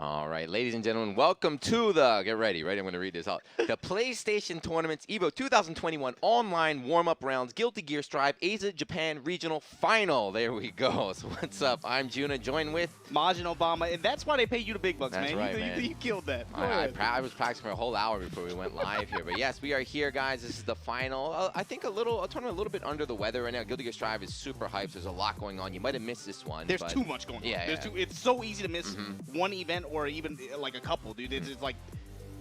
All right, ladies and gentlemen, welcome to the, get ready, right? I'm going to read this out. The PlayStation Tournaments EVO 2021 online warm-up rounds, Guilty Gear Strive, Asia Japan Regional Final. There we go. So what's up? I'm Juna, joined with Majin Obama, and that's why they pay you the big bucks, That's man. right, you, man. You killed that. I was practicing for a whole hour before we went live here. But yes, we are here, guys. This is the final. I think a tournament a little bit under the weather right now. Guilty Gear Strive is super hyped. There's a lot going on. You might have missed this one. There's too much going on. Yeah, It's so easy to miss one event or even like a couple, dude. It's like,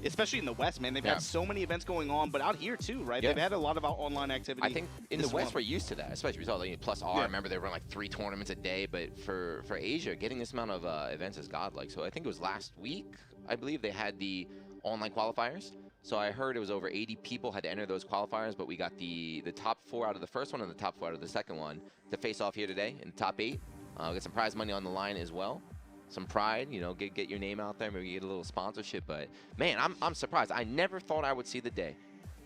especially in the West, man. They've had so many events going on, but out here too, right? Yeah. They've had a lot of online activity. I think in the West we're used to that, especially we saw like plus R. Remember they run like 3 tournaments a day, but for Asia, getting this amount of events is godlike. So I think it was last week, I believe they had the online qualifiers. So I heard it was over 80 people had to enter those qualifiers, but we got the top 4 out of the first one and the top 4 out of the second one to face off here today in the top 8. We got some prize money on the line as well. Some pride, you know, get your name out there, maybe get a little sponsorship. But man, I'm surprised. I never thought I would see the day.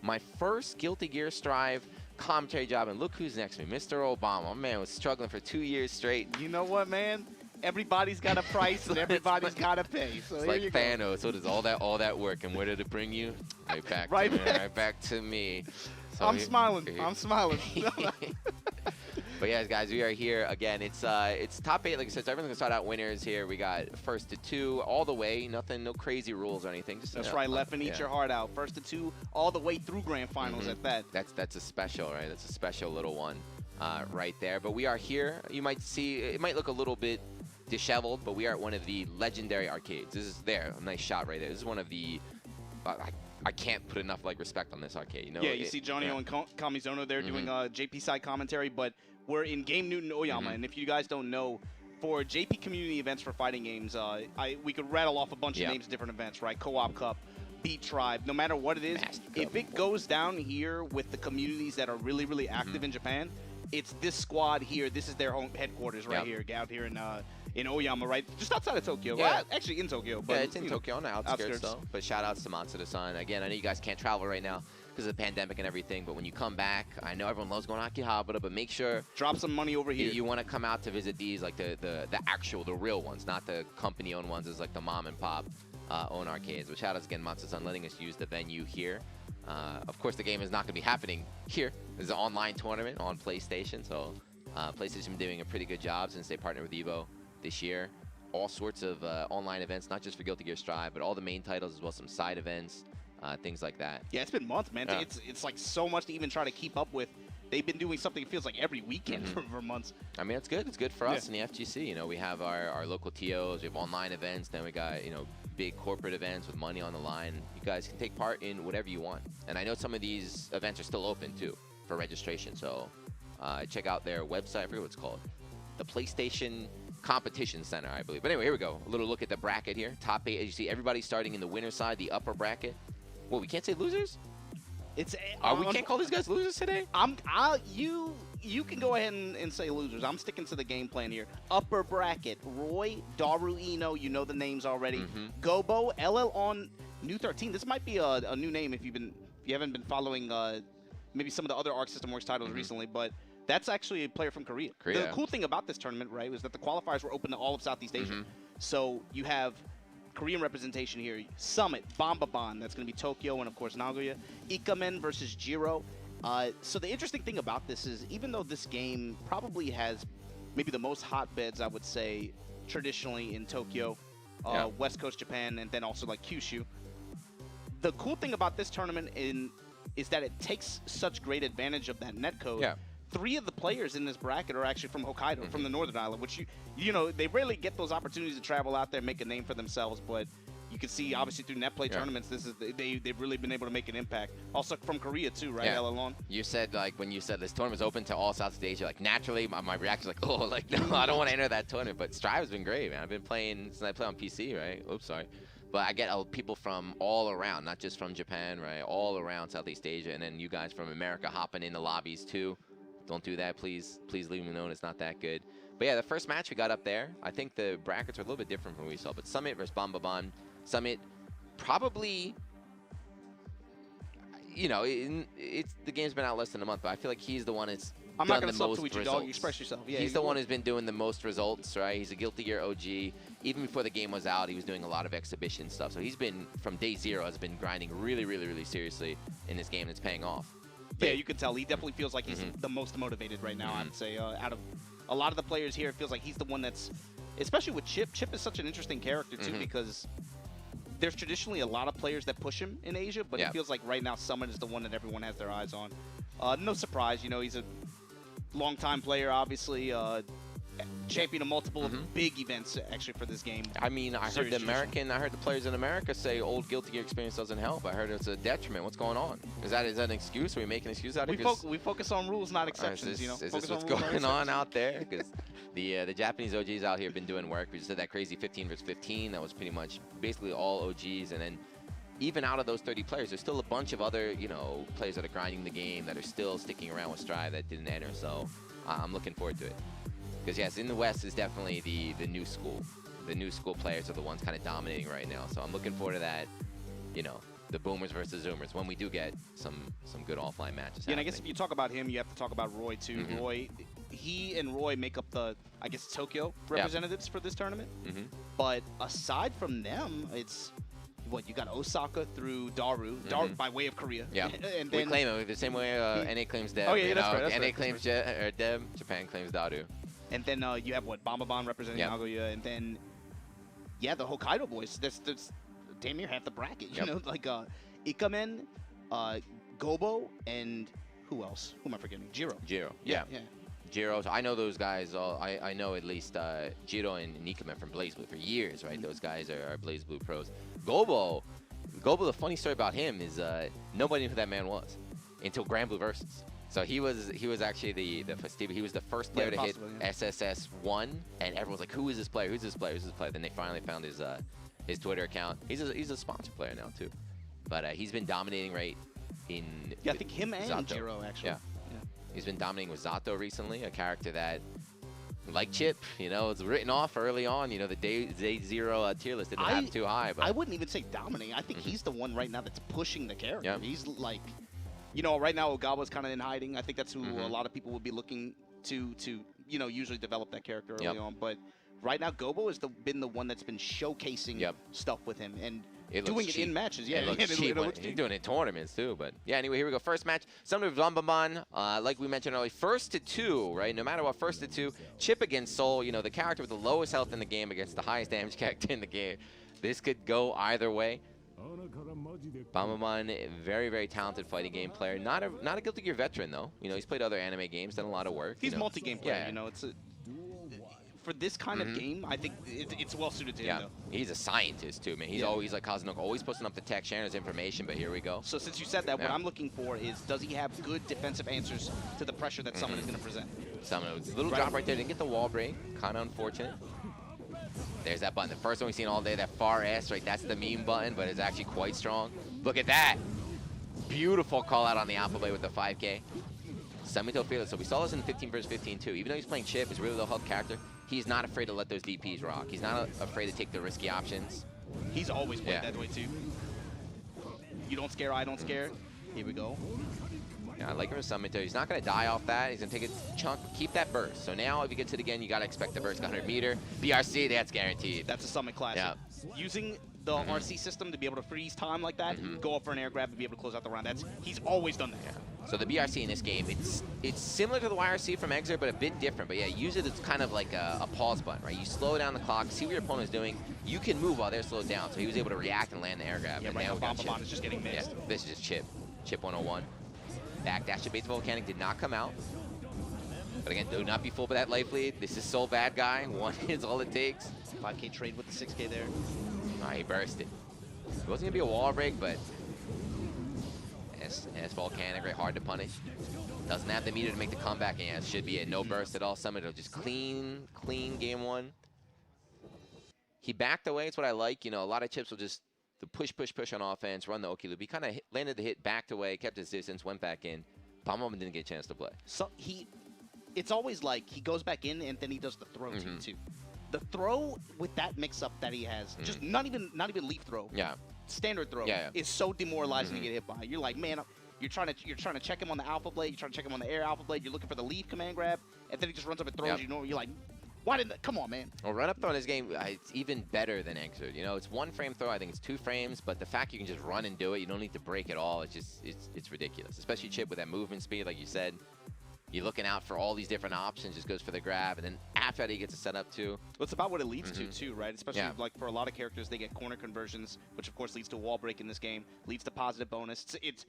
My first Guilty Gear Strive commentary job, and look who's next to me, Mr. Obama. My man was struggling for 2 years straight. You know what, man? Everybody's got a price and everybody's got to pay. So it's here like you Thanos. So does all that work, and where did it bring you? Right back, right back to me. So I'm smiling. I'm smiling. But yes, guys, we are here again. It's top 8, like I said. So everyone's gonna start out winners here. We got first to 2 all the way. Nothing, no crazy rules or anything. Just That's right. Left and eat your heart out. First to 2 all the way through grand finals at that. That's a special, right? That's a special little one right there. But we are here. You might see it might look a little bit disheveled, but we are at one of the legendary arcades. This is there. A nice shot right there. This is one of the. I can't put enough like respect on this arcade. You know. Yeah, you see Johnny and Kamizono there doing JP side commentary, but we're in Game Newton Oyama, and if you guys don't know, for JP community events for fighting games, we could rattle off a bunch of names of different events, right? Co-op Cup, Beat Tribe, no matter what it is, if it goes down here with the communities that are really, really active in Japan, it's this squad here. This is their home headquarters right here, out here in Oyama, right? Just outside of Tokyo. Yeah. Well, actually in Tokyo. But, yeah, it's in Tokyo on the outskirts, though. But shout outs to Matsuda-san. Again, I know you guys can't travel right now because of the pandemic and everything, but when you come back, I know everyone loves going to Akihabara, but make sure drop some money over here. You want to come out to visit these, like the actual, the real ones, not the company-owned ones. It's like the mom and pop own arcades. But shout outs again, Matsuda-san, letting us use the venue here. Of course, the game is not going to be happening here. There's an online tournament on PlayStation, so PlayStation been doing a pretty good job since they partnered with EVO this year. All sorts of online events, not just for Guilty Gear Strive, but all the main titles as well, some side events. Things like that. Yeah, it's been months, man. It's like so much to even try to keep up with. They've been doing something, it feels like every weekend for months. I mean, it's good. It's good for us in the FGC. You know, we have our local TOs, we have online events, then we got, you know, big corporate events with money on the line. You guys can take part in whatever you want. And I know some of these events are still open, too, for registration. So check out their website. I forget what it's called. The PlayStation Competition Center, I believe. But anyway, here we go. A little look at the bracket here. Top 8, as you see, everybody starting in the winner's side, the upper bracket. Well, we can't say losers? It's we can't call these guys losers today? You can go ahead and say losers. I'm sticking to the game plan here. Upper bracket, Roy, Daru Ino, you know the names already. Gobo, LL on New 13. This might be a new name if you haven't been following maybe some of the other Arc System Works titles recently, but that's actually a player from Korea. The cool thing about this tournament, right, was that the qualifiers were open to all of Southeast Asia. So you have Korean representation here. Summit, Bombaban, that's going to be Tokyo, and of course Nagoya. Ikamen versus Jiro. So the interesting thing about this is, even though this game probably has maybe the most hotbeds, I would say, traditionally in Tokyo, West Coast Japan, and then also like Kyushu, the cool thing about this tournament is that it takes such great advantage of that netcode. Yeah. 3 of the players in this bracket are actually from Hokkaido, from the Northern Island, which you know, they rarely get those opportunities to travel out there, make a name for themselves, but you can see obviously through net play tournaments, they've really been able to make an impact. Also from Korea too, right? LLon. You said, like, when you said this tournament's open to all Southeast Asia, like naturally my reaction is like, oh, like no, I don't want to enter that tournament. But Strive's been great, man. I've been playing since I play on PC, right? Oops, sorry. But I get people from all around, not just from Japan, right? All around Southeast Asia, and then you guys from America hopping in the lobbies too. Don't do that, please. Please leave me known it's not that good. But yeah, the first match we got up there, I think the brackets are a little bit different from what we saw. But Summit versus Bombaban. Summit probably, you know, it's the game's been out less than a month, but I feel like he's the one that's I'm done not going the to most subtweet you, results. dog. Express yourself. Yeah, He's the one who's been doing the most results, right? He's a Guilty Gear OG. Even before the game was out, he was doing a lot of exhibition stuff. So he's been, from day zero, has been grinding really, really, really seriously in this game, and it's paying off. Yeah, you can tell. He definitely feels like he's the most motivated right now, I'd say. Out of a lot of the players here, it feels like he's the one that's, especially with Chip. Chip is such an interesting character, too, because there's traditionally a lot of players that push him in Asia, but it feels like right now Summon is the one that everyone has their eyes on. No surprise, you know, he's a long-time player, obviously. Champion of multiple big events actually for this game. I mean, I heard the players in America say old Guilty Gear experience doesn't help. I heard it's a detriment. What's going on? Is that an excuse? Are we making an excuse out of it? We focus on rules, not exceptions. Is this what's going on out there? Because the Japanese OGs out here have been doing work. We just did that crazy 15 versus 15. That was pretty much basically all OGs, and then even out of those 30 players, there's still a bunch of other players that are grinding the game that are still sticking around with Strive that didn't enter. So I'm looking forward to it. Because, yes, in the West is definitely the new school. The new school players are the ones kind of dominating right now. So I'm looking forward to that, the boomers versus zoomers, when we do get some good offline matches. Yeah, and I guess if you talk about him, you have to talk about Roy, too. Roy, he and Roy make up the, I guess, Tokyo representatives for this tournament. But aside from them, it's, what, you got Osaka through Daru, by way of Korea. Yeah, and then, we claim it the same way NA claims Deb. Oh, yeah, that's right. NA claims Deb, Japan claims Daru. And then you have, what, Bamaban representing Nagoya, and then, yeah, the Hokkaido boys. That's damn near half the bracket, you know? Like, Ikamen, Gobo, and who else? Who am I forgetting? Jiro. Yeah. Jiro, I know those guys. I know at least Jiro and Ikamen from BlazBlue for years, right? Those guys are BlazBlue pros. Gobo, the funny story about him is nobody knew who that man was until Granblue Versus. So he was actually the Festiva. He was the first player to hit SSS 1, and everyone's like, "Who is this player? Who's this player? Who's this player?" Then they finally found his Twitter account. He's a sponsor player now too, but he's been dominating right in. Yeah, I think him and Zato. Jiro actually. Yeah, he's been dominating with Zato recently, a character that, like Chip, it's written off early on. The day zero tier list didn't have too high. But I wouldn't even say dominating. I think he's the one right now that's pushing the character. He's like. Right now Ogawa's kind of in hiding. I think that's who a lot of people would be looking to usually develop that character early on. But right now, Gobo has been the one that's been showcasing stuff with him and doing it in matches. Yeah, it looks cheap. He's doing it in tournaments too. But yeah, anyway, here we go. First match. Something with Bambaman. Like we mentioned earlier, 1st to 2, right? No matter what, 1st to 2. Chip against Soul. The character with the lowest health in the game against the highest damage character in the game. This could go either way. Bamaman, very, very talented fighting game player. Not a Guilty Gear veteran, though. He's played other anime games, done a lot of work. He's multi-game player, It's for this kind of game, I think it's well-suited to him, though. He's a scientist, too, man. He's always, like Kazunoko, always posting up the tech, sharing his information, but here we go. So since you said that, what I'm looking for is, does he have good defensive answers to the pressure that Summon is going to present? Summon, little drop right there. Didn't get the wall break. Kind of unfortunate. There's that button. The first one we've seen all day, that far S, right? That's the meme button, but it's actually quite strong. Look at that. Beautiful call out on the Alpha Blade with the 5K. Samito fearless. So we saw this in 15 vs 15 too. Even though he's playing Chip, he's really low health character, he's not afraid to let those DPs rock. He's not afraid to take the risky options. He's always played that way too. You don't scare, I don't scare. Here we go. Yeah, I like him with Samito. He's not going to die off that. He's going to take a chunk, keep that burst. So now if you get to it again, you got to expect the burst. 100 meter. BRC, that's guaranteed. That's a Summit classic. Yeah. Using the RC system to be able to freeze time like that, go up for an air grab and be able to close out the round. He's always done that. Yeah. So the BRC in this game, it's similar to the YRC from Exer, but a bit different. But yeah, use it as kind of like a pause button, right? You slow down the clock, see what your opponent is doing. You can move while they're slowed down. So he was able to react and land the air grab. Yeah, and right now Bambaman is just getting missed. Yeah, this is just Chip. Chip 101. Backdash to base volcanic did not come out. But again, do not be fooled by that life lead. This is so bad, guy. 1 is all it takes. 5K trade with the 6K there. Oh, he bursted. It wasn't gonna be a wall break, but S volcanic, right, hard to punish. Doesn't have the meter to make the comeback, and yeah, it should be a no burst at all. Summit will just clean game 1. He backed away. It's what I like. A lot of Chips will just push on offense, run the Oki loop. He kind of landed the hit, backed away, kept his distance, went back in. Bamaman didn't get a chance to play. So it's always like he goes back in and then he does the throw too. The throw with that mix-up that he has, just not even leaf throw. Yeah. Standard throw is so demoralizing to get hit by. You're like, man, You're trying to check him on the alpha blade. You're trying to check him on the air alpha blade. You're looking for the leave command grab, and then he just runs up and throws you. You're like, why didn't that? Come on, man. Well, run up throw in this game, it's even better than Exert. You know, it's 1 frame throw. I think it's 2 frames, but the fact you can just run and do it, you don't need to break at all. It's just it's ridiculous. Especially Chip with that movement speed, like you said. You're looking out for all these different options, just goes for the grab, and then after that he gets a set up too. Well, it's about what it leads to too, right? Especially like for a lot of characters, they get corner conversions, which of course leads to a wall break in this game, leads to positive bonus. It's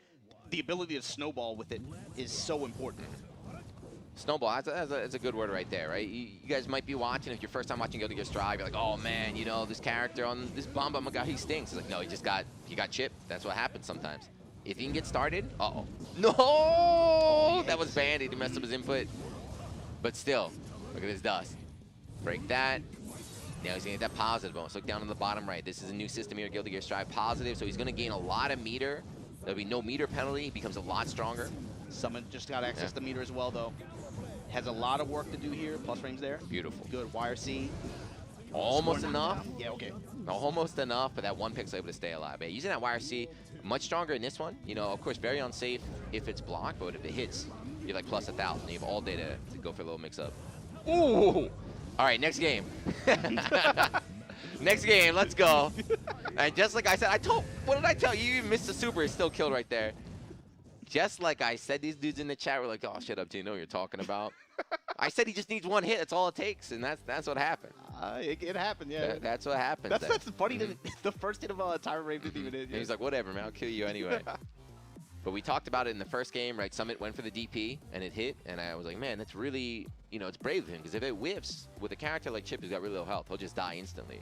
the ability to snowball with it is so important. Snowball, that's a good word right there, right? You guys might be watching, if you're first time watching Guilty Gear Strive, you're like, oh man, you know, this character on this Bomb Bomb guy, he stinks. It's like, no, he got chipped. That's what happens sometimes. If he can get started, no! That was banned. He messed up his input. But still, look at this dust. Break that. Now he's gonna get that positive bonus. Look down on the bottom right. This is a new system here, Guilty Gear Strive positive, so he's gonna gain a lot of meter. There'll be no meter penalty. He becomes a lot stronger. Summon just got access to meter as well, though. Has a lot of work to do here. Plus frames there. Beautiful. Good. YRC. Almost enough. Yeah, okay. Almost enough, but that 1 pixel able to stay alive. Yeah, using that YRC, much stronger in this one. You know, of course, very unsafe if it's blocked, but if it hits, you're like plus 1,000. You have all day to go for a little mix-up. Ooh! All right, next game. Next game, let's go. And just like I said, what did I tell you? You missed the super, is still killed right there. Just like I said, these dudes in the chat were like, oh, shut up, do you know what you're talking about? I said he just needs 1 hit. That's all it takes, and that's what happened. It happened, yeah. That's what happened. That's funny. The first hit of Tyrant Rave didn't even hit. He's like, whatever, man, I'll kill you anyway. But we talked about it in the first game, right? Summit went for the DP, and it hit, and I was like, man, that's really, you know, it's brave of him, because if it whiffs with a character like Chip who's got really low health, he'll just die instantly.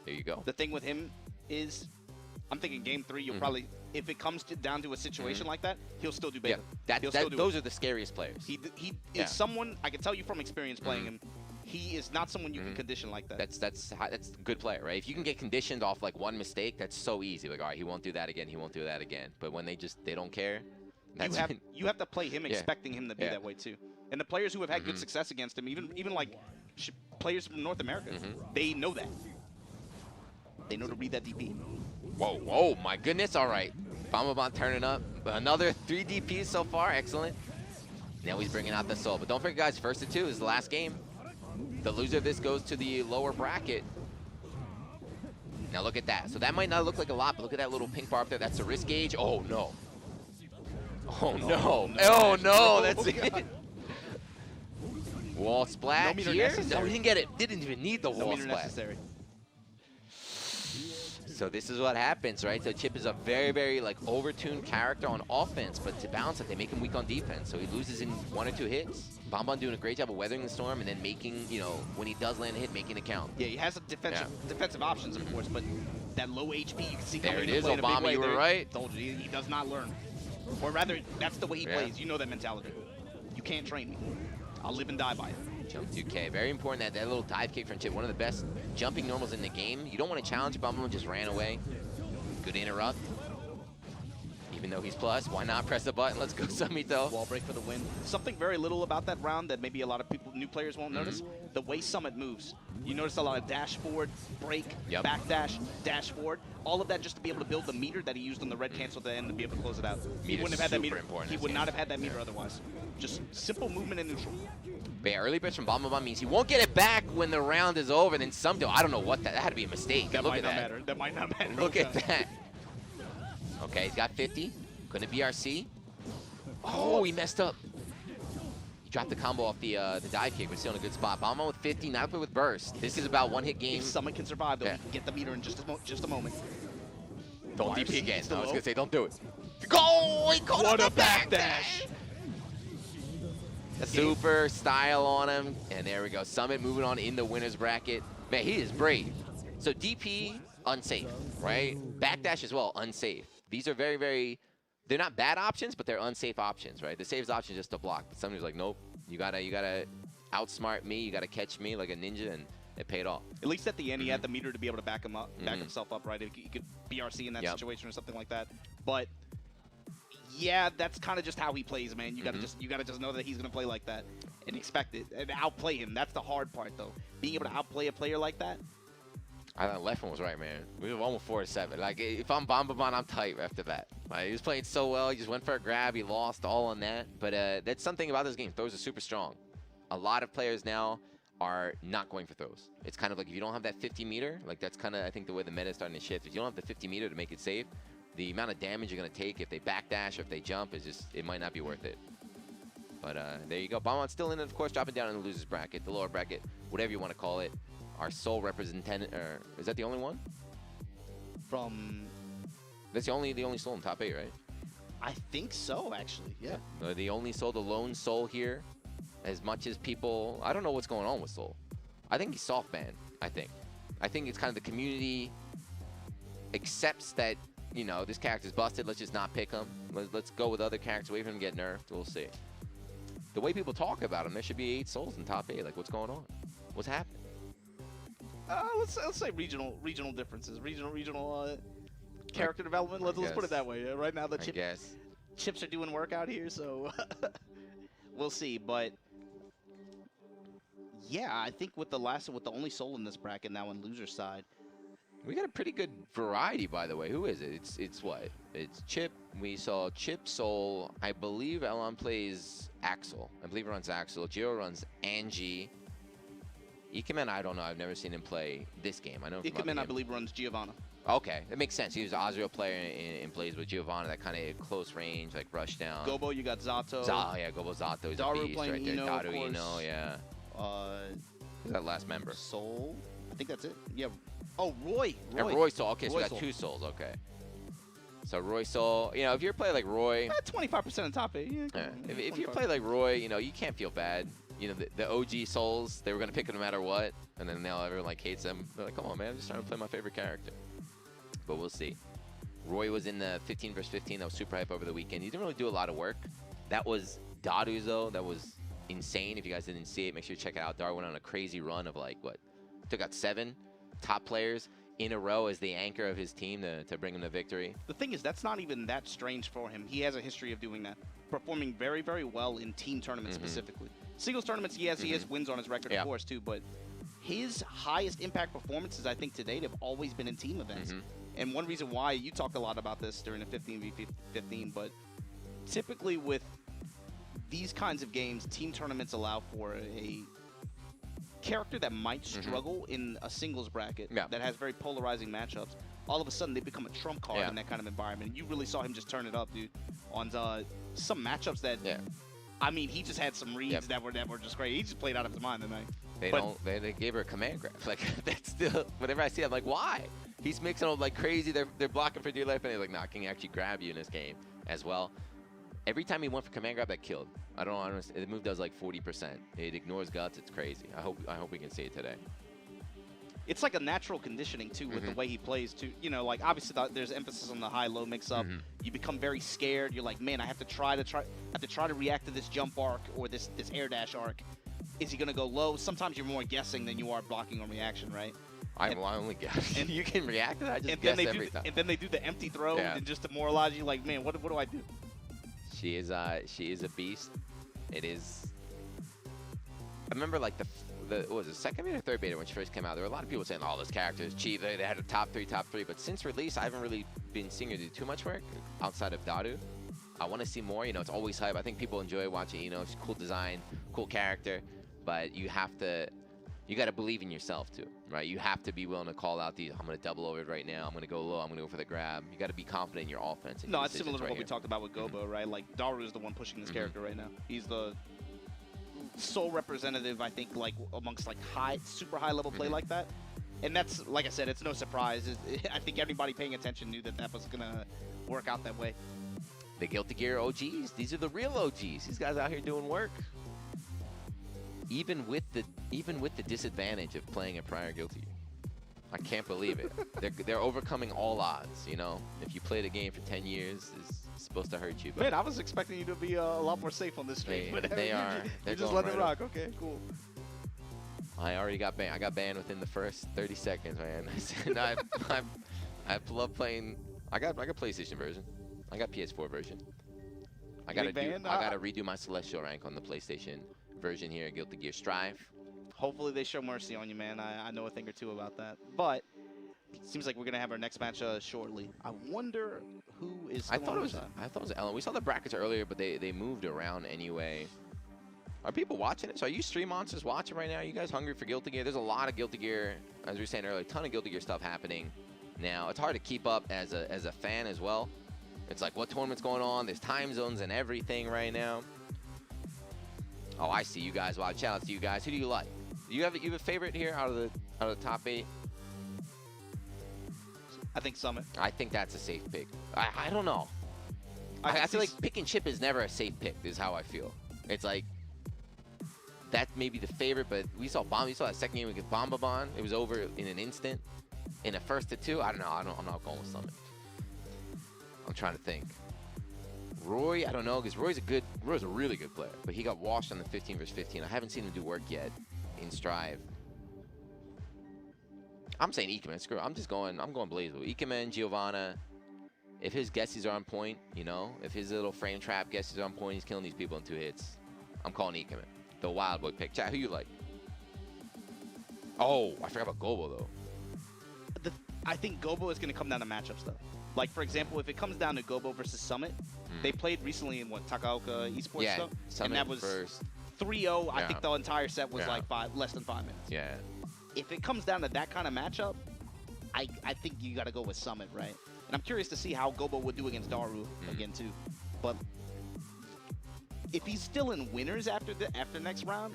There you go. The thing with him is, I'm thinking game 3, you'll probably, if it comes down to a situation like that, he'll still do better. Yeah, those are the scariest players. He is someone, I can tell you from experience playing him, he is not someone you can condition like that. That's a good player, right? If you can get conditioned off like 1 mistake, that's so easy. Like, all right, he won't do that again. He won't do that again. But when they don't care, you have to play him expecting him to be that way too. And the players who have had good success against him, even like players from North America, they know that. They know to read that DP. Whoa, my goodness. All right. Bomb turning up. Another 3 DPs so far. Excellent. Now he's bringing out the soul. But don't forget, guys, 1st to 2 is the last game. The loser of this goes to the lower bracket. Now look at that. So that might not look like a lot, but look at that little pink bar up there. That's the risk gauge. Oh, no. Oh, no. Oh, no. That's it. Wall splash here? No, he didn't get it. Didn't even need the wall splash. Necessary. So this is what happens, right? So Chip is a very, very like overtuned character on offense, but to balance it, they make him weak on defense. So he loses in 1 or 2 hits. Bonbon doing a great job of weathering the storm and then making, you know, when he does land a hit, making it count. Yeah, he has a defensive options, of course, but that low HP, you can see there coming it is, Obama, you were right. Told you, he does not learn. Or rather, that's the way he plays. You know that mentality. You can't train me. I'll live and die by it. Jump 2K. Very important that little dive kick from Chip. One of the best jumping normals in the game. You don't want to challenge Bumble, just ran away. Good interrupt. Even though he's plus, why not press the button? Let's go, Summito. Wall break for the win. Something very little about that round that maybe a lot of people, new players won't notice. The way Summit moves. You notice a lot of dash forward, break, backdash, dash forward. All of that just to be able to build the meter that he used on the red cancel at the end to be able to close it out. He wouldn't have had that meter. He would not have had that meter otherwise. Just simple movement and neutral. But yeah, early burst from Bomb means he won't get it back when the round is over. Then Summito, I don't know what that had to be a mistake. That Look might at not matter. That might not matter. Look at that. Okay, he's got 50. Gonna BRC. Oh, he messed up. He dropped the combo off the dive kick, but still in a good spot. Bomb with 50, not play with burst. This is about 1 hit game. If Summit can survive, though, he can get the meter in just a moment. Don't DP again. I was gonna say, don't do it. Go! He caught what a backdash! A super style on him, and there we go. Summit moving on in the winner's bracket. Man, he is brave. So DP, unsafe, right? Backdash as well, unsafe. These are very, very, they're not bad options, but they're unsafe options, right? The safest option is just to block. But somebody's like, nope, you gotta outsmart me, you gotta catch me like a ninja, and it paid off. At least at the end, he had the meter to be able to back him up, back himself up, right? He could BRC in that situation or something like that. But yeah, that's kind of just how he plays, man. You gotta just know that he's gonna play like that and expect it and outplay him. That's the hard part, though. Being able to outplay a player like that. I thought Leffen was right, man. We were almost 4-7. Like, if I'm Bombabon, I'm tight after that. Like, he was playing so well. He just went for a grab. He lost all on that. But that's something about this game. Throws are super strong. A lot of players now are not going for throws. It's kind of like if you don't have that 50-meter, like that's kind of, I think, the way the meta is starting to shift. If you don't have the 50-meter to make it safe, the amount of damage you're going to take if they backdash or if they jump is just, it might not be worth it. But there you go. Bombabon's still in it, of course, dropping down in the losers bracket, the lower bracket, whatever you want to call it. Our sole representative, is that the only one? That's the only soul in top 8, right? I think so, actually. Yeah. The only soul, the lone soul here. As much as people, I don't know what's going on with Soul. I think he's soft banned. I think it's kind of the community accepts that, you know, this character's busted. Let's just not pick him. Let's go with other characters. Wait for him to get nerfed. We'll see. The way people talk about him, there should be 8 souls in top 8. Like, what's going on? What's happening? Let's say regional differences, regional character development. Let's put it that way. Right now, the chips are doing work out here, so we'll see. But yeah, I think with the only soul in this bracket now on loser side, we got a pretty good variety, by the way. Who is it? It's what? It's Chip. We saw Chip, Soul. I believe Elon plays Axel. I believe he runs Axel. Gio runs Angie. Ikemen, I don't know. I've never seen him play this game. I know Ikemen, I believe, runs Giovanna. Okay, that makes sense. He was an Azrael player and plays with Giovanna, that kind of close range, like rush down. Gobo, you got Zato. Yeah, Gobo Zato is Daru a beast playing right there. Ino, Daru Ino, yeah. Who's that last member? Soul. I think that's it. Yeah. Oh, Roy. Roy Soul. Okay, so we got Soul. 2 souls. Okay. So Roy Soul, you know, if you're playing like Roy, 25% in top 8. Yeah. If you play like Roy, you know, you can't feel bad. You know, the OG souls, they were gonna pick him no matter what, and then now everyone like hates them. They're like, come on, man, I'm just trying to play my favorite character. But we'll see. Roy was in the 15 vs 15. That was super hype over the weekend. He didn't really do a lot of work. That was Daru's though. That was insane. If you guys didn't see it, make sure you check it out. Daru went on a crazy run of like what? Took out 7 top players in a row as the anchor of his team to bring him to victory. The thing is, that's not even that strange for him. He has a history of doing that, performing very, very well in team tournaments specifically. Singles tournaments, he has wins on his record, of course, too, but his highest impact performances, I think, to date have always been in team events. And one reason why, you talked a lot about this during the 15v15, but typically with these kinds of games, team tournaments allow for a character that might struggle in a singles bracket that has very polarizing matchups. All of a sudden, they become a trump card in that kind of environment. And you really saw him just turn it up, dude, on some matchups that... I mean, he just had some reads that were just great. He just played out of his mind tonight. They gave her a command grab. Like, that's still, whenever I see it, I'm like, why? He's mixing them like crazy. They're blocking for dear life, and they're like, nah, can actually grab you in this game as well. Every time he went for command grab, that killed. I don't understand. The move does like 40%. It ignores guts. It's crazy. I hope we can see it today. It's like a natural conditioning too with the way he plays too. You know, like obviously there's emphasis on the high-low mix-up. You become very scared. You're like, man, I have to try to react to this jump arc or this air dash arc. Is he gonna go low? Sometimes you're more guessing than you are blocking on reaction, right? I only guess. And you can react to that. I just guess every time. And then they do the empty throw and just demoralize you. Like, man, what do I do? She is a beast. It is. I remember like what was it, second beta or third beta when she first came out, there were a lot of people saying, oh, this character is cheap. They had a top three. But since release, I haven't really been seeing her do too much work outside of Daru. I want to see more. You know, it's always hype. I think people enjoy watching, you know, she's cool design, cool character, but you got to believe in yourself too, right? You have to be willing to call out I'm going to double over it right now. I'm going to go low. I'm going to go for the grab. You got to be confident in your offense. No, it's similar to what we talked about with Gobo, right? Like, Daru is the one pushing this character right now. He's the sole representative, I think, like amongst like super high level play like that. And that's, like I said, it's no surprise. I think everybody paying attention knew that was going to work out that way. The Guilty Gear OGs. These are the real OGs. These guys out here doing work. Even with the disadvantage of playing a prior Guilty Gear. I can't believe it. They're overcoming all odds, you know? If you play the game for 10 years, it's supposed to hurt you. But man, I was expecting you to be a lot more safe on this stream. They are. They're just letting it rock. Okay, cool. I already got banned. I got banned within the first 30 seconds, man. I love playing. I got PlayStation version. I got PS4 version. I gotta redo my Celestial rank on the PlayStation version here, Guilty Gear Strive. Hopefully they show mercy on you, man. I know a thing or two about that. But Seems like we're gonna have our next match shortly. I wonder who is. I Still thought on it was. our side. I thought it was Ellen. We saw the brackets earlier, but they moved around anyway. Are people watching it? So are you stream monsters watching right now? Are you guys hungry for Guilty Gear? There's a lot of Guilty Gear, as we were saying earlier, a ton of Guilty Gear stuff happening now. It's hard to keep up as a fan as well. It's like what tournament's going on? There's time zones and everything right now. Oh, I see you guys. Wow, shout out to you guys. Who do you like? You have a favorite here out of the top 8? I think Summit. I think that's a safe pick. I don't know. I feel like pick and chip is never a safe pick. Is how I feel. It's like that may be the favorite, but we saw that second game with Bombabon. It was over in an instant. In a 1st to 2, I don't know. I'm not going with Summit. I'm trying to think. Roy, I don't know, because Roy's a really good player, but he got washed on the 15 versus 15. I haven't seen him do work yet in Strive. I'm saying Ikemen. Screw it. I'm going Blazeable. Ikemen, Giovanna. If his guesses are on point, you know, if his little frame trap guesses are on point, he's killing these people in 2 hits. I'm calling Ikemen. The wild boy pick. Chat, who you like? Oh, I forgot about Gobo, though. I think Gobo is going to come down to matchups, though. Like, for example, if it comes down to Gobo versus Summit, they played recently in, Takaoka esports stuff? Summit and that was first. 3-0. I think the entire set was like less than 5 minutes. Yeah. If it comes down to that kind of matchup, I think you got to go with Summit, right? And I'm curious to see how Gobo would do against Daru again, too. But if he's still in winners after next round,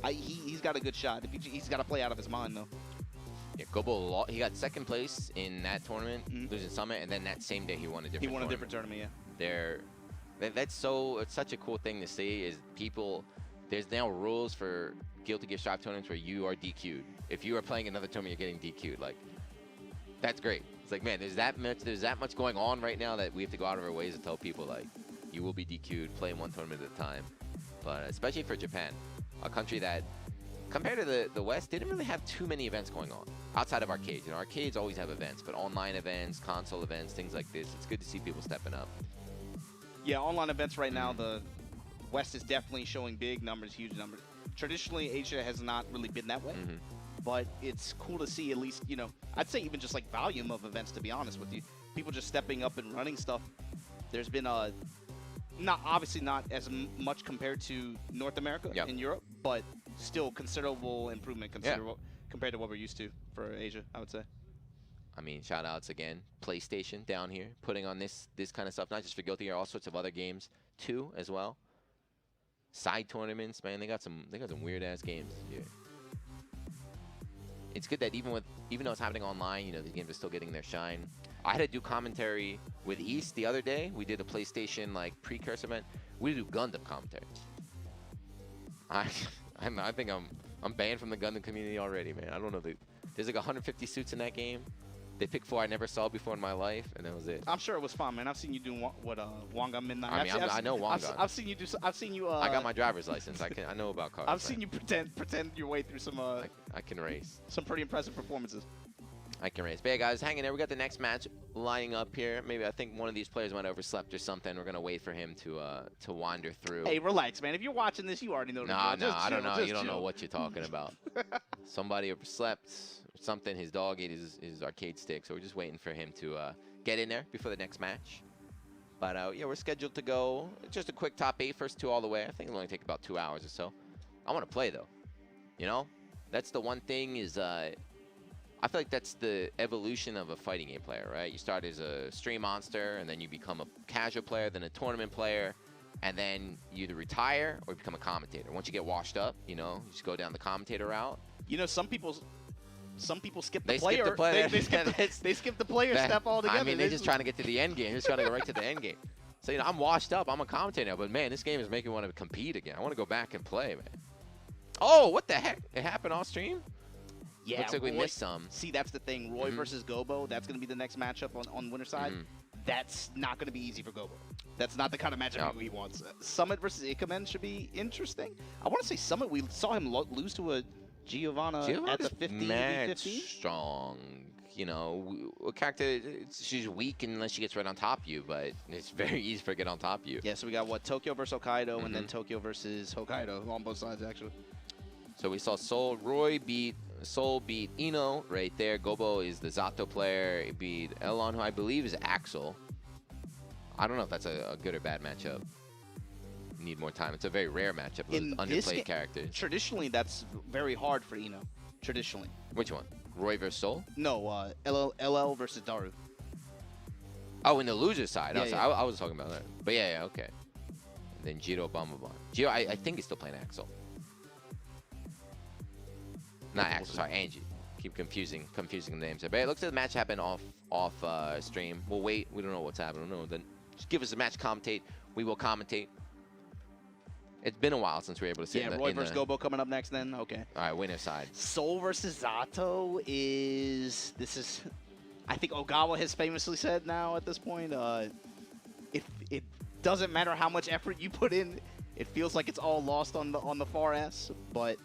he's got a good shot. He's got to play out of his mind, though. Yeah, Gobo, he got 2nd place in that tournament, losing Summit, and then that same day he won a different tournament. He won a different tournament, yeah. It's such a cool thing to see is there's now rules for Guilty Gear Strive tournaments where you are DQ'd. If you are playing another tournament, you're getting DQ'd. Like, that's great. It's like, man, there's that much going on right now that we have to go out of our ways to tell people, like, you will be DQ'd, play one tournament at a time. But especially for Japan, a country that, compared to the West, didn't really have too many events going on outside of arcades. You know, arcades always have events, but online events, console events, things like this, it's good to see people stepping up. Yeah, online events right now, the West is definitely showing big numbers, huge numbers. Traditionally, Asia has not really been that way, but it's cool to see at least, you know, I'd say even just like volume of events, to be honest with you. People just stepping up and running stuff. There's been obviously not as much compared to North America and Europe, but still considerable improvement compared to what we're used to for Asia, I would say. I mean, shout outs again. PlayStation down here putting on this kind of stuff, not just for Guilty Gear, all sorts of other games too as well. Side tournaments, man, they got some weird ass games here. It's good that even though it's happening online, you know, these games are still getting their shine. I had to do commentary with East the other day. We did a PlayStation like precursor event. We do Gundam commentary. I think I'm banned from the Gundam community already, man. I don't know. There's like 150 suits in that game. They picked 4 I never saw before in my life, and that was it. I'm sure it was fun, man. I've seen you do Wanga Midnight. I mean, I know Wanga. I've seen you do. I've seen you. I got my driver's license. I know about cars. I've seen you pretend your way through some. I can race. Some pretty impressive performances. I can race. But yeah, guys, hang in there. We got the next match lining up here. Maybe I think one of these players might have overslept or something. We're gonna wait for him to wander through. Hey, relax, man. If you're watching this, you already know. Nah, I don't know. You don't know what you're talking about. Somebody overslept or something. His dog ate his arcade stick, so we're just waiting for him to get in there before the next match. But yeah, we're scheduled to go just a quick top 8, first 2 all the way. I think it'll only take about 2 hours or so. I want to play though. You know, that's the one thing is. I feel like that's the evolution of a fighting game player, right? You start as a stream monster, and then you become a casual player, then a tournament player, and then you either retire or become a commentator. Once you get washed up, you know, you just go down the commentator route. You know, some people skip the They player. skip the player. They skip the player step altogether. I mean, they're just trying to get to the end game. They're just trying to go right to the end game. So, you know, I'm washed up. I'm a commentator now, but man, this game is making me want to compete again. I want to go back and play, man. Oh, what the heck? It happened off stream? Yeah, looks like we missed some. See, that's the thing. Roy versus Gobo, that's going to be the next matchup on winner side. That's not going to be easy for Gobo. That's not the kind of matchup he wants. Summit versus Ikemen should be interesting. I want to say Summit, we saw him lose to a Giovanna at the 50-50. Strong. You know, a character, she's weak unless she gets right on top of you, but it's very easy for her to get on top of you. Yeah, so we got, Tokyo versus Hokkaido, and then Tokyo versus Hokkaido on both sides, actually. So we saw Soul beat Eno right there. Gobo is the Zato player. He beat Elon, who I believe is Axel. I don't know if that's a good or bad matchup. Need more time. It's a very rare matchup with underplayed characters. Traditionally, that's very hard for Eno. Traditionally. Which one? Roy versus Soul? No, LL versus Daru. Oh, in the loser side. Yeah, I was talking about that. But yeah, okay. And then Jiro Bambaban. Jiro, I think he's still playing Axel. Not Axel, sorry, Angie. Keep confusing the names there. But it looks like the match happened off stream. We'll wait. We don't know what's happening. No, then just give us a match commentate. We will commentate. It's been a while since we were able to see. Yeah, Roy versus Gobo coming up next. Then okay. All right, winner side. Soul versus Zato is I think Ogawa has famously said now at this point. It doesn't matter how much effort you put in. It feels like it's all lost on the far S. But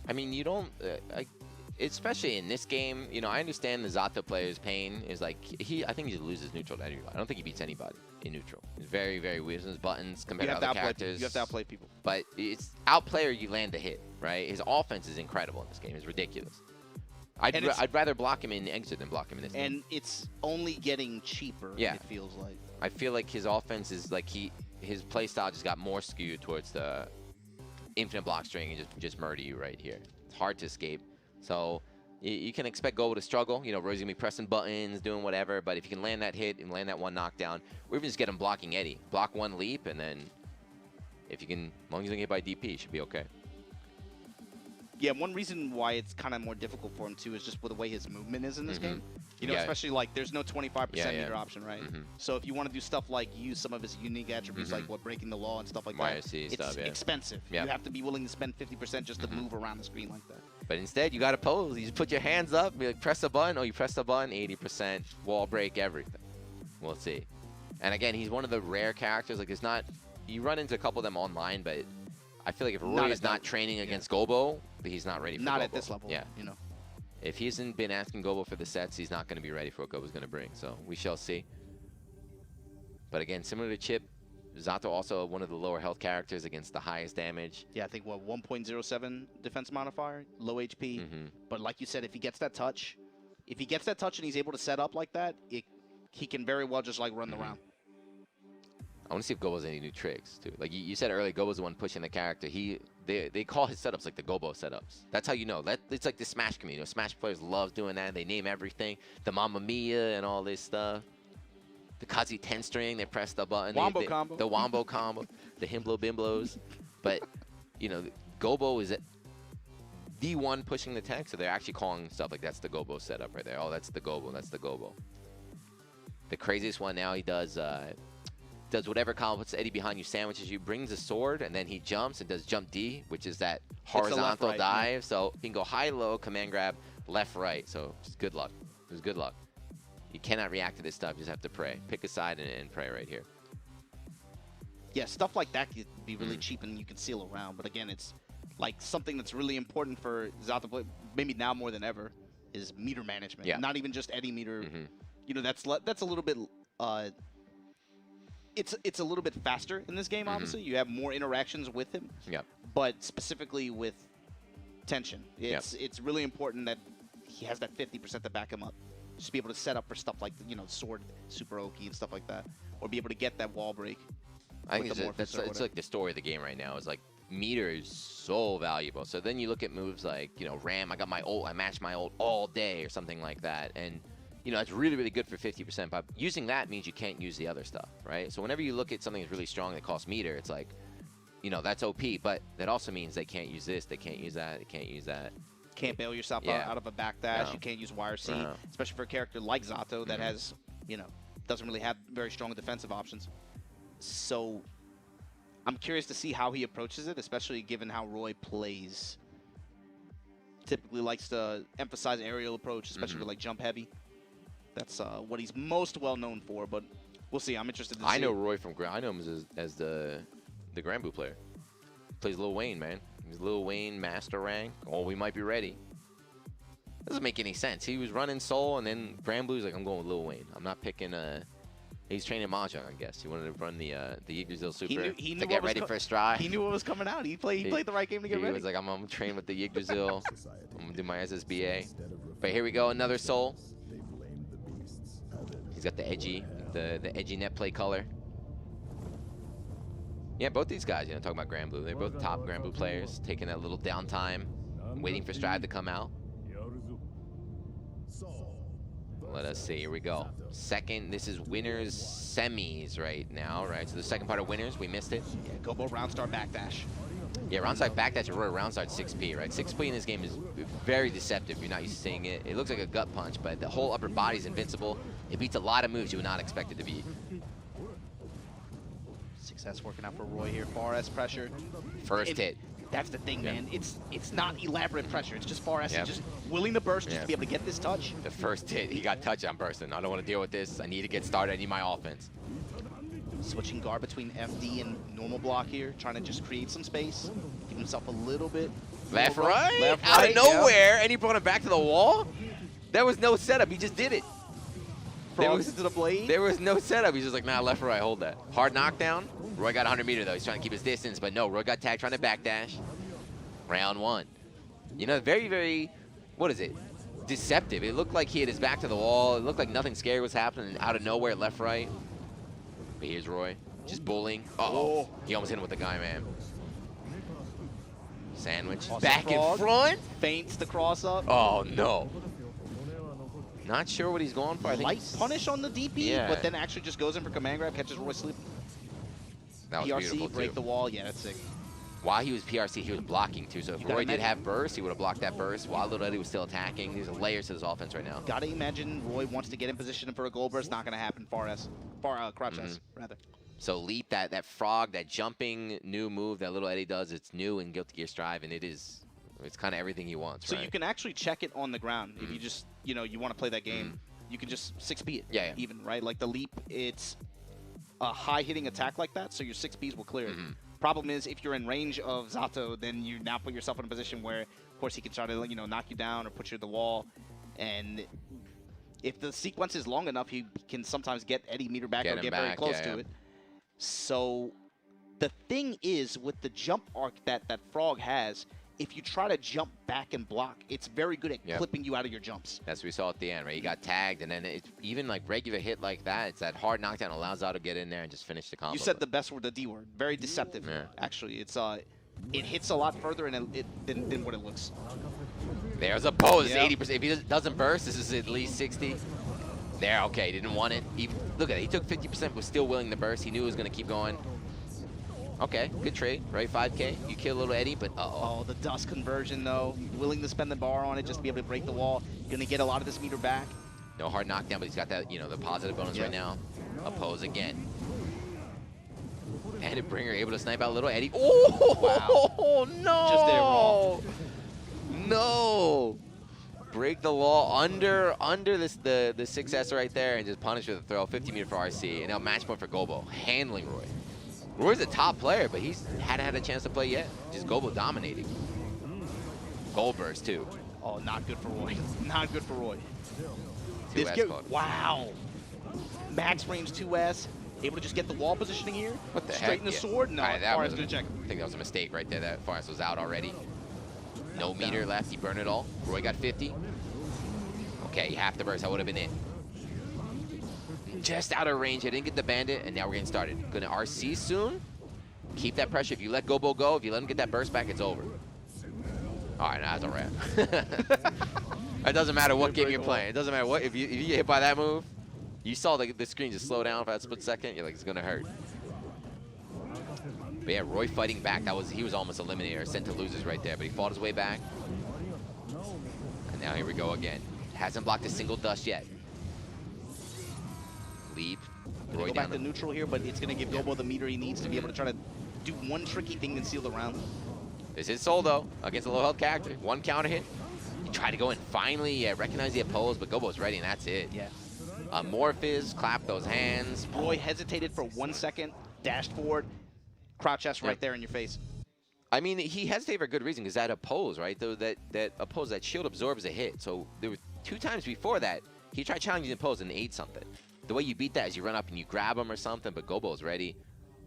I mean, you don't. Especially in this game, you know, I understand the Zato player's pain is like I think he loses neutral to anybody. I don't think he beats anybody in neutral. He's very, very weird with his buttons compared to other characters. You have to outplay people. But it's outplayer you land the hit, right? His offense is incredible in this game. It's ridiculous. I'd rather block him in exit than block him in this game. And it's only getting cheaper, it feels like. I feel like his offense is like his play style just got more skewed towards the infinite block string and just murder you right here. It's hard to escape. So you can expect Gobo to struggle. You know, Roy's going to be pressing buttons, doing whatever. But if you can land that hit and land that one knockdown, or even just get him blocking Eddie. Block one leap, and then if you can, as long as you don't get by DP, should be okay. Yeah, one reason why it's kind of more difficult for him, too, is just with the way his movement is in this game. You know, especially, like, there's no 25% meter option, right? So if you want to do stuff like use some of his unique attributes, like, breaking the law and stuff like that, it's expensive. You have to be willing to spend 50% just to move around the screen like that. But instead, you got to pose. You just put your hands up, be like, press a button. Oh, you press the button, 80%, wall break, everything. We'll see. And again, he's one of the rare characters. Like, it's not, you run into a couple of them online, but I feel like if Roy is not training against Gobo, he's not ready for Gobo. Not at this level, you know. If he hasn't been asking Gobo for the sets, he's not going to be ready for what Gobo's going to bring. So we shall see. But again, similar to Chip, Zato also one of the lower health characters against the highest damage. Yeah, I think, 1.07 defense modifier, low HP. But like you said, if he gets that touch, and he's able to set up like that, he can very well just, like, run the round. I want to see if Gobo's any new tricks, too. Like you said earlier, Gobo's the one pushing the character. They call his setups like the Gobo setups. That's how you know. It's like the Smash community. You know, Smash players love doing that. They name everything. The Mamma Mia and all this stuff. The Kazi 10 string, they press the button. Wombo combo. The Wombo combo. The Himblo Bimblos. But, you know, Gobo is the one pushing the tech, so they're actually calling stuff like that's the Gobo setup right there. Oh, that's the Gobo. That's the Gobo. The craziest one now, he does whatever combo puts Eddie behind you, sandwiches you, brings a sword, and then he jumps and does jump D, which is that horizontal dive. So he can go high, low, command grab, left, right. So just good luck. It was good luck. You cannot react to this stuff. You just have to pray. Pick a side and pray right here. Yeah, stuff like that could be really cheap and you can seal around. But again, it's like something that's really important for Zato, maybe now more than ever, is meter management. Yeah. Not even just Eddie meter. You know, that's a little bit. It's a little bit faster in this game. Obviously, you have more interactions with him. Yep. But specifically with tension, it's really important that he has that 50% to back him up. Just be able to set up for stuff like, you know, sword super Oki and stuff like that, or be able to get that wall break. I think it's like the story of the game right now. Is like meter is so valuable. So then you look at moves like, you know, Ram. I got my ult. I matched my ult all day or something like that, and you know, it's really, really good for 50%. But using that means you can't use the other stuff, right? So whenever you look at something that's really strong that costs meter, it's like, you know, that's OP. But that also means they can't use this. They can't use that. They can't use that. Can't bail yourself out of a backdash. You can't use wire C, especially for a character like Zato that has, you know, doesn't really have very strong defensive options. So I'm curious to see how he approaches it, especially given how Roy plays. Typically likes to emphasize aerial approach, especially with like jump heavy. That's what he's most well known for, but we'll see. I'm interested to see. I know Roy from I know him as the Granblue player. Plays Lil Wayne, man. He's Lil Wayne master rank. Oh, we might be ready. Doesn't make any sense. He was running Soul, and then Granblue's like, I'm going with Lil Wayne. I'm not picking He's training Mahjong, I guess. He wanted to run the Yggdrasil Super He knew to get ready for a stride. He knew what was coming out. He played the right game to get ready. He was like, I'm gonna train with the Yggdrasil. I'm gonna do my SSBA. But here we go, another soul. He's got the edgy net play color. Yeah, both these guys, talking about Grand Blue, they're both top Grand Blue players, taking that little downtime, waiting for Strive to come out. Let us see, here we go. Second, this is winners semis right now, right? So the second part of winners, we missed it. Yeah, Gobo round start backdash. Yeah, round start backdash, Roy round start 6P, right? 6P in this game is very deceptive. You're not used to seeing it. It looks like a gut punch, but the whole upper body is invincible. It beats a lot of moves you would not expect it to beat. Success working out for Roy here. Far S pressure. First hit. That's the thing, man. It's not elaborate pressure. It's just far S. Yep. Just willing to burst just to be able to get this touch. The first hit, he got touch on bursting. I don't want to deal with this. I need to get started. I need my offense. Switching guard between FD and normal block here, trying to just create some space, give himself a little bit. Left, right, left, out right, of nowhere, and he brought it back to the wall. There was no setup. He just did it. Frogs into the blade. There was no setup. He's just like, nah, left, right, hold that. Hard knockdown. Roy got 100 meter though. He's trying to keep his distance, but no, Roy got tagged trying to backdash. Round one. Very, very, what is it? Deceptive. It looked like he had his back to the wall. It looked like nothing scary was happening out of nowhere, left, right. But here's Roy, just bullying. Uh-oh. He almost hit him with the guy, man. Sandwich. Awesome back frog. in front. Feints the cross up. Oh, no. Not sure what he's going for. I think Light punish on the DP, but then actually just goes in for command grab, catches Roy sleeping. That was PRC, beautiful, break too. the wall. Yeah, that's sick. While he was PRC, he was blocking, too. So if Roy did have burst, he would have blocked that burst while Little Eddie was still attacking. There's layers to this offense right now. Gotta imagine Roy wants to get in position for a goal burst. Not gonna happen. Crouch S, rather. So Leap, that frog, that jumping new move that Little Eddie does, it's new in Guilty Gear Strive, and it's kind of everything he wants, So right? you can actually check it on the ground. If you just, you want to play that game, you can just 6P it. Yeah. Even, right? Like the Leap, it's a high hitting attack like that, so your 6Ps will clear it. Problem is, if you're in range of Zato, then you now put yourself in a position where, of course, he can try to, knock you down or put you to the wall. And if the sequence is long enough, he can sometimes get Eddie meter back or get very close to it. So the thing is, with the jump arc that Frog has, if you try to jump back and block, it's very good at clipping you out of your jumps. That's what we saw at the end, right? He got tagged, and then even like regular hit like that, it's that hard knockdown allows Zato to get in there and just finish the combo. You said the best word, the D word. Very deceptive, actually. It's it hits a lot further than what it looks. There's a pose, 80%. If he doesn't burst, this is at least 60. There, okay, didn't want it. Look at it, he took 50%, was still willing to burst. He knew he was going to keep going. Okay, good trade, right? 5K, you kill Little Eddie, but Oh, the dust conversion, though. Willing to spend the bar on it just to be able to break the wall. Going to get a lot of this meter back. No hard knockdown, but he's got that, the positive bonus right now. Oppose again. And a bringer able to snipe out Little Eddie. Oh, wow. No! Just there, raw. No! Break the wall under the 6S right there and just punish with a throw. 50 meter for RC. And now match point for Gobo. Handling Roy. Roy's a top player, but he's hadn't had a chance to play yet. Just Gobo dominating. Goal burst, too. Oh, not good for Roy. Not good for Roy. 2S caught. Wow. Max range 2S. Able to just get the wall positioning here. What the heck? Straighten the sword. No, Forrest gonna check. I think that was a mistake right there. That Forrest was out already. No meter left. He burned it all. Roy got 50. Okay, half the burst. That would have been it. Just out of range. I didn't get the bandit, and now we're getting started. Gonna RC soon. Keep that pressure. If you let Gobo go, if you let him get that burst back, it's over. All right, now that's a wrap. It doesn't matter what game you're playing. It doesn't matter what. If you get hit by that move, you saw the screen just slow down for that split second. You're like, it's gonna hurt. But yeah, Roy fighting back. He was almost eliminated or sent to losers right there. But he fought his way back. And now here we go again. Hasn't blocked a single dust yet. Leap. Roy go back to neutral here, but it's gonna give Gobo the meter he needs to be able to try to do one tricky thing and seal the round. This is Soul though, against a low health character. One counter hit. He tried to go in finally, recognize the oppose, but Gobo's ready and that's it. Yeah. Morphiz, clap those hands. Roy hesitated for 1 second, dashed forward, crouch S right there in your face. I mean, he hesitated for a good reason because that oppose, right? Though that oppose, that shield absorbs a hit. So there were 2 times before that he tried challenging the oppose and ate something. the way you beat that is you run up and you grab him or something, but Gobo's ready.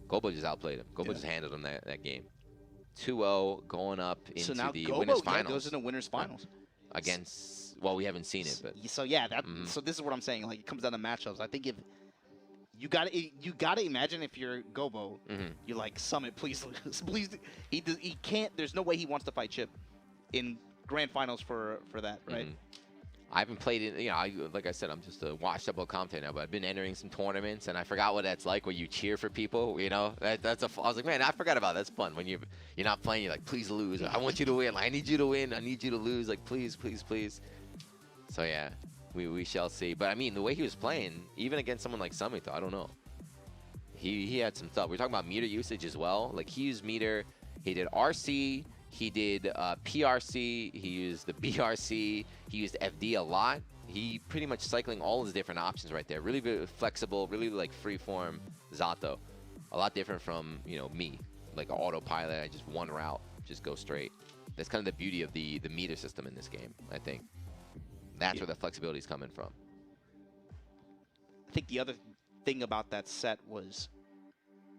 Gobo just outplayed him. Gobo just handled him that game. 2-0 going up into so now the Gobo, winners finals. goes into winners finals. Against, well, we haven't seen it, but. So yeah, so this is what I'm saying. Like, it comes down to matchups. I think if you gotta imagine if you're Gobo, you're like, Summit, please lose, please. He can't. There's no way he wants to fight Chip in grand finals for that, right? I haven't played it, you know, like I said, I'm just a washed up commentator now, but I've been entering some tournaments, and I forgot what that's like where you cheer for people, you know? I was like, man, I forgot about that. That's fun. When you're not playing, you're like, please lose. I want you to win. I need you to win. I need you to lose. Like, please, please, please. So, yeah, we shall see. But, I mean, the way he was playing, even against someone like Summit, I don't know. He had some stuff. We're talking about meter usage as well. Like, he used meter. He did RC. He did PRC, he used the BRC, he used FD a lot. He pretty much cycling all his different options right there. Really, really flexible, really like free-form Zato. A lot different from, you know, me. Like an autopilot, I just one route, just go straight. That's kind of the beauty of the meter system in this game, I think. That's where the flexibility is coming from. I think the other thing about that set was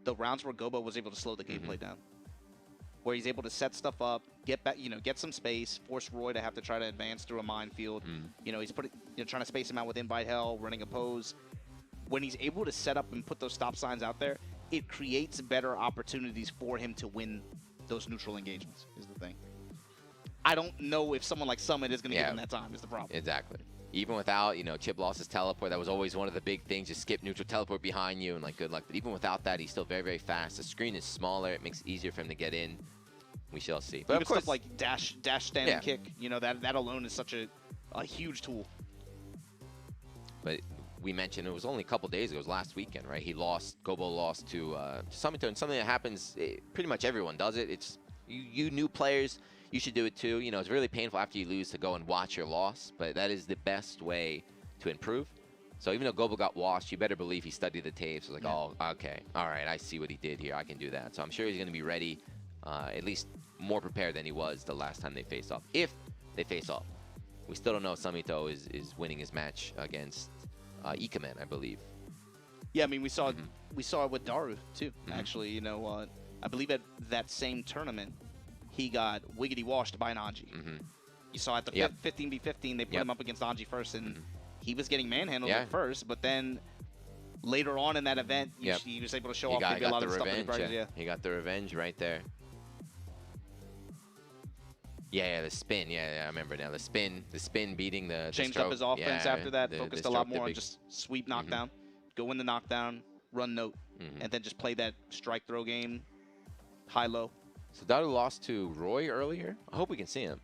the rounds where Gobo was able to slow the gameplay down. Where he's able to set stuff up, get back, get some space, force Roy to have to try to advance through a minefield. You know, he's trying to space him out with invite hell, running a pose. When he's able to set up and put those stop signs out there, it creates better opportunities for him to win those neutral engagements, is the thing. I don't know if someone like Summit is going to give him that time, is the problem. Exactly. Even without, Chip lost his teleport. That was always one of the big things. Just skip neutral, teleport behind you, and like good luck. But even without that, he's still very, very fast. The screen is smaller. It makes it easier for him to get in. We shall see. But even of course, stuff like dash standing kick, that alone is such a huge tool. But we mentioned it was only a couple days ago. It was last weekend, right? Gobo lost to Summit, and something that happens. Pretty much everyone does it. It's you new players. You should do it too. It's really painful after you lose to go and watch your loss, but that is the best way to improve. So even though Gobo got washed, you better believe he studied the tapes. Like, oh, okay, all right, I see what he did here. I can do that. So I'm sure he's going to be ready, at least more prepared than he was the last time they faced off. If they face off, we still don't know if Samito is winning his match against Ikaman, I believe. Yeah, I mean, we saw it with Daru too. Actually, I believe at that same tournament, he got wiggity washed by an Anji. You saw at the 15v15, they put him up against Anji first, and he was getting manhandled at first, but then later on in that event, he was able to show off maybe a lot of the stuff that he brought. He got the revenge right there. Yeah, the spin. Yeah, I remember now. The spin beating the changed up his offense after that. Focused a lot more on just sweep knockdown, go in the knockdown, run note, and then just play that strike throw game, high-low. So Daru lost to Roy earlier. I hope we can see him.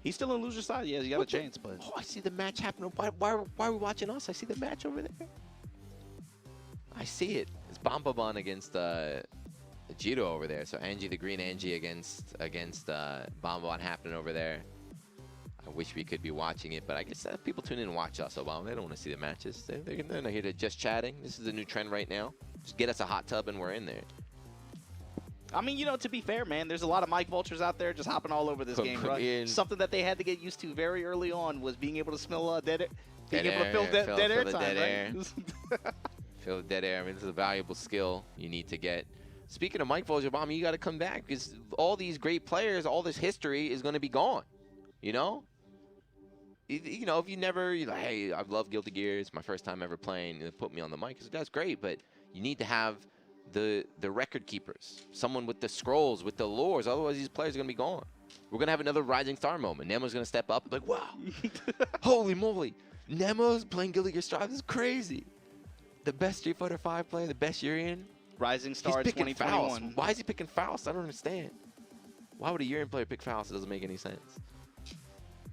He's still on loser side. Yeah, he got a chance. But I see the match happening. Why are we watching us? I see the match over there. I see it. It's Bambaban against Jiro over there. So Angie, the green Angie against Bambaban happening over there. I wish we could be watching it, but I guess people tune in and watch us, Obama. They don't want to see the matches. They're not here to just chatting. This is the new trend right now. Just get us a hot tub and we're in there. I mean, to be fair, man, there's a lot of Mike Vultures out there just hopping all over this game, right? Something that they had to get used to very early on was being able to smell dead air. Being able to fill dead air time, right? Fill the dead air. I mean, this is a valuable skill you need to get. Speaking of Mike Vulture, Bomb, you got to come back because all these great players, all this history is going to be gone, if you never, you're like, hey, I've loved Guilty Gear. It's my first time ever playing. Put me on the mic. That's great, but you need to have the record keepers, someone with the scrolls, with the lores. Otherwise, these players are going to be gone. We're going to have another rising star moment. Nemo's going to step up like, wow, holy moly. Nemo's playing Guilty Gear Strive. This is crazy. The best Street Fighter V player, the best Urian. Rising star 2021. Why is he picking Faust? I don't understand. Why would a Urian player pick Faust? It doesn't make any sense.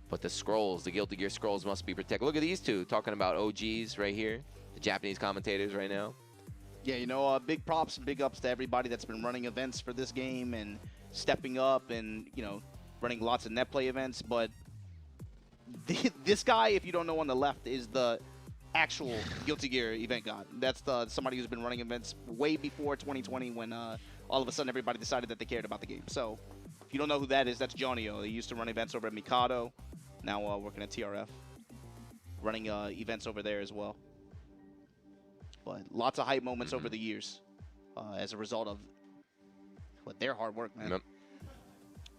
But the scrolls, the Guilty Gear scrolls must be protected. Look at these two talking about OGs right here. The Japanese commentators right now. Yeah, big props and big ups to everybody that's been running events for this game and stepping up and, running lots of net play events. But this guy, if you don't know on the left, is the actual Guilty Gear event god. That's somebody who's been running events way before 2020 when all of a sudden everybody decided that they cared about the game. So if you don't know who that is, that's Johnny-O. He used to run events over at Mikado, now working at TRF, running events over there as well. But lots of hype moments over the years as a result of their hard work, man. Yep.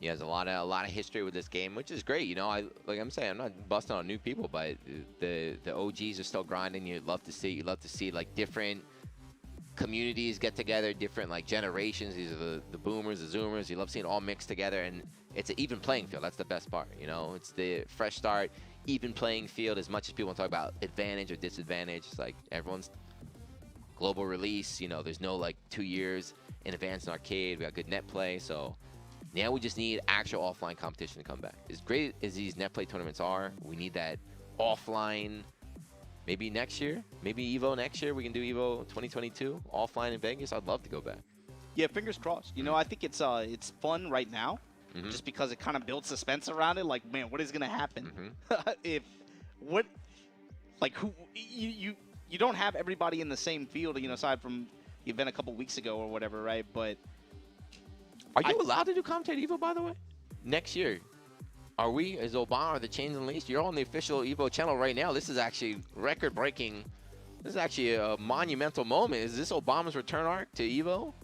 Yeah, there's a lot of history with this game, which is great. You know, like I'm saying, I'm not busting on new people, but the OGs are still grinding. You'd love to see like different communities get together, different like generations. These are the boomers, the zoomers. You love seeing all mixed together, and it's an even playing field. That's the best part. You know, it's the fresh start, even playing field. As much as people talk about advantage or disadvantage, it's like everyone's global release. You know, there's no like 2 years in advance in arcade. We got good net play, so. Now we just need actual offline competition to come back. As great as these net play tournaments are, we need that offline. Maybe next year, maybe EVO next year. We can do EVO 2022 offline in Vegas. I'd love to go back. Yeah, fingers crossed. You know, I think it's fun right now, just because it kind of builds suspense around it. Like, man, what is gonna happen? Who you don't have everybody in the same field. You know, aside from the event a couple weeks ago or whatever, right? But are you allowed to do commentate EVO, by the way? Next year. Are we? Is Obama or the Chains Unleashed? You're on the official EVO channel right now. This is actually record-breaking. This is actually a monumental moment. Is this Obama's return arc to EVO?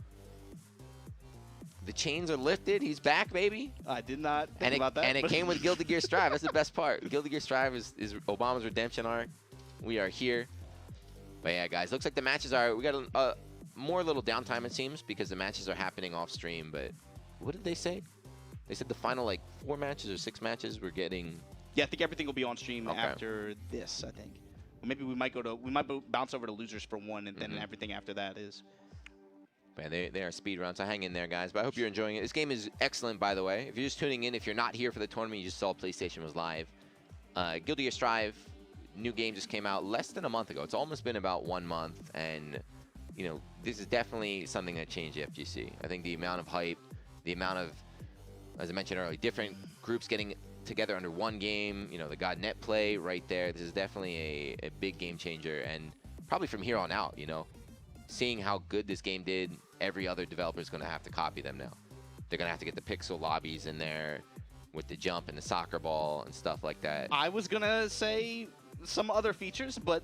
The chains are lifted. He's back, baby. I did not think about that. And it came with Guilty Gear Strive. That's the best part. Guilty Gear Strive is Obama's redemption arc. We are here. But yeah, guys, looks like the matches are... We got more little downtime, it seems, because the matches are happening off stream. But what did they say? They said the final like 4 matches or 6 matches we're getting. Yeah, I think everything will be on stream after this. I think. Or maybe we might bounce over to losers for 1, and then everything after that is. Man, they are speed runs. So hang in there, guys. But I hope you're enjoying it. This game is excellent, by the way. If you're just tuning in, if you're not here for the tournament, you just saw PlayStation was live. Guilty Gear Strive, new game just came out less than a month ago. It's almost been about 1 month, and you know this is definitely something that changed the FGC. I think the amount of hype, the amount of, as I mentioned earlier, different groups getting together under one game. You know, the God net play right there. This is definitely a big game changer, and probably from here on out, you know, seeing how good this game did, every other developer is going to have to copy them now. They're going to have to get the pixel lobbies in there with the jump and the soccer ball and stuff like that. I was going to say some other features, but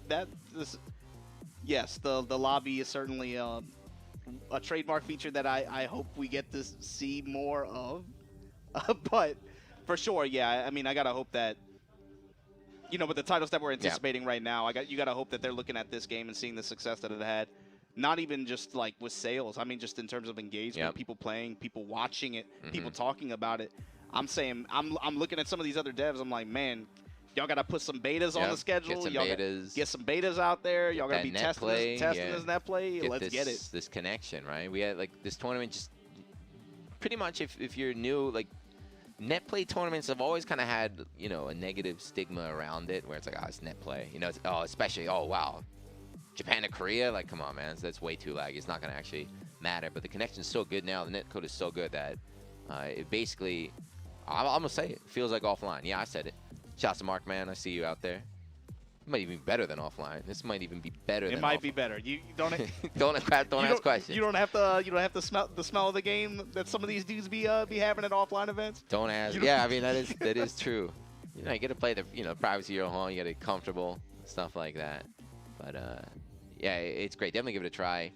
yes, the lobby is certainly a trademark feature that I hope we get to see more of. But for sure, yeah, I mean, I got to hope that, you know, with the titles that we're anticipating right now, you got to hope that they're looking at this game and seeing the success that it had. Not even just like with sales. I mean, just in terms of engagement, people playing, people watching it, people talking about it. I'm saying, I'm looking at some of these other devs. I'm like, man, y'all got to put some betas on the schedule. Get some betas out there. Y'all got to be testing this net play. Let's get it. This connection, right? We had like this tournament just pretty much if you're new, like net play tournaments have always kind of had, you know, a negative stigma around it where it's like, oh, it's net play. You know, it's, especially, oh, wow. Japan to Korea, like, come on, man. That's way too laggy. It's not going to actually matter. But the connection's so good now. The netcode is so good that it basically, I'm going to say it feels like offline. Yeah, I said it. Shouts to Mark, man. I see you out there. It might even be better than offline. This might even be better than offline. It might be better. You don't don't ask questions. You don't have to smell the smell of the game that some of these dudes be having at offline events. Don't ask. Yeah, I mean that is true. You know, you get to play the privacy of your home. You get it comfortable, stuff like that. But yeah, it's great. Definitely give it a try.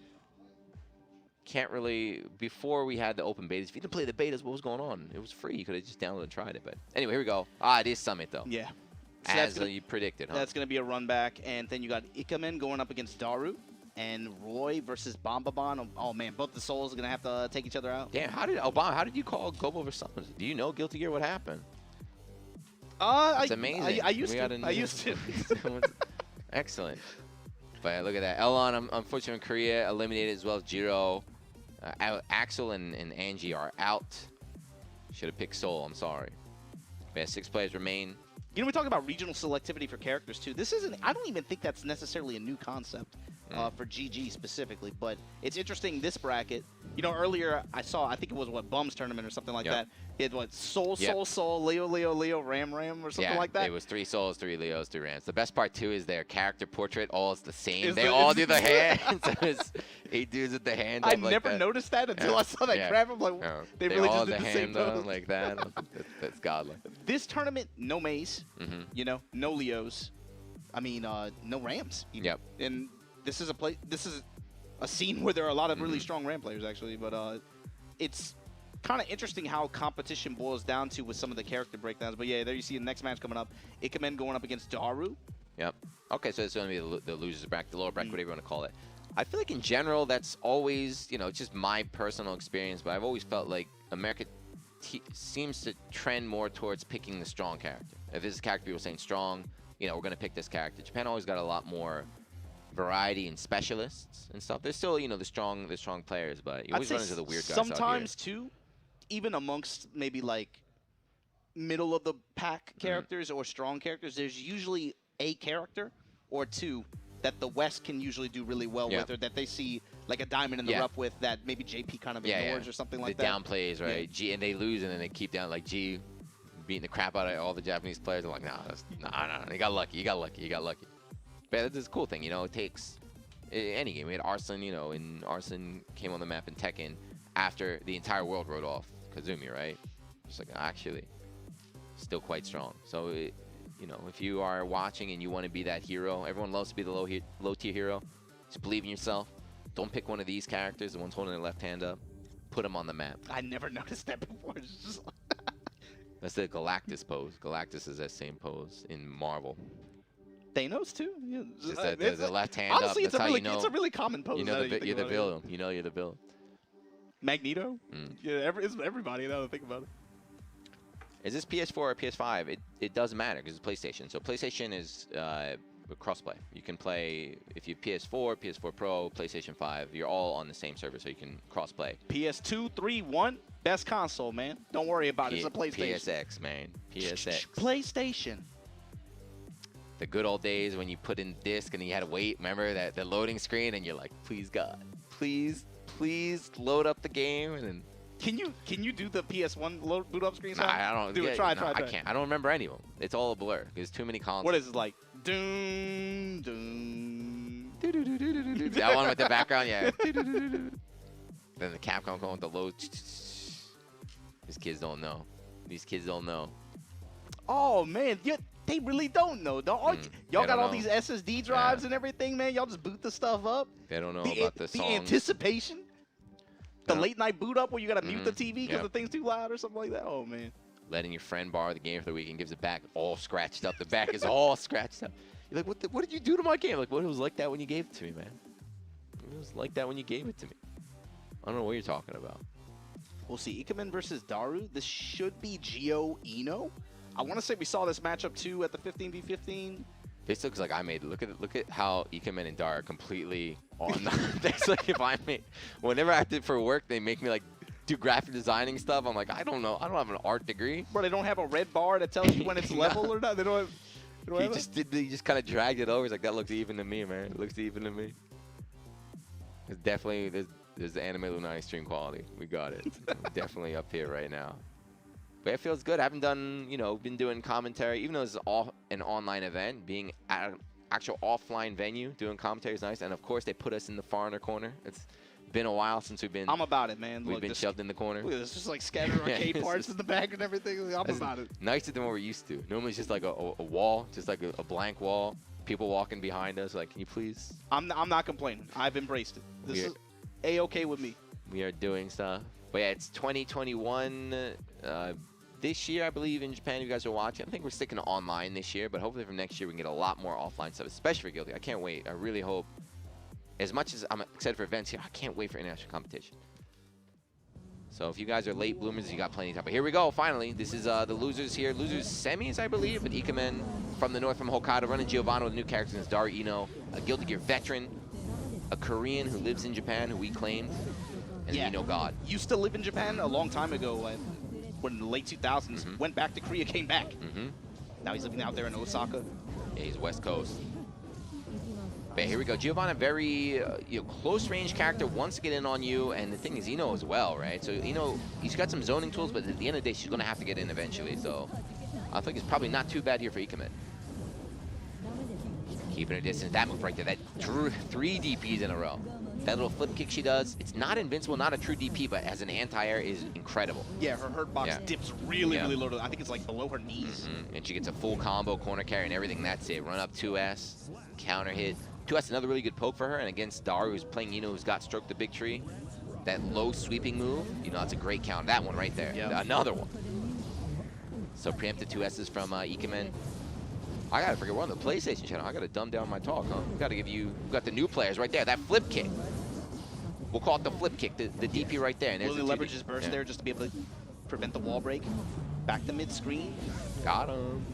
Can't really, before we had the open betas, if you didn't play the betas, what was going on? It was free. You could have just downloaded and tried it. But anyway, here we go. It is Summit, though. Yeah. So as you predicted, huh? That's going to be a run back. And then you got Ikamen going up against Daru. And Roy versus Bombaban. Oh, man, both the souls are going to have to take each other out. Damn, how did you call Global versus Summons? Do you know Guilty Gear what happened? It's amazing. I used to. Excellent. But look at that. Elon, unfortunately, in Korea, eliminated, as well as Jiro. Axel and Angie are out. Should have picked Seoul. I'm sorry. We have 6 players remain. You know, we talk about regional selectivity for characters, too. This isn't, I don't even think that's necessarily a new concept for GG specifically, but it's interesting, this bracket. You know, earlier I think it was, Bums tournament or something like that. It had, Soul, Leo, Ram, or something like that? It was 3 Souls, 3 Leos, 3 Rams. The best part, too, is their character portrait all is the same. They all do the hands. It's 8 dudes with the hand I never noticed that until I saw that grab. I'm like, they really just did the same thing. Like that. That's godly. This tournament, no Maze, you know, no Leos. I mean, no Rams. Even. Yep. And this is a scene where there are a lot of really strong ramp players actually, but it's kind of interesting how competition boils down to with some of the character breakdowns. But yeah, there you see the next match coming up. Ikemen going up against Daru. Yep. Okay, so it's going to be the losers bracket, the lower bracket, whatever you want to call it. I feel like in general, that's always, you know, it's just my personal experience, but I've always felt like America seems to trend more towards picking the strong character. If this is a character people are saying strong, you know, we're going to pick this character. Japan always got a lot more variety and specialists and stuff. There's still, you know, the strong players, but you always run into the weird guys sometimes too, even amongst maybe like middle of the pack characters or strong characters, there's usually a character or two that the West can usually do really well with, or that they see like a diamond in the rough with that maybe JP kind of ignores or something like that. The downplays, right? Yeah. G, and they lose, and then they keep down like G beating the crap out of all the Japanese players. I'm like, nah, you got lucky, you got lucky. But that's a cool thing, you know. It takes any game. We had Arslan, you know, and Arslan came on the map in Tekken after the entire world wrote off Kazumi, right? Just like actually, still quite strong. So, you know, if you are watching and you want to be that hero, everyone loves to be the low tier hero. Just believe in yourself. Don't pick one of these characters, the ones holding their left hand up. Put them on the map. I never noticed that before. It's just that's the Galactus pose. Galactus is that same pose in Marvel. Thanos too. Yeah. Just the left hand honestly, up. That's it's it's a really common pose. You know you're the villain. You know you're the villain. Magneto. Yeah, it's everybody. Now that I think about it. Is this PS4 or PS5? It doesn't matter because it's PlayStation. So PlayStation is crossplay. You can play if you have PS4, PS4 Pro, PlayStation 5. You're all on the same server, so you can crossplay. PS2, 3, 1, best console, man. Don't worry about it. It's a PlayStation. PSX, man. PSX. PlayStation. The good old days when you put in disc and you had to wait. Remember that the loading screen, and you're like, please God, please load up the game, and then. Can you do the PS1 boot up screen? Nah, I don't. Do it. Try. I can't. I don't remember any of them. It's all a blur. There's too many consoles. What is it like? Doom, doom. That one with the background, yeah. Then the Capcom going with the load. These kids don't know. These kids don't know. Oh man, they really don't know. Y'all got all these SSD drives and everything, man. Y'all just boot the stuff up. They don't know about the songs. The anticipation. The late night boot up where you got to mute the TV because the thing's too loud or something like that. Oh, man. Letting your friend borrow the game for the weekend, gives it back all scratched up. The back is all scratched up. You're like, what did you do to my game? Like, what? It was like that when you gave it to me, man. It was like that when you gave it to me. I don't know what you're talking about. We'll see. Ikemen versus Daru. This should be Gio Ino. I want to say we saw this matchup, too, at the 15v15. This looks like I made it. Look at how Ikemen and Dar are completely on. That's like if I make, whenever I did for work, they make me like do graphic designing stuff. I'm like, I don't know. I don't have an art degree. Bro, they don't have a red bar that tells you when it's level or not. They don't have. He just kind of dragged it over. He's like, that looks even to me, man. It looks even to me. It's definitely there's the Anime Lunai stream quality. We got it. Definitely up here right now. But it feels good. I haven't done, you know, been doing commentary, even though it's an online event, being at an actual offline venue, doing commentary is nice. And of course, they put us in the foreigner corner. It's been a while since we've been. I'm about it, man. We've been shoved in the corner. Look at this, just like scattered arcade parts in the back and everything. I'm about it. Nicer than what we're used to. Normally, it's just like a wall, just like a blank wall. People walking behind us, like, can you please? I'm not complaining. I've embraced it. This is A-okay with me. We are doing stuff. But yeah, it's 2021. This year, I believe, in Japan, you guys are watching. I think we're sticking to online this year, but hopefully from next year, we can get a lot more offline stuff, especially for Guilty. I can't wait. I really hope. As much as I'm excited for events here, I can't wait for international competition. So if you guys are late bloomers, you got plenty of time. But here we go, finally. This is the losers here. Losers semis, I believe, with Ikemen from the north from Hokkaido, running Giovanni with a new character against Daru Ino, a Guilty Gear veteran, a Korean who lives in Japan, who we claimed, and we know God. Used to live in Japan a long time ago. When in the late 2000s, went back to Korea, came back. Now he's living out there in Osaka. Yeah, he's West Coast. But here we go. Giovanna, very close range character, wants to get in on you, and the thing is, Ino as well, right? So Ino, he's got some zoning tools, but at the end of the day, she's going to have to get in eventually. So I think it's probably not too bad here for Ikemen. Keeping her distance. That move right there, that drew 3 DPs in a row. That little flip kick she does, it's not invincible, not a true DP, but as an anti-air is incredible. Yeah, her hurt box dips really low. I think it's like below her knees. And she gets a full combo, corner carry and everything. That's it. Run up 2S, counter hit, 2S, another really good poke for her, and against Daru, who's playing Ino, who's got Stroke the Big Tree, that low sweeping move, you know, that's a great counter. That one right there. Yep. Another one. So preempted 2S's from Ikemen. I gotta figure, we're on the PlayStation channel. I gotta dumb down my talk, huh? We gotta give you, we got the new players right there. That flip kick. We'll call it the flip kick, the DP right there. And there's Really leverage his burst there just to be able to prevent the wall break. Back to mid-screen. Got him.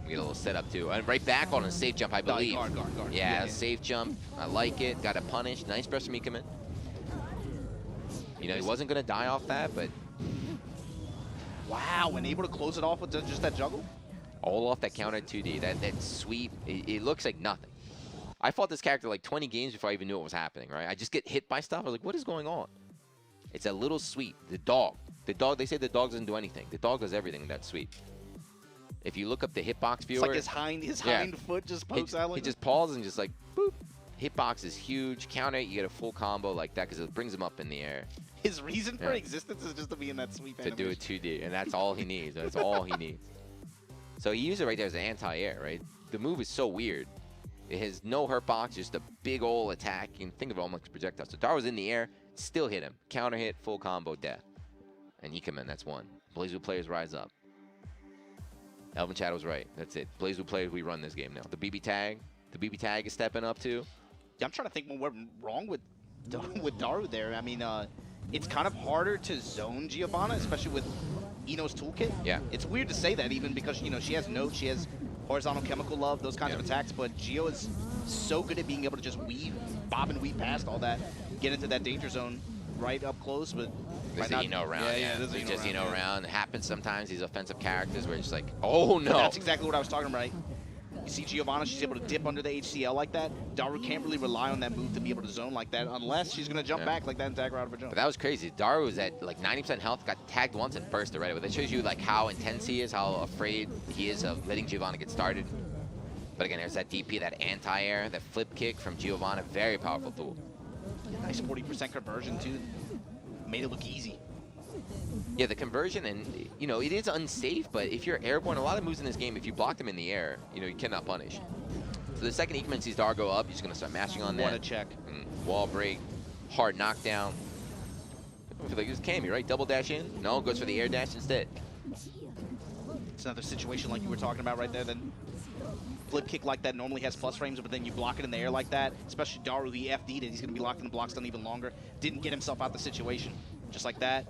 We get a little setup too. And right back on a safe jump, I believe. Guard. Yeah, safe jump. I like it. Got a punish. Nice burst from Ikemen. You know, he wasn't gonna die off that, but wow, and able to close it off with just that juggle? all off that counter 2D. That sweep, it looks like nothing. I fought this character like 20 games before I even knew what was happening, right? I just get hit by stuff. I was like, what is going on? It's a little sweep. The dog, they say the dog doesn't do anything. The dog does everything in that sweep. If you look up the hitbox viewer. It's like his hind foot just pokes out like he just pauses and just like, boop. Hitbox is huge. Counter it, you get a full combo like that because it brings him up in the air. His reason for existence is just to be in that sweep to do a 2D, and that's all he needs. That's all he needs. So he used it right there as an anti-air, right? The move is so weird. It has no hurt box, just a big ol' attack. You can think of it almost like a projectile. So Daru's in the air, still hit him. Counter hit, full combo, death. And Ikemen, that's one. BlazBlue players rise up. Elvin Chad was right. That's it. BlazBlue players, we run this game now. The BB tag is stepping up too. Yeah, I'm trying to think what went wrong with Daru there. I mean, it's kind of harder to zone Giovanna, especially with Ino's toolkit. Yeah. It's weird to say that even because, you know, she has notes, she has horizontal chemical love, those kinds of attacks, but Gio is so good at being able to just bob and weave past all that, get into that danger zone right up close, but There's the Ino round, yeah. There's just Ino round. It happens sometimes, these offensive characters where it's just like, oh no. But that's exactly what I was talking about, right? You see Giovanna, she's able to dip under the HCL like that. Daru can't really rely on that move to be able to zone like that unless she's going to jump back like that and tag her out of her jump. But that was crazy. Daru was at like 90% health, got tagged once and burst right away. That shows you like how intense he is, how afraid he is of letting Giovanna get started. But again, there's that DP, that anti-air, that flip kick from Giovanna. Very powerful tool. Yeah, nice 40% conversion too. Made it look easy. Yeah, the conversion, and you know, it is unsafe, but if you're airborne, a lot of moves in this game, if you block them in the air, you know, you cannot punish. So the second Ikemen sees Daru go up, he's going to start mashing on that. What a check. Wall break, hard knockdown. I feel like it was Cammy, right? Double dash in? No, goes for the air dash instead. It's another situation like you were talking about right there. Then flip kick like that normally has plus frames, but then you block it in the air like that, especially Daru, he FD'd it. He's going to be locked in the blocks done even longer. Didn't get himself out the situation. Just like that.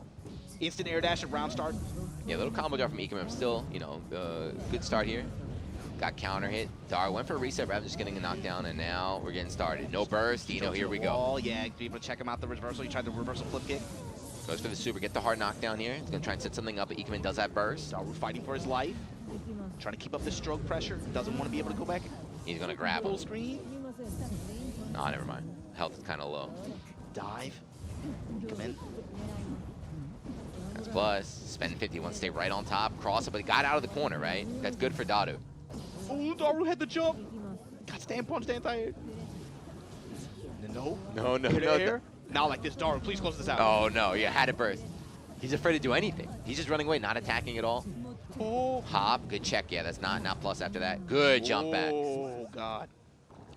Instant air dash at round start. Yeah, little combo jar from Ikemen. Still, you know, good start here. Got counter hit. Daru went for a reset rather than just getting a knockdown, and now we're getting started. No burst. Ino, here we go. Oh, yeah. Be able to check him out the reversal. He tried the reversal flip kick. Goes for the super. Get the hard knockdown here. He's going to try and set something up, but Ikemen does that burst. Daru fighting for his life. Trying to keep up the stroke pressure. Doesn't want to be able to go back. He's going to grab full him. Screen. Oh, never mind. Health is kind of low. Dive. Come in. That's plus. Spend 50. Wants to stay right on top. Cross it, but he got out of the corner, right? That's good for Daru. Oh, Daru had the jump. Got stand punch, anti-air. No. Air. Now like this, Daru, please close this out. Oh, no. Yeah, had it burst. He's afraid to do anything. He's just running away, not attacking at all. Oh. Hop. Good check. Yeah, that's not plus after that. Good jump back. Oh, God.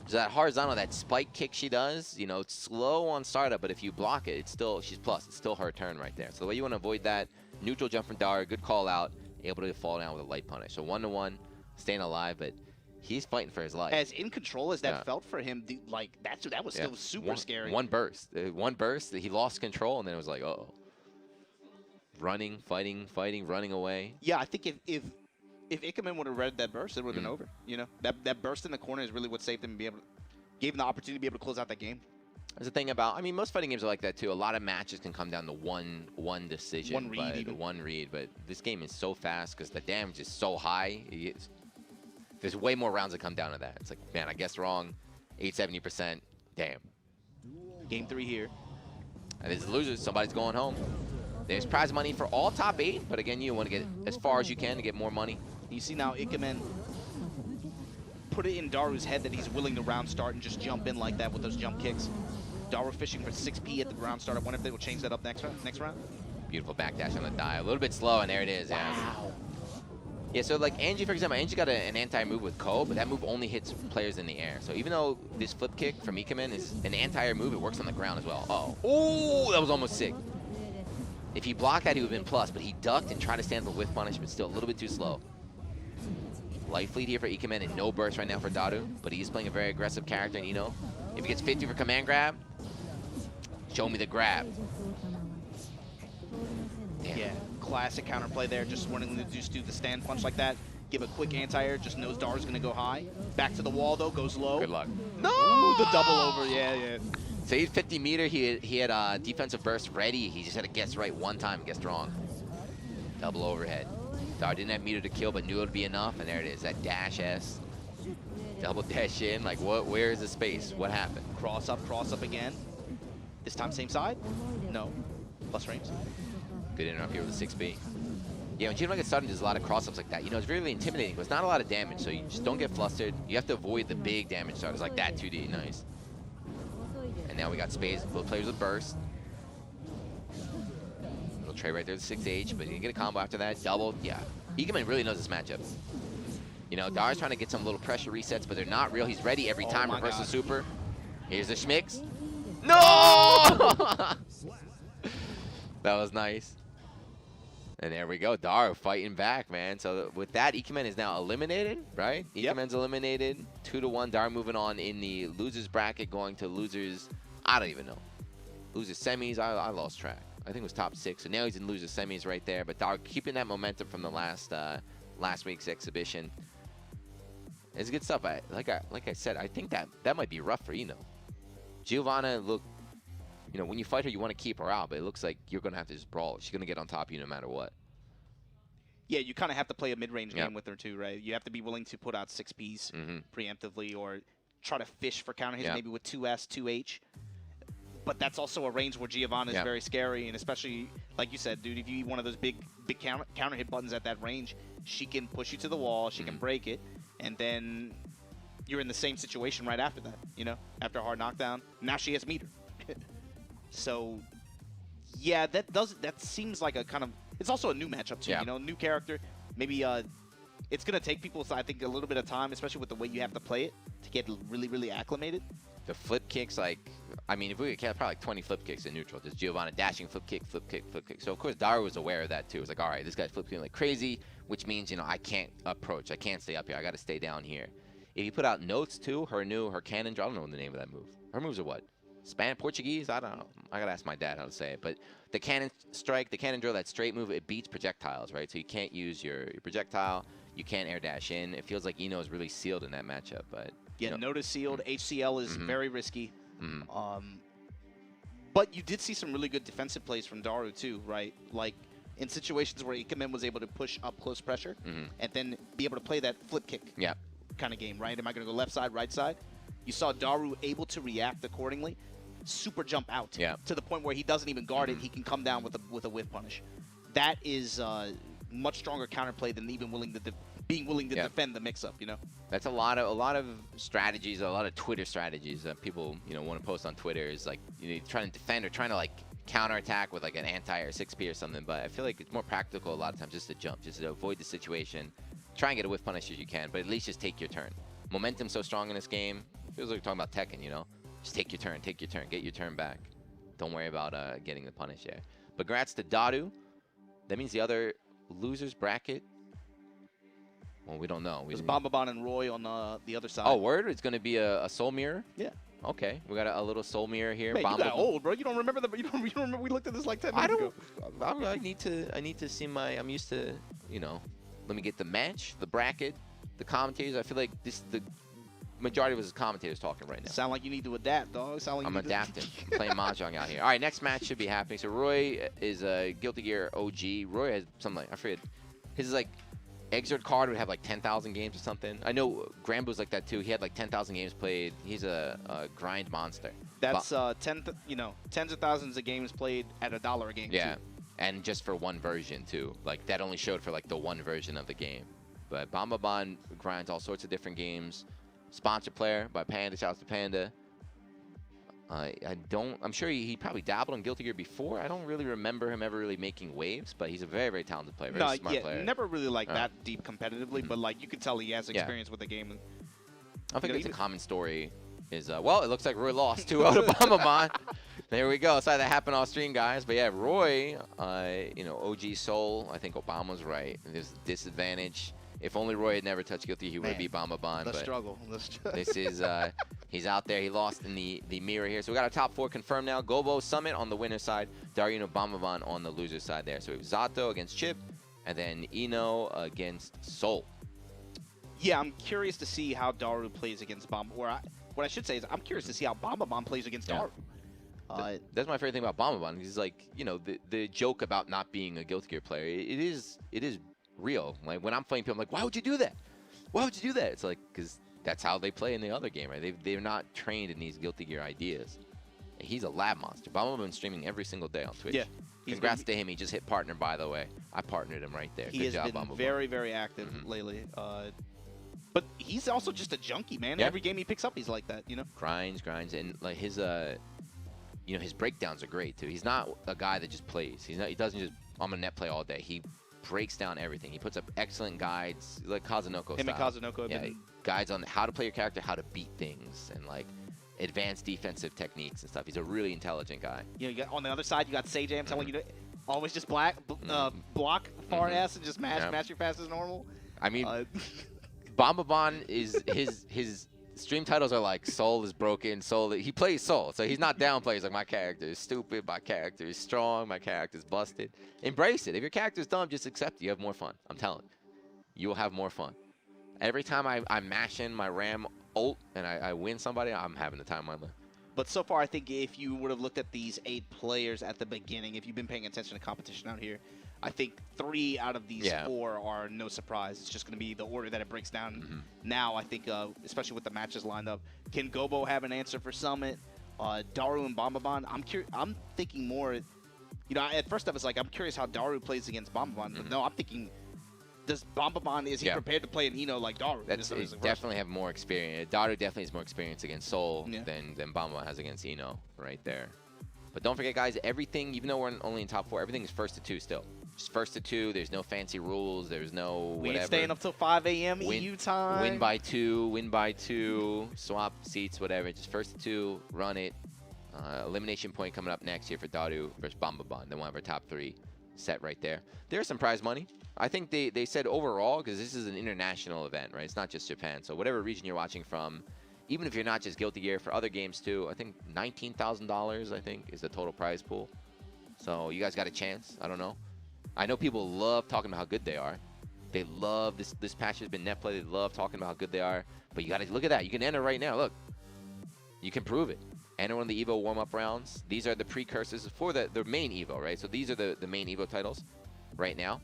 So that horizontal, that spike kick she does, you know, it's slow on startup, but if you block it, it's still, she's plus. It's still her turn right there. So the way you want to avoid that, neutral jump from Daru, good call out, able to fall down with a light punish. So 1-1, staying alive, but he's fighting for his life. As in control as that felt for him, like that was still super scary. One burst, he lost control, and then it was like, uh-oh. Running, fighting, running away. Yeah, I think if Ikemen would have read that burst, it would have been over. You know, that burst in the corner is really what saved him and gave him the opportunity to be able to close out that game. There's a thing about, I mean, most fighting games are like that too. A lot of matches can come down to one decision. One read, even. One read, but this game is so fast because the damage is so high. There's way more rounds that come down to that. It's like, man, I guessed wrong. 870%. Damn. Game 3 here. And there's the losers. Somebody's going home. There's prize money for all top 8, but again, you want to get as far as you can to get more money. You see now Ikemen put it in Daru's head that he's willing to round start and just jump in like that with those jump kicks. Daru fishing for 6P at the round start. I wonder if they will change that up next round. Beautiful backdash on the die. A little bit slow, and there it is. Wow. Yeah, so like Angie, for example, Angie got an anti-move with Ko, but that move only hits players in the air. So even though this flip kick from Ikemen is an anti-air move, it works on the ground as well. Uh-oh. Oh, that was almost sick. If he blocked that, he would have been plus, but he ducked and tried to stand for whiff punish, but still a little bit too slow. Life lead here for Ikemen and no burst right now for Daru, but he's playing a very aggressive character, and if he gets 50 for command grab, show me the grab. Damn. Yeah, classic counterplay there. Just wanting to just do the stand punch like that. Give a quick anti-air, just knows Daru's going to go high. Back to the wall, though, goes low. Good luck. No! Ooh, the double over, yeah. So he's 50 meter, he had defensive burst ready. He just had to guess right one time, guessed wrong. Double overhead. Daru didn't have meter to kill, but knew it would be enough, and there it is, that dash S. Double dash in, like where is the space? What happened? Cross up again. This time same side? No. Plus frames. Good interrupt here with the 6B. Yeah, when Gino gets started, there's a lot of cross-ups like that. It's really intimidating, but it's not a lot of damage, so you just don't get flustered. You have to avoid the big damage starters like that 2D, nice. And now we got space, both players with burst. Little trade right there, the 6H, but he didn't get a combo after that. Double, yeah. Ikemen really knows this matchup. Daru's trying to get some little pressure resets, but they're not real. He's ready every time, reverse the super. Here's the schmicks. No! That was nice. And there we go, Daru fighting back, man. So with that, Ikemen is now eliminated, right? Yep. Ikemen's eliminated, 2-1. Daru moving on in the losers bracket, going to losers, I don't even know. Losers semis, I lost track. I think it was top 6. So now he's in losers semis right there. But Daru keeping that momentum from the last week's exhibition. It's good stuff. Like I said, I think that might be rough for Ino. Giovanna looked. When you fight her, you want to keep her out, but it looks like you're going to have to just brawl. She's going to get on top of you no matter what. Yeah, you kind of have to play a mid-range game with her too, right? You have to be willing to put out 6Ps preemptively or try to fish for counter hits, maybe with 2S, 2H. But that's also a range where Giovanna is very scary, and especially, like you said, dude, if you eat one of those big counter hit buttons at that range, she can push you to the wall, she can break it, and then you're in the same situation right after that, after a hard knockdown. Now she has meter. So, yeah, that seems like a kind of, it's also a new matchup too, new character. Maybe it's going to take people, I think, a little bit of time, especially with the way you have to play it, to get really, really acclimated. The flip kicks, if we could probably 20 flip kicks in neutral. Just Giovanna dashing, flip kick, flip kick, flip kick. So, of course, Daru was aware of that too. It was like, all right, this guy's flip kicking like crazy, which means, I can't approach. I can't stay up here. I got to stay down here. If you put out notes too, her cannon draw, I don't know the name of that move. Her moves are what? Spanish, Portuguese? I don't know. I gotta ask my dad how to say it. But the cannon strike, the cannon drill, that straight move, it beats projectiles, right? So you can't use your projectile. You can't air dash in. It feels like Ino is really sealed in that matchup. But yeah, notice sealed. HCL is very risky. But you did see some really good defensive plays from Daru too, right? Like in situations where Ikemen was able to push up close pressure and then be able to play that flip kick kind of game, right? Am I going to go left side, right side? You saw Daru able to react accordingly. Super jump out to the point where he doesn't even guard it. He can come down with a whiff punish. That is much stronger counterplay than even being willing to defend the mix-up. That's a lot of strategies, a lot of Twitter strategies that people want to post on Twitter is like trying to defend or trying to like counterattack with like an anti-air 6P or something. But I feel like it's more practical a lot of times just to jump, just to avoid the situation, try and get a whiff punish as you can, but at least just take your turn. Momentum's so strong in this game. It feels like we're talking about Tekken, Just take your turn, get your turn back. Don't worry about getting the punish there. But congrats to Daru. That means the other losers bracket. Well, we don't know. There's Bombaban and Roy on the other side. Oh, word? It's going to be a soul mirror? Yeah. Okay, we got a little soul mirror here. Man, you got old, bro. You don't remember you don't remember we looked at this like 10 minutes ago. I need to see I'm used to, let me get the match, the bracket, the commentators. I feel like the majority of us is commentators talking right now. Sound like you need to adapt, dog. Sound like I'm adapting. Playing Mahjong out here. All right, next match should be happening. So Roy is a Guilty Gear OG. Roy has something like, I forget. His is like, Exert card would have like 10,000 games or something. I know Grambo's like that too. He had like 10,000 games played. He's a grind monster. That's tens of thousands of games played at $1 a game. Yeah, too. And just for one version too. Like that only showed for like the one version of the game. But Bombaban grinds all sorts of different games. Sponsor player by Panda. Shouts to Panda. I'm sure he probably dabbled in Guilty Gear before. I don't really remember him ever really making waves, but he's a very, very talented player, very smart player. Never really like that deep competitively, but like you could tell he has experience with the game. And, I think it's a common story. Well, it looks like Roy lost 2-0 to Bomberman. There we go. Sorry that happened off stream, guys. But yeah, Roy, OG Soul, I think Obama's right. There's a disadvantage. If only Roy had never touched Guilty, he would have beat Bomberman. The struggle. This is, he's out there. He lost in the mirror here. So we got our top 4 confirmed now. Gobo, Summit on the winner's side. Daruino, Bomberman on the loser's side there. So we have Zato against Chip, and then Ino against Soul. Yeah, I'm curious to see how Daru plays against Bomb. What I should say is I'm curious to see how Bomberman plays against Daru. That's my favorite thing about Bomberman. He's like, the joke about not being a Guilty Gear player. It is real. Like when I'm playing people, I'm like, why would you do that? Why would you do that? It's like, because that's how they play in the other game, right? They're not trained in these Guilty Gear ideas. He's a lab monster. Bomberman's streaming every single day on Twitch. Yeah. Congrats to him. He just hit partner, by the way. I partnered him right there. He has been very, very active lately. But he's also just a junkie, man. Every game he picks up, he's like that, Grinds, and like his his breakdowns are great too. He's not a guy that just plays. He doesn't just I'm a net play all day. He breaks down everything. He puts up excellent guides, like Kazunoko Him style. and Kazunoko. Yeah, guides on how to play your character, how to beat things, and like advanced defensive techniques and stuff. He's a really intelligent guy. You got, on the other side, you got Sajam telling you to always just block far ass and just match your fast as normal. I mean, Bomberman is his stream titles are like Soul is broken, he plays Soul, so he's not downplaying. He's like, my character is stupid, my character is strong, my character is busted. Embrace it. If your character's dumb, just accept it. You have more fun. I'm telling you. You will have more fun. Every time I mash in my Ram ult and I win somebody, I'm having the time of my life. But so far, I think if you would have looked at these 8 players at the beginning, if you've been paying attention to competition out here, I think 3 out of these 4 are no surprise. It's just going to be the order that it breaks down. Now, I think, especially with the matches lined up, can Gobo have an answer for Summit? Daru and Bomberman. I'm thinking more. At first I was like, I'm curious how Daru plays against Bomberman. But no, I'm thinking, does Bomberman, is he prepared to play an Eno like Daru? Definitely have more experience. Daru definitely has more experience against Soul than Bomberman has against Eno right there. But don't forget, guys, everything, even though we're only in top 4, everything is 1st to 2 still. Just 1st to 2. There's no fancy rules. There's no whatever. We ain't staying up till 5 a.m. EU time. Win by 2, swap seats, whatever. Just 1st to 2, run it. Elimination point coming up next year for Daru versus Bomberman. Then we'll have our top 3 set right there. There's some prize money. I think they said overall, because this is an international event, right? It's not just Japan. So whatever region you're watching from, even if you're not just Guilty Gear, for other games too, I think $19,000, I think, is the total prize pool. So you guys got a chance. I don't know. I know people love talking about how good they are. They love this patch has been net play. They love talking about how good they are. But you got to look at that. You can enter right now. Look, you can prove it. Enter one of the EVO warm-up rounds. These are the precursors for the main EVO, right? So these are the main EVO titles right now.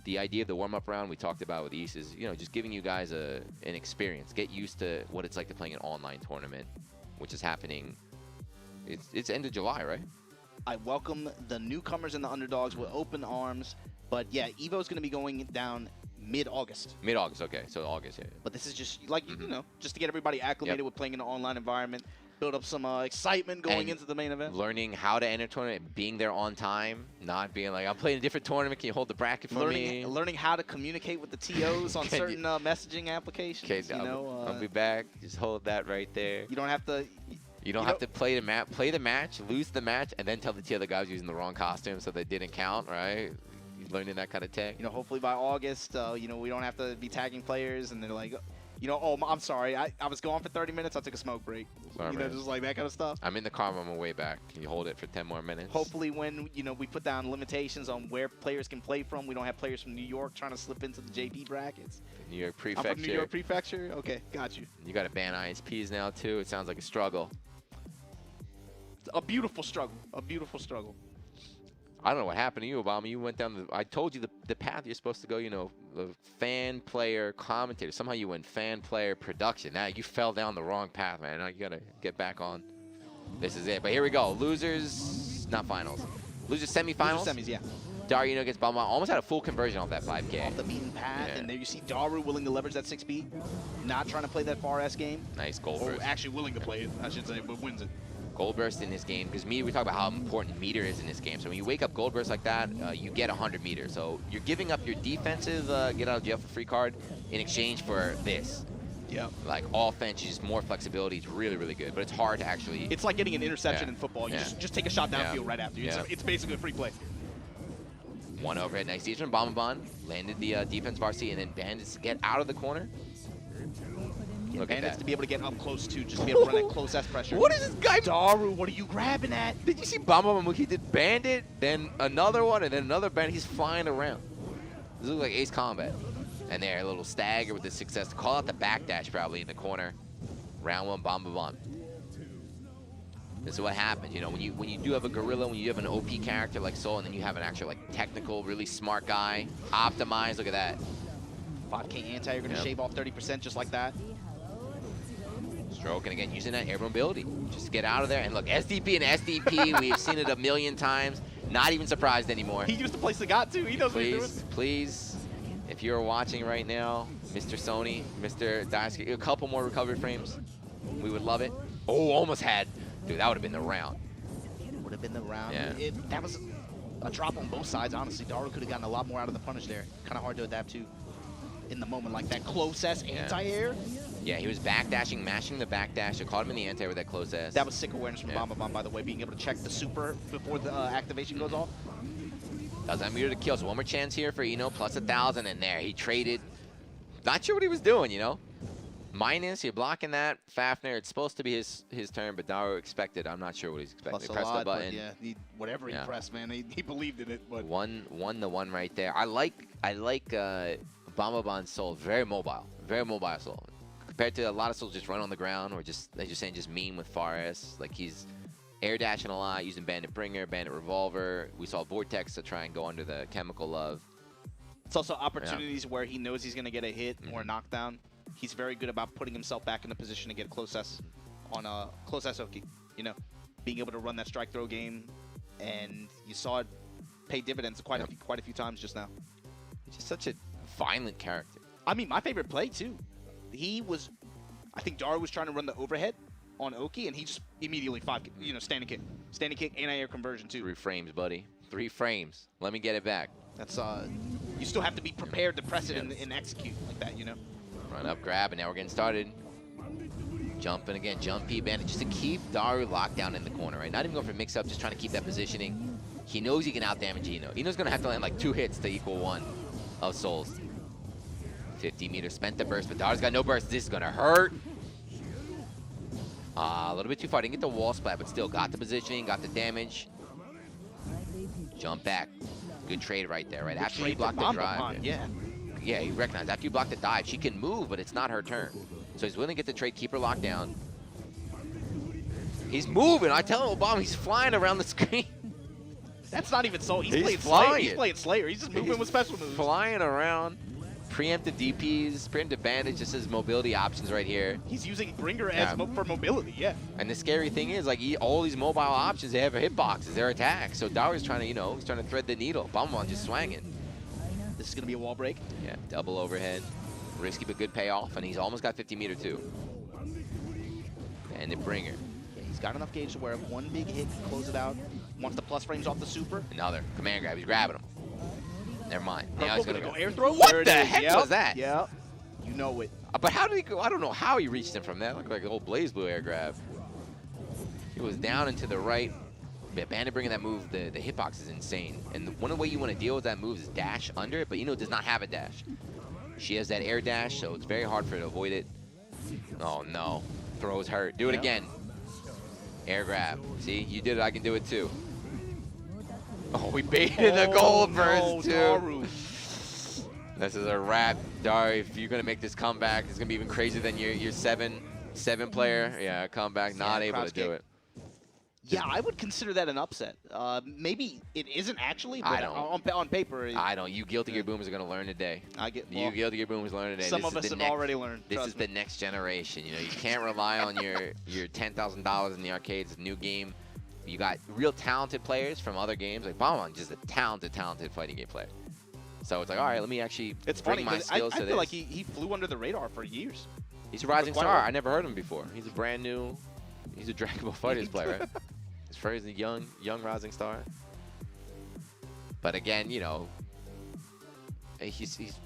The idea of the warm-up round we talked about with East is, just giving you guys an experience. Get used to what it's like to play an online tournament, which is happening. It's end of July, right? I welcome the newcomers and the underdogs with open arms. But yeah, EVO is going to be going down mid-August. Mid-August, okay. So August, yeah. But this is just like, just to get everybody acclimated with playing in an online environment, build up some excitement going into the main event. Learning how to enter a tournament, being there on time, not being like, I'm playing a different tournament, can you hold the bracket for me? Learning how to communicate with the TOs on certain messaging applications. Okay, I'll be back. Just hold that right there. You don't have to... You don't have to play the match, lose the match, and then tell the TO the guys using the wrong costume so they didn't count, right? Learning that kind of tech. Hopefully by August, we don't have to be tagging players and they're like, oh, I'm sorry, I was gone for 30 minutes, I took a smoke break. Sorry, just like that kind of stuff. I'm in the car on my way back. Can you hold it for 10 more minutes? Hopefully when, we put down limitations on where players can play from, we don't have players from New York trying to slip into the JP brackets. New York Prefecture. I'm from New York Prefecture? Okay, got you. You got to ban ISPs now, too. It sounds like a struggle. A beautiful struggle. A beautiful struggle. I don't know what happened to you, Obama. You went down I told you the path you're supposed to go, the fan, player, commentator. Somehow you went fan, player, production. Now you fell down the wrong path, man. Now you got to get back on. This is it. But here we go. Losers, not finals. Losers semifinals. Losers semis, yeah. Daruino against Bomberman. Almost had a full conversion off that 5K. Off the beaten path, and there you see Daru willing to leverage that 6-beat. Not trying to play that far-ass game. Nice goal Or first. actually willing to play it, I should say, but wins it. Gold Burst in this game, because we talk about how important meter is in this game. So when you wake up Gold Burst like that, you get 100 meters. So you're giving up your defensive get out of jail for free card in exchange for this. Yeah. Like offense, just more flexibility. It's really, really good. But it's hard to actually. It's like getting an interception in football. You just take a shot downfield right after. It's basically a free play. One overhead, nice defense from Bomb. Landed the defense varsity, and then Bandits get out of the corner. Look at Bandits that. to be able to get up close too, just to be able to run that close S pressure. What is this guy? Daru, what are you grabbing at? Did you see Bomb? He did Bandit, then another one, and then another Bandit. He's flying around. This looks like Ace Combat. And there, a little stagger with the success to call out the backdash probably in the corner. Round one, Bomb. This is what happens, you know, when you do have a gorilla, when you have an OP character like Soul, and then you have an actual like technical, really smart guy, optimized. Look at that. 5K anti, you're gonna shave off 30% just like that. Stroke, and again, using that air mobility. Just get out of there. And look, SDP and SDP, we've seen it a million times. Not even surprised anymore. He used the place to got to. He knows what he's doing. Please, if you're watching right now, Mr. Sony, Mr. Daisuke, a couple more recovery frames. We would love it. Oh, almost had. Dude, that would have been the round. Would have been the round. Yeah. That was a drop on both sides, honestly. Daru could have gotten a lot more out of the punish there. Kind of hard to adapt to in the moment, like that close S anti-air. Yeah, he was backdashing, mashing the backdash. It caught him in the anti-air with that close S. That was sick awareness from Bomb, by the way, being able to check the super before the activation goes off. Doesn't have meter to kill, so one more chance here for Eno, plus 1,000, and there, he traded. Not sure what he was doing, you know? Minus, you're blocking that. Fafner, it's supposed to be his turn, but Daru expected. I'm not sure what he's expecting. Plus He pressed the button. Yeah, whatever he pressed, man, he believed in it. But One the one right there. I like Bomb Soul, very mobile Soul. Compared to a lot of Souls just run on the ground or just meme with far S. Like he's air dashing a lot, using Bandit Bringer, Bandit Revolver. We saw Vortex to try and go under the Chemical Love. It's also opportunities where he knows he's going to get a hit or a knockdown. He's very good about putting himself back in a position to get a close S on a close S Oki. You know, being able to run that strike throw game, and you saw it pay dividends quite a few times just now. He's just such a violent character. I mean, my favorite play too. I think Daru was trying to run the overhead on Oki, and he just immediately standing kick, anti-air conversion too. 3 frames, buddy. 3 frames. Let me get it back. That's you still have to be prepared to press it and execute like that, you know. Run up, grab, and now we're getting started. Jumping again, jump P Bandit, just to keep Daru locked down in the corner, right? Not even going for mix-up, just trying to keep that positioning. He knows he can out-damage Eno. Eno's going to have to land like 2 hits to equal 1 of Souls. 50 meters, spent the burst, but Daru's got no burst. This is going to hurt. A little bit too far. Didn't get the wall splat, but still got the positioning, got the damage. Jump back. Good trade right there, right? After he blocked the drive. Yeah, he recognized after you block the dive, she can move, but it's not her turn. So he's willing to get the trade, keep her locked down. He's moving. I tell him, Obama, he's flying around the screen. That's not even so. He's playing flying. Slayer. He's playing Slayer. He's just moving with special moves. Flying around. Preemptive DPs, preemptive bandage, just his mobility options right here. He's using Bringer as for mobility, And the scary thing is, like, all these mobile options, they have hitboxes, their attacks. So Daru's trying to, he's trying to thread the needle. Bomb just swanging. This is going to be a wall break. Yeah, double overhead. Risky but good payoff, and he's almost got 50 meter too. And the Bringer. Yeah, he's got enough gauge to where one big hit can close it out. Once the plus frames off the super. Another command grab. He's grabbing him. Never mind. Now he's going going to go air throw. What the heck was that? Yeah, you know it. But how did he go? I don't know how he reached him from that. Looked like an old Blaze Blue air grab. He was down and to the right. Yeah, Bandit bringing that move, the hitbox is insane. And one of the way you want to deal with that move is dash under it, but does not have a dash. She has that air dash, so it's very hard for her to avoid it. Oh no, throws hurt. Do it again. Air grab. See, you did it, I can do it too. Oh, we baited the gold burst too. Daru. This is a wrap, Daru. If you're gonna make this comeback, it's gonna be even crazier than your seven player. Yeah, comeback, not able to do it. Yeah, I would consider that an upset. Maybe it isn't actually, but on paper. I don't. You Guilty Gear Boomers are going to learn today. You Guilty Gear Boomers learn today. Some of us have already learned. This is the next generation. You can't rely on your $10,000 in the arcades. It's a new game. You got real talented players from other games. Like Bomb, just a talented fighting game player. So it's like, all right, let me actually bring my skills to this. I feel like he flew under the radar for years. He's a rising star. I never heard him before. He's a brand new He's a Dragon Ball Fighters player, right? As far as the young rising star. But again, you know, he's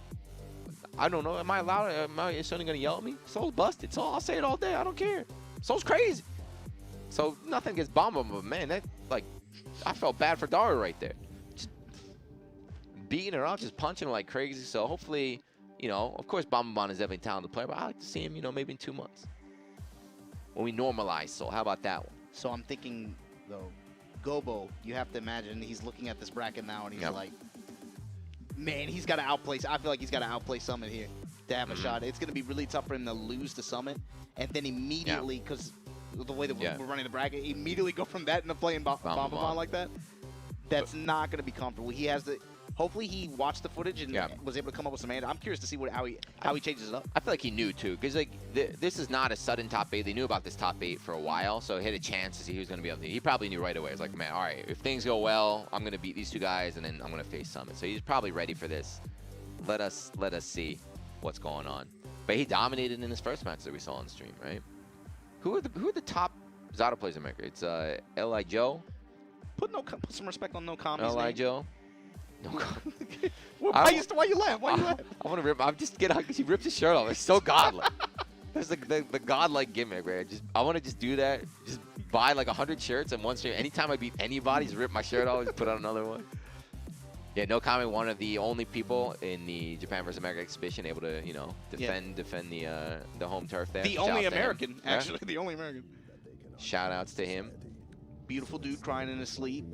I don't know. Am I allowed? Is Sony gonna yell at me? Soul's busted. So I'll say it all day. I don't care. Soul's crazy. So nothing against Bomba, but man, that like I felt bad for Daru right there. Just beating her up, just punching her like crazy. So hopefully, you know, of course, Bomba is definitely a talented player, but I like to see him, you know, maybe in 2 months when we normalize Soul. How about that one? So I'm thinking though, Gobo, you have to imagine he's looking at this bracket now and he's like, man, he's got to outplay. I feel like he's got to outplay Summit here to have a shot. It's going to be really tough for him to lose to Summit and then immediately, because the way that we're running the bracket, immediately go from that into playing Bomba like that. That's not going to be comfortable. He has to. Hopefully he watched the footage and was able to come up with some answers. I'm curious to see how he changes it up. I feel like he knew too, because like this is not a sudden top 8. They knew about this top 8 for a while, so he had a chance to see who's going to be able to. He probably knew right away. It's like, man, all right, if things go well, I'm going to beat these 2 guys, and then I'm going to face Summit. So he's probably ready for this. Let us see what's going on. But he dominated in his first match that we saw on the stream, right? Who are the top Zato players in America? It's L.I. Joe. Put some respect on No Kami's L.I. name. Joe. No, why you laugh? Why you laugh? I want to rip. I'm just get out because he rips his shirt off. It's so godlike. That's the godlike gimmick, right? I want to just do that. Just buy like 100 shirts and one stream. Anytime I beat anybody, just rip my shirt off, just put on another one. Yeah, No Kami, one of the only people in the Japan vs America exhibition able to, you know, defend the home turf there. The only American, actually, the only American. Shout outs to him. Beautiful dude crying in his sleep.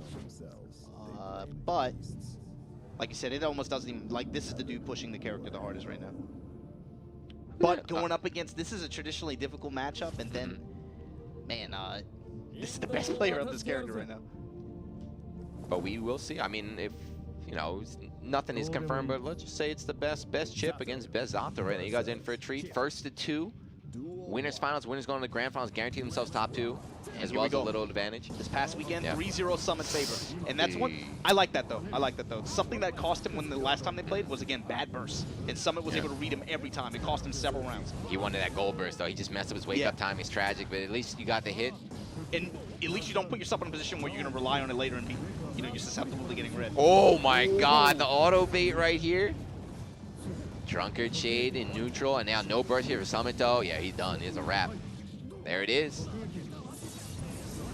But like you said, it almost doesn't even, like, this is the dude pushing the character the hardest right now. But going up against, this is a traditionally difficult matchup, and then, man, this is the best player of this character right now. But we will see. I mean, if, you know, nothing is confirmed, but let's just say it's the best chip against best Zato right now. You guys in for a treat. First to 2. Winners finals, winners going to the grand finals, guarantee themselves top 2, as well as a little advantage. This past weekend, 3-0 Summit's favor. And that's one, I like that though. I like that though. Something that cost him when the last time they played was, again, bad bursts. And Summit was able to read him every time. It cost him several rounds. He wanted that goal burst though. He just messed up his wake up time. He's tragic, but at least you got the hit. And at least you don't put yourself in a position where you're going to rely on it later and be, you know, you're susceptible to getting red. Oh my god, the auto bait right here. Drunkard Shade in neutral, and now no burst here for Summit though. Yeah, he's done. He's a wrap. There it is.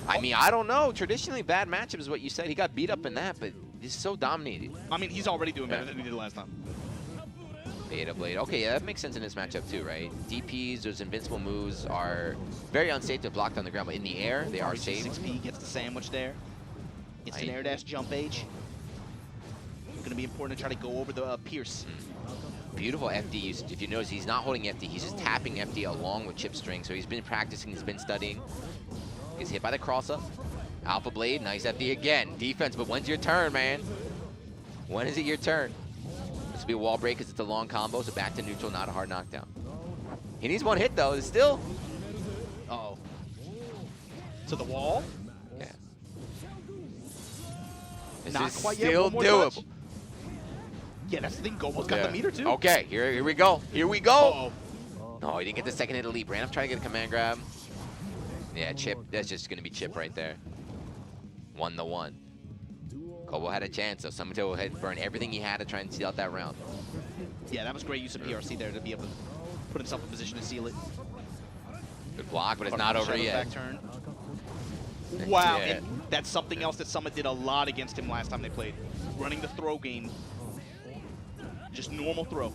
I mean, I don't know. Traditionally, bad matchup is what you said. He got beat up in that, but he's so dominated. I mean, he's already doing better than he did last time. Beta Blade. Okay, yeah, that makes sense in this matchup too, right? DPs, those invincible moves are very unsafe to block on the ground, but in the air, they are safe. 6P gets the sandwich there. It's an air dash jump age. It's going to be important to try to go over the Pierce. Beautiful FD usage. If you notice, he's not holding FD. He's just tapping FD along with chip string. So he's been practicing. He's been studying. He's hit by the cross-up. Alpha Blade, nice FD again. Defense, but when's your turn, man? When is it your turn? This will be a wall break because it's a long combo, so back to neutral, not a hard knockdown. He needs one hit, though. It's still... Uh-oh. To the wall? Yeah. This not is quite still yet. doable. Touch. Yeah, that's the thing. Gobo's got the meter, too. Okay, here we go. Here we go. Uh-oh. No, he didn't get the second hit of leap. Ran up trying to get a command grab. Yeah, chip. That's just going to be chip right there. 1-1. Gobo had a chance, so Summito had burned everything he had to try and seal out that round. Yeah, that was great use of PRC there to be able to put himself in position to seal it. Good block, but it's not over yet. Back turn. Wow, and that's something else that Summit did a lot against him last time they played. Running the throw game. Just normal throw.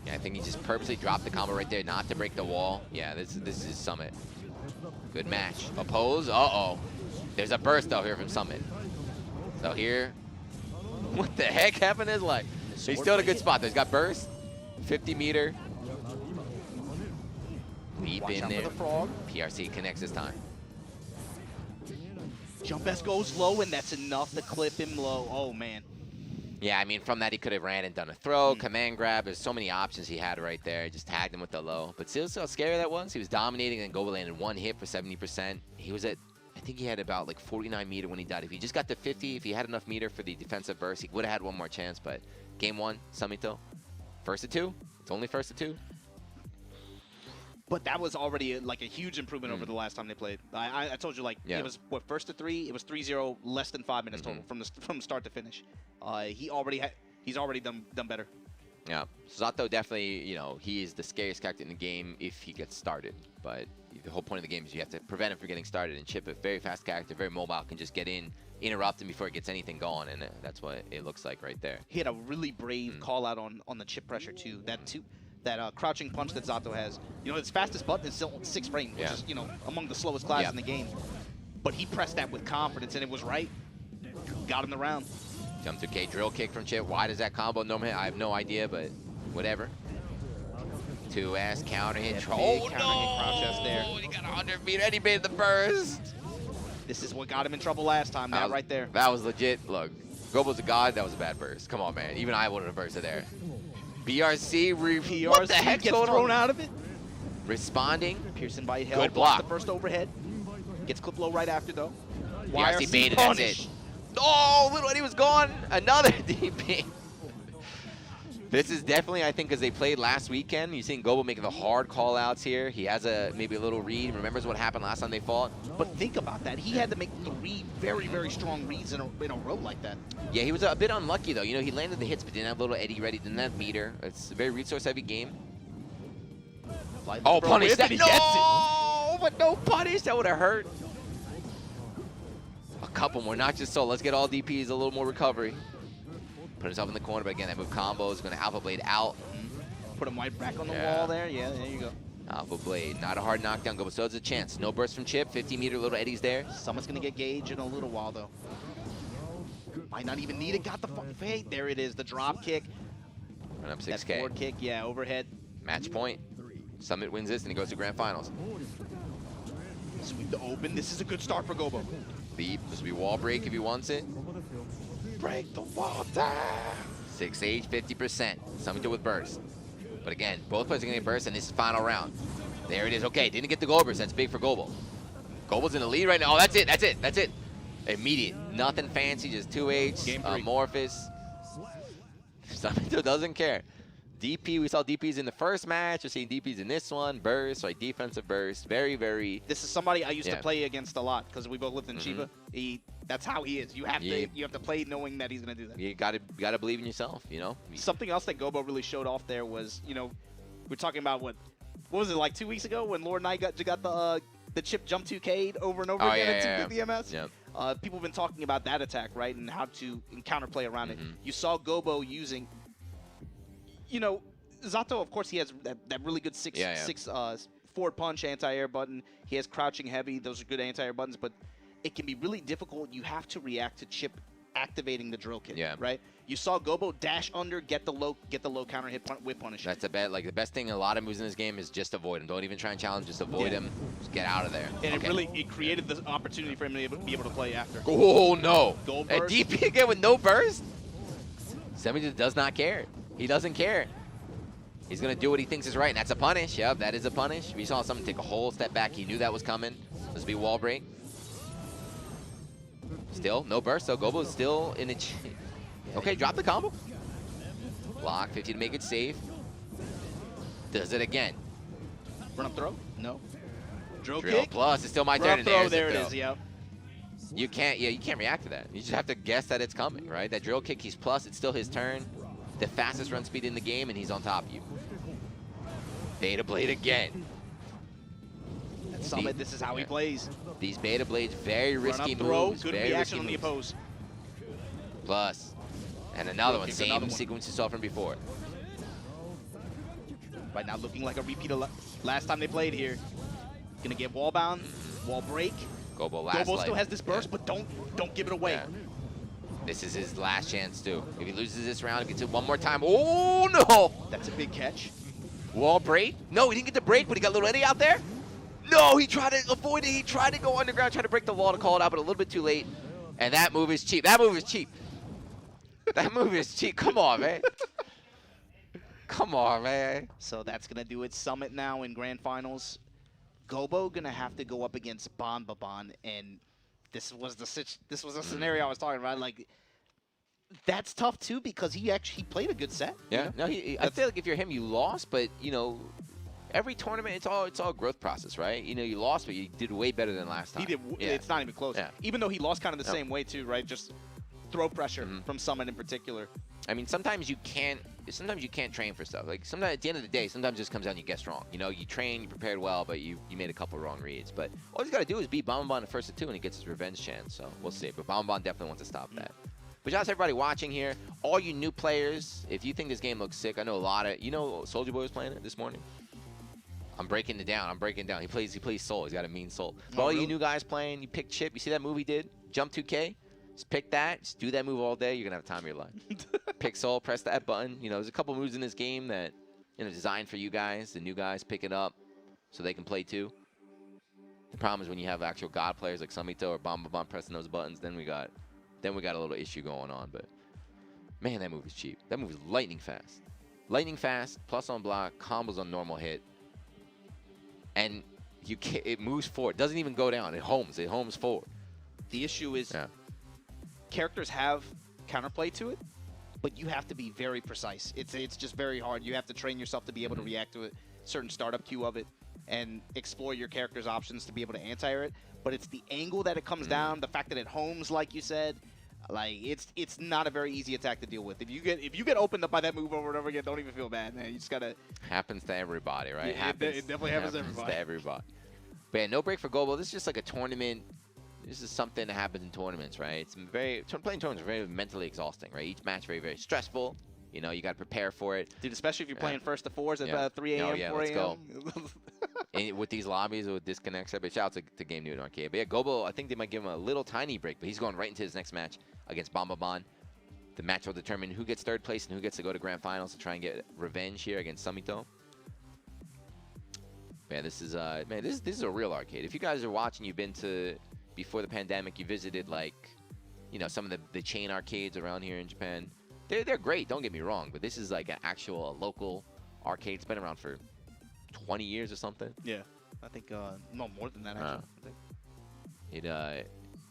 Yeah, I think he just purposely dropped the combo right there, not to break the wall. Yeah, this is Summit. Good match. Oppose. Uh-oh. There's a burst, though, here from Summit. So here, what the heck happened in his life? He's still in a good spot, though. He's got burst, 50 meter. Leap in there. PRC connects this time. Jump S goes low, and that's enough to clip him low. Oh, man. Yeah, I mean, from that, he could have ran and done a throw, command grab. There's so many options he had right there. Just tagged him with the low. But see how scary that was? He was dominating, and Gobo landed one hit for 70%. He was at, I think he had about like 49 meter when he died. If he just got to 50, if he had enough meter for the defensive burst, he would have had one more chance. But game one, Summito, first to 2. It's only first to 2. But that was already like a huge improvement over the last time they played. I told you, like, it was, what, first to 3? It was 3-0, less than 5 minutes total from start to finish. He's already done better. Yeah, Zato definitely, you know, he is the scariest character in the game if he gets started. But the whole point of the game is you have to prevent him from getting started. And Chip, a very fast character, very mobile, can just get in, interrupt him before it gets anything going. And that's what it looks like right there. He had a really brave call out on the Chip pressure too. That crouching punch that Zato has. You know, his fastest button is still 6 frames, which is, you know, among the slowest classes in the game. But he pressed that with confidence, and it was right. Got him the round. Jump to K, drill kick from Chip. Why does that combo normally hit? I have no idea, but whatever. 2S counter hit. Oh, no! Crouch S there. He got 100 meter, and he made the burst. This is what got him in trouble last time, that right there. That was legit. Look, Gobo's a god. That was a bad burst. Come on, man. Even I would have bursted there. BRC, what the heck's gets going thrown on? out of it. Responding. Pearson by hell. Good block. The first overhead. Gets clip low right after, though. BRC baited, that's it. Oh, little Eddie was gone. Another DP. This is definitely, I think, because they played last weekend. You're seeing Gobo making the hard call-outs here. He has maybe a little read. Remembers what happened last time they fought. But think about that. He had to make 3 very, very strong reads in a row like that. Yeah, he was a bit unlucky, though. You know, he landed the hits, but didn't have little Eddie ready, didn't have meter. It's a very resource-heavy game. Oh, punish that. No, but no punish. That would have hurt. A couple more, not just so. Let's get all DPs, a little more recovery. Put himself in the corner, but again, that move combo is going to Alpha Blade out. Put him right back on the wall there. Yeah, there you go. Alpha Blade, not a hard knockdown. Gobo still has a chance. No burst from Chip. 50-meter little Eddie's there. Someone's going to get Gage in a little while, though. Might not even need it. Got the fade. There it is, the drop kick. Run up 6K. That forward kick, yeah, overhead. Match point. Summit wins this, and he goes to grand finals. Sweep the open. This is a good start for Gobo. This will be wall break if he wants it. Break the wall down. 6H, 50%. Summit with burst. But again, both players are going to get burst, and this is final round. There it is. Okay, didn't get the goal burst. That's big for Gobo. Gobo's in the lead right now. Oh, that's it. That's it. That's it. Immediate. Nothing fancy. Just 2H. Amorphous. Summit doesn't care. DP, we saw DPs in the first match. We're seeing DPs in this one. Burst, like defensive burst. Very, very... This is somebody I used to play against a lot because we both lived in Chiba. That's how he is. You have to play knowing that he's going to do that. You gotta believe in yourself, you know? Something else that Gobo really showed off there was, you know, we're talking about what was it, like 2 weeks ago when Lord Knight got the Chip jump 2K'd over and over again at 2 BMS? Yep. People have been talking about that attack, right, and how to counterplay around it. You saw Gobo using... You know, Zato, of course, he has that really good six forward punch anti-air button. He has crouching heavy. Those are good anti-air buttons, but it can be really difficult. You have to react to Chip activating the drill kick, right? You saw Gobo dash under, get the low counter hit whip punish. That's the best thing in a lot of moves in this game is just avoid him. Don't even try and challenge, just avoid him. Just get out of there. And it created the opportunity for him to be able to play after. Oh, no. Gold A burst. DP again with no burst? Semi just does not care. He doesn't care. He's going to do what he thinks is right, and that's a punish. Yep, that is a punish. We saw someone take a whole step back. He knew that was coming. This will be wall break. Still, no burst, so Gobo's still in it. Okay, drop the combo. Block, 50 to make it safe. Does it again. Run up throw? No. Drill Drill kick? plus, it's still my Run turn. up throw, there it is, yep. You can't react to that. You just have to guess that it's coming, right? That drill kick, he's plus, it's still his turn. The fastest run speed in the game, and he's on top of you. Beta Blade again. At Summit, this is how he plays. These Beta Blades, very risky moves. Good reaction on the opposed. Plus, and another one, same sequence you saw from before. Right now, looking like a repeat of last time they played here. Gonna get wall bound, wall break. Gobo still has this burst, but don't give it away. Yeah. This is his last chance, too. If he loses this round, he gets it one more time. Oh, no! That's a big catch. Wall break? No, he didn't get the break, but he got little Eddie out there. No, he tried to avoid it. He tried to go underground, tried to break the wall to call it out, but a little bit too late. And that move is cheap. That move is cheap. That move is cheap. Come on, man. Come on, man. So that's going to do it. Summit now in grand finals. Gobo going to have to go up against Bonbabon, and this was the scenario I was talking about. Like, that's tough too because he played a good set. Yeah. No, I feel like if you're him, you lost, but you know, every tournament, it's all growth process, right? You know, you lost, but you did way better than last time. He did. Yeah. It's not even close. Yeah. Even though he lost kind of the same way too, right? Just throw pressure from Summit in particular. I mean, sometimes you can't train for stuff. Like sometimes at the end of the day, sometimes it just comes down and you guess wrong. You know, you train, you prepared well, but you made a couple wrong reads. But all he's got to do is beat Bomb the first of 2 and he gets his revenge chance. So we'll see. But Bomb definitely wants to stop that. But shout out to everybody watching here. All you new players, if you think this game looks sick, I know a lot of, you know, Soldier Boy was playing it this morning. I'm breaking it down. He plays Soul. He's got a mean soul. But all you new guys playing, you pick Chip. You see that move he did? Jump 2K. Just pick that. Just do that move all day. You're gonna have time of your life. Pick Soul. Press that button. You know, there's a couple moves in this game that, you know, designed for you guys. The new guys pick it up so they can play too. The problem is when you have actual god players like Samito or Bomb pressing those buttons, then we got a little issue going on. But man, that move is cheap. That move is lightning fast. Lightning fast. Plus on block. Combos on normal hit. And it moves forward. It doesn't even go down. It homes forward. The issue is characters have counterplay to it, but you have to be very precise. It's just very hard. You have to train yourself to be able to react to it, certain startup queue of it, and explore your character's options to be able to anti-air it. But it's the angle that it comes down, the fact that it homes, like you said. Like it's not a very easy attack to deal with. If you get opened up by that move over and over again, don't even feel bad, man. You just gotta. Happens to everybody, right? Yeah, it definitely happens to everybody. But yeah, no break for Gobo. This is just like a tournament. This is something that happens in tournaments, right? It's playing tournaments are very mentally exhausting, right? Each match very, very stressful. You know, you got to prepare for it. Dude, especially if you're playing first to fours at 3 a.m., 4 let's a.m. go. And with these lobbies, with disconnects, but shout out to Game New and Arcade. But yeah, Gobo, I think they might give him a little tiny break, but he's going right into his next match against Bombaban. The match will determine who gets third place and who gets to go to grand finals to try and get revenge here against Samito. Man, this is this is a real arcade. If you guys are watching, you've been to before the pandemic, you visited like, you know, some of the chain arcades around here in Japan. They're great, don't get me wrong, but this is like an actual local arcade. It's been around for 20 years or something. Yeah, I think no more than that actually. I think.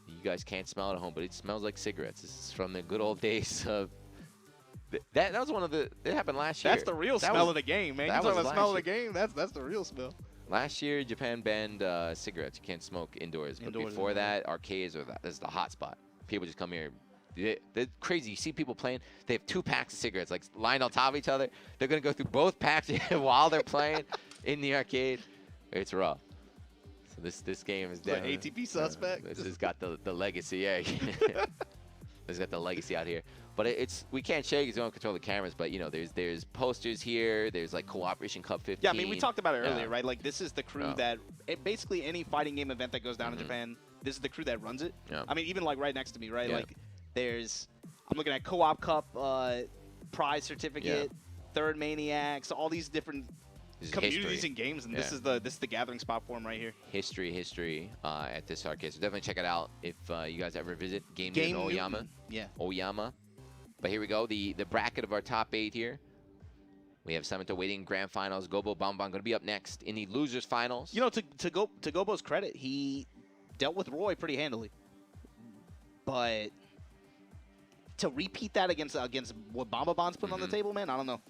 You guys can't smell it at home, but it smells like cigarettes. This is from the good old days of. That was one of the. It happened last year. That's the real smell of the game, man. You talking about smell of the game? That's the real smell. Last year, Japan banned cigarettes. You can't smoke indoors. But before that, arcades are that's the hot spot. People just come here. They're crazy. You see people playing. They have 2 packs of cigarettes, like lined on top of each other. They're gonna go through both packs while they're playing in the arcade. It's rough. So this game is definitely ATP suspect. This has got the legacy. Yeah, it's got the legacy out here. But we can't shake because we don't control the cameras. But you know, there's posters here. There's like Cooperation Cup 15. Yeah, I mean we talked about it earlier, right? Like this is the crew that basically any fighting game event that goes down in Japan. This is the crew that runs it. Yeah. I mean even like right next to me, right? Yeah. Like I'm looking at Co-op Cup prize certificate, Third Maniacs, all these different communities and games, and this is the gathering spot for them right here. History at this arcade. So definitely check it out if you guys ever visit Game in Oyama. Yeah. Oyama. But here we go, the bracket of our top 8 here. We have Samito waiting grand finals. Gobo Bomban going to be up next in the losers finals. You know, to Gobo's credit, he dealt with Roy pretty handily. But to repeat that against what Bombaban's put on the table, man, I don't know.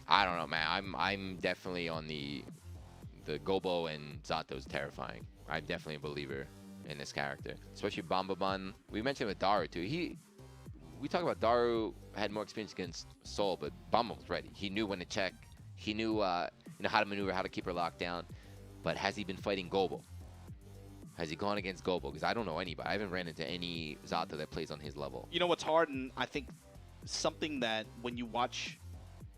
I don't know, man. I'm definitely on the Gobo and Zato's terrifying. I'm definitely a believer in this character, especially Bombaban. We mentioned with Daru too. We talk about Daru had more experience against Soul, but Bomba was ready. He knew when to check. He knew you know how to maneuver, how to keep her locked down. But has he been fighting Gobo? Has he gone against Gobo? Because I don't know anybody. I haven't ran into any Zato that plays on his level. You know what's hard, and I think something that when you watch,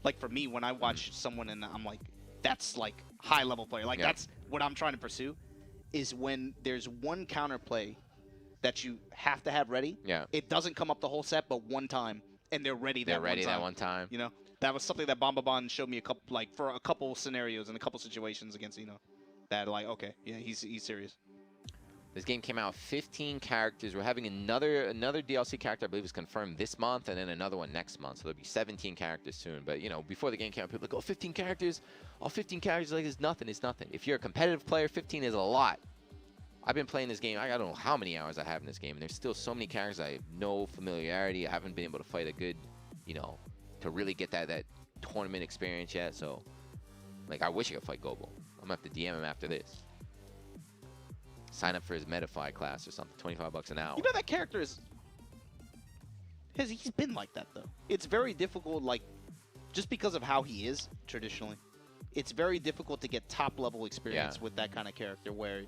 like for me, when I watch someone and I'm like, that's like high level player, like that's what I'm trying to pursue, is when there's one counterplay that you have to have ready. Yeah. It doesn't come up the whole set, but one time, and they're ready. They're ready that one time. You know, that was something that Bombaban showed me for a couple scenarios and a couple situations against that like okay, yeah, he's serious. This game came out 15 characters. We're having another DLC character, I believe, is confirmed this month, and then another one next month. So there'll be 17 characters soon. But, you know, before the game came out, people were like, oh, 15 characters. All 15 characters, like, it's nothing. It's nothing. If you're a competitive player, 15 is a lot. I've been playing this game. I don't know how many hours I have in this game. And there's still so many characters. I have no familiarity. I haven't been able to fight a good, you know, to really get that tournament experience yet. So Like, I wish I could fight Gobo. I'm gonna have to DM him after this. Sign up for his Metafy class or something. 25 bucks an hour. You know that character is. He's been like that though. It's very difficult, like, just because of how he is traditionally. It's very difficult to get top level experience with that kind of character where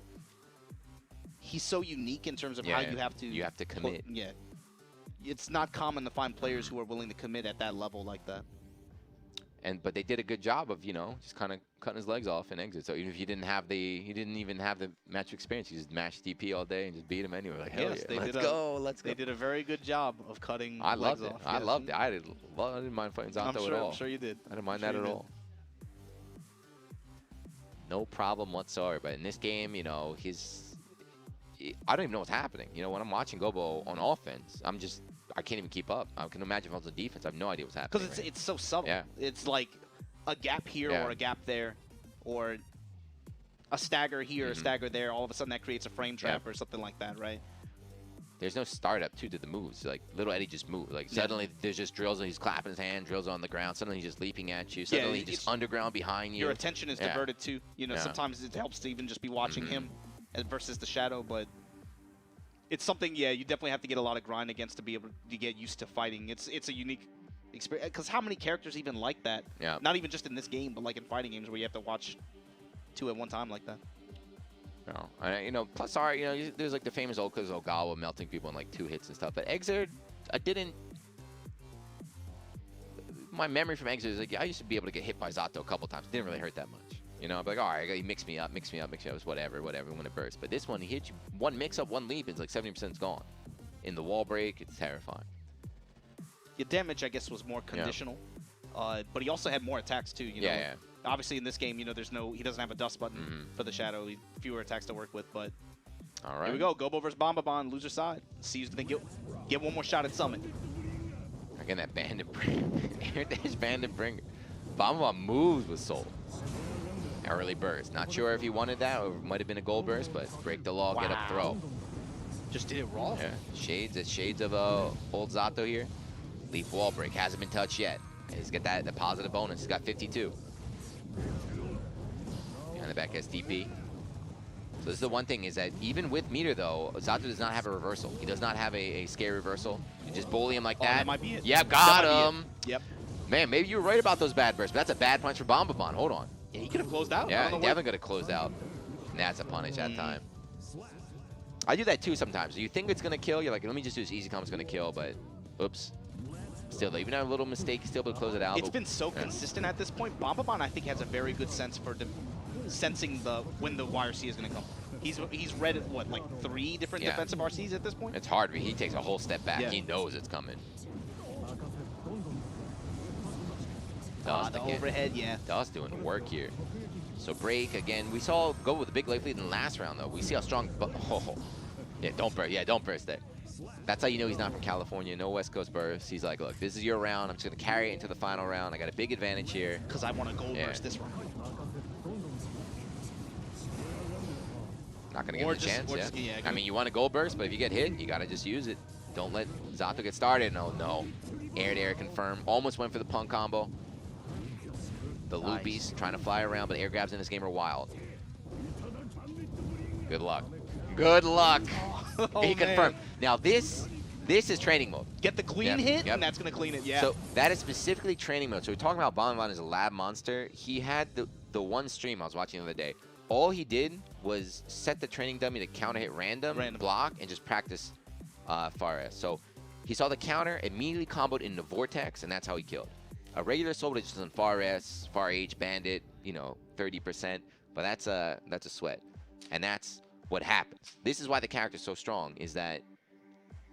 he's so unique in terms of how you have to commit. Yeah. It's not common to find players who are willing to commit at that level like that. But they did a good job of, you know, just kind of cutting his legs off and exit. So even if you didn't have he didn't even have the match experience. You just mashed DP all day and just beat him anyway. Like, hell yeah, let's go. They did a very good job of cutting I legs loved it. off. I loved it. I didn't mind fighting Zato at all. I'm sure you did. I didn't mind that at all. No problem whatsoever. But in this game, you know, I don't even know what's happening. You know, when I'm watching Gobo on offense, I can't even keep up. I can imagine if I was on defense. I have no idea what's happening. Because it's so subtle. Yeah. It's like a gap here or a gap there, or a stagger here, a stagger there. All of a sudden that creates a frame trap or something like that, right? There's no startup to the moves. Like, little Eddie just moved. Like, suddenly there's just drills and he's clapping his hand, drills on the ground. Suddenly he's just leaping at you. Suddenly he's just underground behind you. Your attention is diverted too. You know, sometimes it helps to even just be watching him versus the shadow, but it's something, you definitely have to get a lot of grind against to be able to get used to fighting. It's a unique experience, because how many characters even like that? Yeah. Not even just in this game, but like in fighting games where you have to watch two at one time like that. No, you know, plus you know, there's like the famous Ogawa melting people in like 2 hits and stuff. But Exert, my memory from Exert is like, I used to be able to get hit by Zato a couple times. It didn't really hurt that much. You know, I'd be like, all right, he mix me up, it's whatever, when it bursts. But this one, he hits you one mix-up, one leap, it's like 70% is gone. In the wall break, it's terrifying. Your damage, I guess, was more conditional. But he also had more attacks, too, you know? Yeah. Obviously, in this game, you know, he doesn't have a dust button for the shadow. Fewer attacks to work with, but all right. Here we go. Gobo versus Bombabon, loser side. See who's going to get one more shot at Summit. Again, that Bandit Bringer. Air dash Bandit Bringer. Bombabon moves with Soul. Early burst. Not sure if he wanted that, or it might have been a gold burst, but break the law, get up throw. Just did it raw. Yeah. Shades of old Zato here. Leaf wall break. Hasn't been touched yet. He's got the positive bonus. He's got 52. Behind the back SDP. So this is the one thing, is that even with meter though, Zato does not have a reversal. He does not have a scare reversal. You just bully him like that. That might be it. Yep, got him. Yep. Man, maybe you were right about those bad bursts, but that's a bad punch for Bombabon. Hold on. Yeah, he could have closed out. Yeah, he definitely could have closed out. And that's a punish that time. I do that too sometimes. You think it's going to kill, you're like, let me just do this easy combo, it's going to kill, but oops. Still, even a little mistake, still able to close it out. It's been so consistent at this point. Bombabon, I think, has a very good sense for sensing when the YRC is going to come. He's read what, like 3 different defensive RCs at this point? It's hard. He takes a whole step back. He knows it's coming. The overhead, Dust doing work here. So break again. We saw go with a big life lead in the last round though. We see how strong. Don't burst. Yeah, don't burst there. That's how you know he's not from California. No West Coast burst. He's like, look, this is your round. I'm just gonna carry it into the final round. I got a big advantage here. Because I want to gold burst this round. Not gonna give him a chance. I mean, you want a gold burst, but if you get hit, you gotta just use it. Don't let Zato get started. No. Air to air confirm. Almost went for the punk combo. The loopies trying to fly around, but air grabs in this game are wild. Good luck. Good luck. He confirmed. Now this is training mode. Get the clean hit, and that's going to clean it, So that is specifically training mode. So we're talking about Bombabon as a lab monster. He had the one stream I was watching the other day. All he did was set the training dummy to counter hit random. Block, and just practice far S. So he saw the counter, immediately comboed into Vortex, and that's how he killed. A regular Soul is just on far S, far H, Bandit, you know, 30%, but that's a sweat, and that's what happens. This is why the character is so strong, is that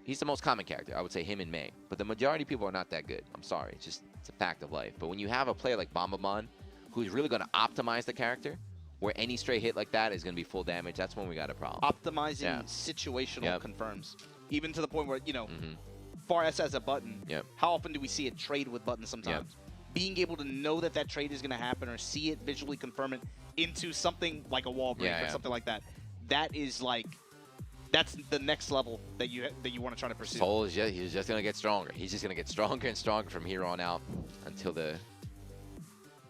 he's the most common character. I would say him and Mei, but the majority of people are not that good. I'm sorry, it's a fact of life. But when you have a player like Bombabon, who's really going to optimize the character, where any stray hit like that is going to be full damage, that's when we got a problem. Optimizing situational confirms, even to the point where, you know, far S as a button. How often do we see it trade with buttons sometimes? Being able to know that trade is going to happen, or see it visually confirm it into something like a wall break or something like that. That is like, that's the next level that you want to try to pursue. Soul is he's just going to get stronger. He's just going to get stronger and stronger from here on out until the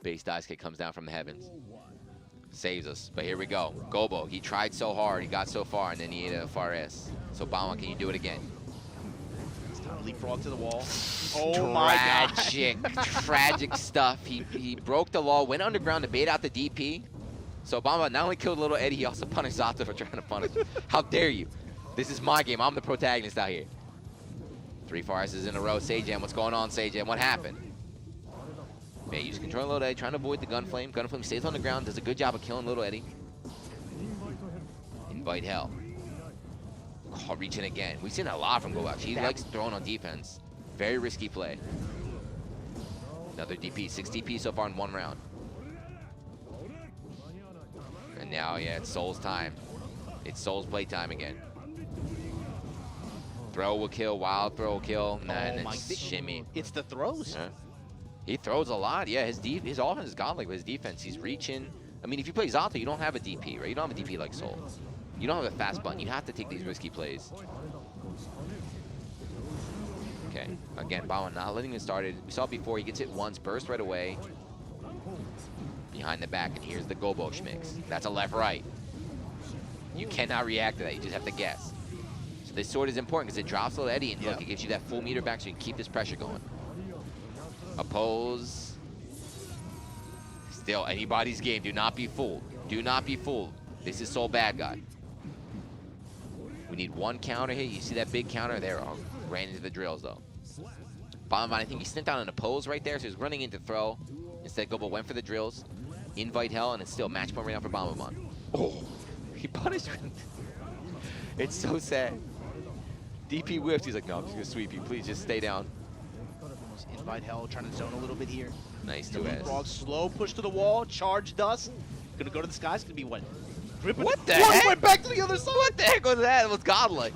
Base dice kick comes down from the heavens. Saves us, but here we go. Gobo, he tried so hard, he got so far, and then he ate a far S. So Bama, can you do it again? It's time to leapfrog to the wall. Oh my god. Tragic stuff. He broke the law, went underground to bait out the DP. So Bama not only killed little Eddie, he also punished Zato for trying to punish. How dare you? This is my game, I'm the protagonist out here. 3 far S's in a row. Seijan, what's going on, Seijan? What happened? Man, use control Little Eddie, trying to avoid the Gunflame. Gunflame stays on the ground, does a good job of killing Little Eddie. Invite Hell. Oh, reaching again. We've seen a lot from Gobo. He likes throwing on defense. Very risky play. Another DP. 6 DP so far in 1 round. And now, yeah, it's Soul's time. It's Soul's playtime again. Throw will kill, wild throw will kill, and then shimmy. It's the throws. Yeah. He throws a lot. Yeah, his offense is godlike, but his defense, he's reaching. I mean, if you play Zato, you don't have a DP, right? You don't have a DP like Soul. You don't have a fast button. You have to take these risky plays. Okay, again, Bawa not letting him started. We saw it before. He gets hit once, burst right away. Behind the back, and here's the Gobo schmix. That's a left-right. You cannot react to that. You just have to guess. So this sword is important because it drops Little Eddie, and look, it gives you that full meter back so you can keep this pressure going. Oppose. Still, anybody's game. Do not be fooled. Do not be fooled. This is Soul bad guy. We need 1 counter hit. You see that big counter there? Oh, ran into the drills, though. Bottom line, I think he sniffed out an oppose right there, so he's running into throw. Instead, Gobo went for the drills. Invite Hell, and it's still match point right now for Bomberman. Oh, he punished him. It's so sad. DP whiffed. He's like, no, I'm just going to sweep you. Please just stay down. Invite Hell, trying to zone a little bit here. Nice 2S. Frog, slow push to the wall, charge dust. Gonna go to the sky. It's gonna be what? What the heck? Went back to the other side. What the heck was that? It was godlike.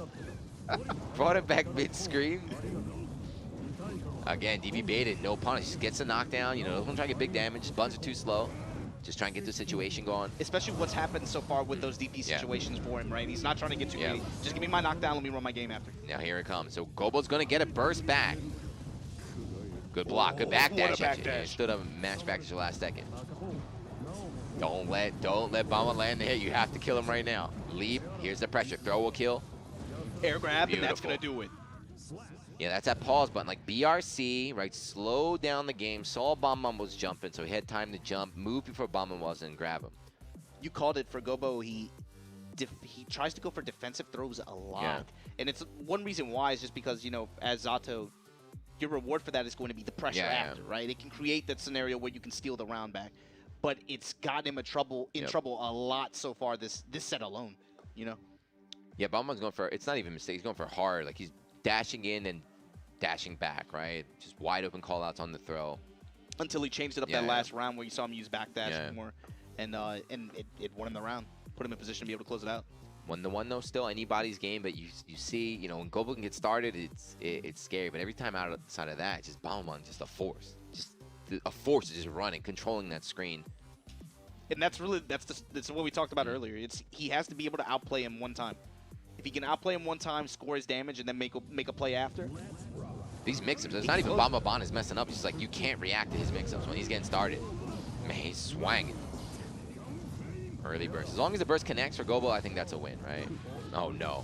Brought it back mid-screen. Again, DB baited, no punish. Just gets a knockdown. You know, doesn't try to get big damage. Buns are too slow. Just try and get the situation going. Especially what's happened so far with those DP situations for him, right? He's not trying to get too greedy. Just give me my knockdown. Let me run my game after. Now here it comes. So Gobo's gonna get a burst back. Good block, good backdash. He stood up and match back to your last second. Don't let Bama land the hit. You have to kill him right now. Leap. Here's the pressure. Throw will kill. Air grab, and that's gonna do it. Yeah, that's that pause button. Like BRC, right? Slow down the game. Saw Bama was jumping, so he had time to jump, move before Bama was, and grab him. You called it for Gobo. He tries to go for defensive throws a lot, and it's one reason why is just because, you know, as Zato, your reward for that is going to be the pressure after, right? It can create that scenario where you can steal the round back, but it's gotten him in trouble a lot so far this set alone, you know. Yeah, Bauman's going for, it's not even a mistake, he's going for hard. Like, he's dashing in and dashing back, right? Just wide open call-outs on the throw. Until he changed it up that last round where you saw him use back dash more, and it won him the round, put him in position to be able to close it out. 1-1 though, still anybody's game, but you see, you know, when Gobo can get started, it's scary. But every time outside of that, just Bauman, just a force, just a force is just running, controlling that screen. And that's what we talked about earlier. He has to be able to outplay him one time. If he can outplay him one time, score his damage, and then make a play after. These mix-ups, it's not even Bama is messing up. It's just like you can't react to his mix-ups when he's getting started. Man, he's swanging. Early burst. As long as the burst connects for Gobo, I think that's a win, right? Oh, no.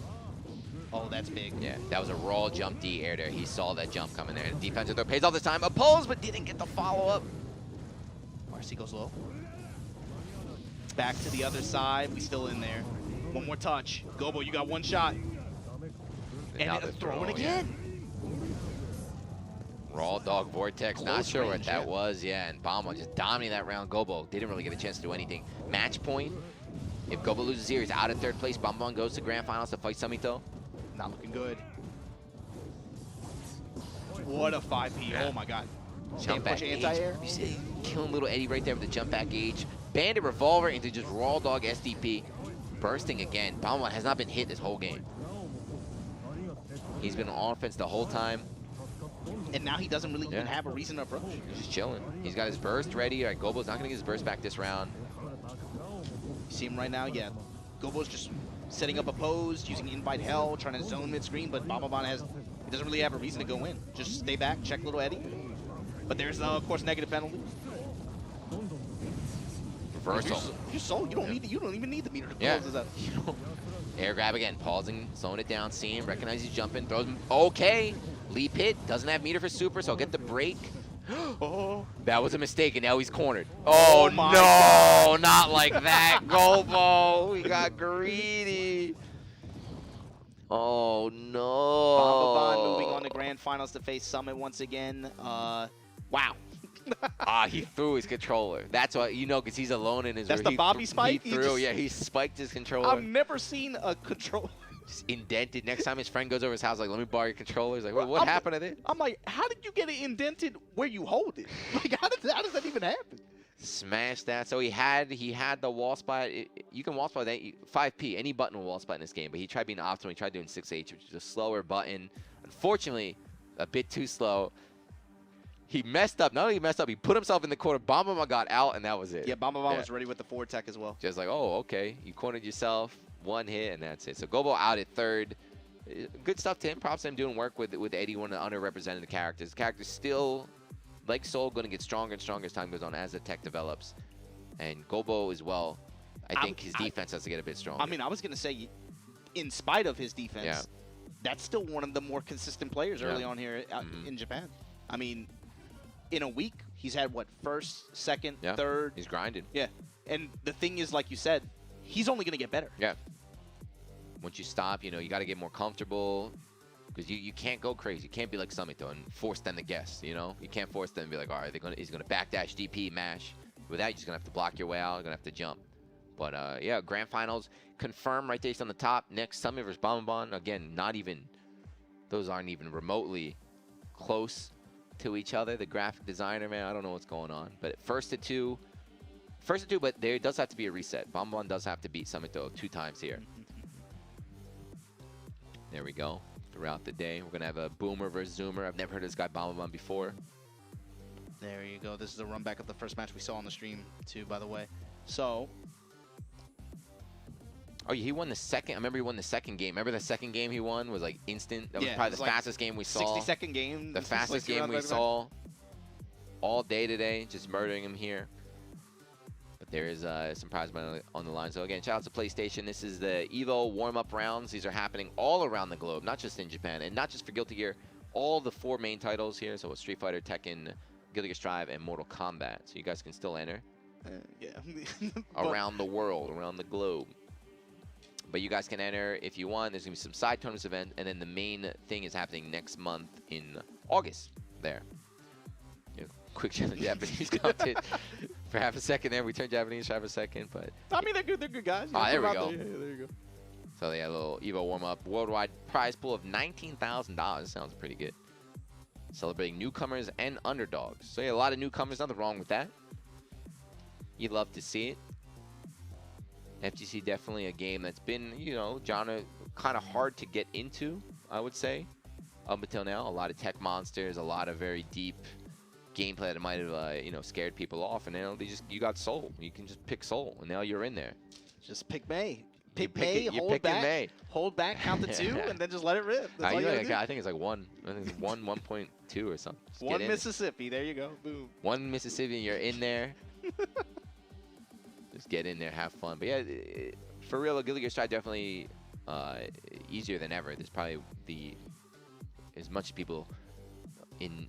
Oh, that's big. Yeah, that was a raw jump D air there. He saw that jump coming there. The defensive throw pays off this time. Opposed, but didn't get the follow-up. RC goes low. Back to the other side. We still in there. One more touch. Gobo, you got one shot. And throwing again. Raw dog vortex, not sure what that was. Yeah, and Bama just dominating that round. Gobo didn't really get a chance to do anything. Match point. If Gobo loses here, he's out of third place. Bama goes to grand finals to fight Samito. Not looking good. What a 5P. Oh my god. Jump back anti-air. You see, killing little Eddie right there with the jump back gauge. Bandit revolver into just raw dog SDP. Bursting again. Bama has not been hit this whole game. He's been on offense the whole time. And now he doesn't really even have a reason to approach. He's just chilling. He's got his burst ready. All right, Gobo's not going to get his burst back this round. You see him right now? Yeah. Gobo's just setting up a pose, using invite hell, trying to zone mid-screen, but Bamaban he doesn't really have a reason to go in. Just stay back, check little Eddie. But there's, of course, negative penalty. Reversal. You're so you don't need you don't even need the meter to Yeah. close this out. Air grab again, pausing, slowing it down, seeing him, recognize he's jumping, throws him. Okay, leap hit, doesn't have meter for super, so I'll get the break. Oh, That was a mistake, and now he's cornered. Oh, my no, God. not like that, Gobo. We got greedy. Oh, no. Bomba moving on to grand finals to face Summit once again. Wow. He threw his controller. That's why, you know, because he's alone in his That's room. the Bobby spike? He threw, yeah, he spiked his controller. I've never seen a controller. Just indented. Next time his friend goes over his house, like, let me borrow your controller. He's like, what happened to it? I'm like, how did you get it indented where you hold it? Like, how does that even happen? Smash that. So he had the wall spot. You can wall spot that 5P. Any button will wall spot in this game. But he tried being optimal. He tried doing 6H, which is a slower button. Unfortunately, a bit too slow. He messed up. Not only he messed up, he put himself in the corner. Bomba got out, and that was it. Yeah, Bomba was ready with the forward tech as well. Just like, oh, okay. You cornered yourself. One hit, and that's it. So Gobo out at third. Good stuff to him. Props to him doing work with Eddie, one of the underrepresented characters. The character's still, like Soul, going to get stronger and stronger as time goes on as the tech develops. And Gobo as well. I think his defense has to get a bit stronger. I mean, I was going to say, in spite of his defense, that's still one of the more consistent players early on here in Japan. I mean, in a week, he's had, what, first, second, third? He's grinding. Yeah. And the thing is, like you said, he's only going to get better. Yeah. Once you stop, you know, you got to get more comfortable because you can't go crazy. You can't be like Samito and force them to guess, you know? You can't force them to be like, all right, he's going to backdash DP, mash. With that, you're just going to have to block your way out. You're going to have to jump. But, yeah, grand finals confirmed right there on the top. Next, Summit versus Bomba. Again, those aren't even remotely close to each other. The graphic designer, man, I don't know what's going on. But first to two, but there does have to be a reset. Bomba does have to beat Samito 2 times here. There we go. Throughout the day, we're going to have a Boomer versus Zoomer. I've never heard of this guy Bomba before. There you go. This is a run back of the first match we saw on the stream, too, by the way. So. Oh, he won the second. I remember he won the second game. Remember the second game he won was like instant? That was probably the fastest game we saw. 60-second game. The fastest game we saw all day today. Just murdering him here. There is some prize money on the line. So again, shout out to PlayStation. This is the EVO warm-up rounds. These are happening all around the globe, not just in Japan, and not just for Guilty Gear. All the 4 main titles here, so Street Fighter, Tekken, Guilty Gear Strive, and Mortal Kombat. So you guys can still enter around the world, around the globe. But you guys can enter if you want. There's going to be some side tournaments event, and then the main thing is happening next month in August. There. Quick change of Japanese content. For half a second there, we turned Japanese for half a second, but I mean, they're good guys. Oh, there we go. Yeah, there you go. So yeah, a little EVO warm-up. Worldwide prize pool of $19,000. Sounds pretty good. Celebrating newcomers and underdogs. So yeah, a lot of newcomers. Nothing wrong with that. You'd love to see it. FGC definitely a game that's been, you know, genre kind of hard to get into, I would say, up until now. A lot of tech monsters, a lot of very deep gameplay that might have, you know, scared people off, and now you got Soul. You can just pick Soul, and now you're in there. Just pick May. Pick May, hold back, count to 2, Yeah. and then just let it rip. That's all you gotta do. I think it's like 1. I think it's 1.2 or something. Just one Mississippi. There you go. Boom. 1 Mississippi, and you're in there. Just get in there, have fun. But yeah, for real, Guilty Gear Strive definitely easier than ever. There's probably as much people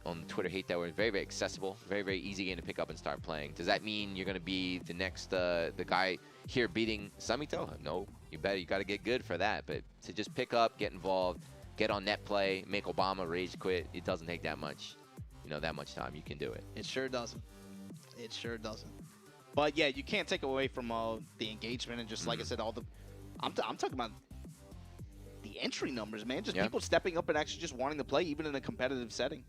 on Twitter hate that word. Very, very accessible, very, very easy game to pick up and start playing. Does that mean you're going to be the next the guy here beating Samito? No, you got to get good for that. But to just pick up, get involved, get on net play, make Obama rage quit, it doesn't take that much, that much time. You can do it. It sure doesn't. It sure doesn't. But yeah, you can't take away from the engagement and just like I said, all the. I'm talking about the entry numbers, man. Just people stepping up and actually just wanting to play, even in a competitive setting.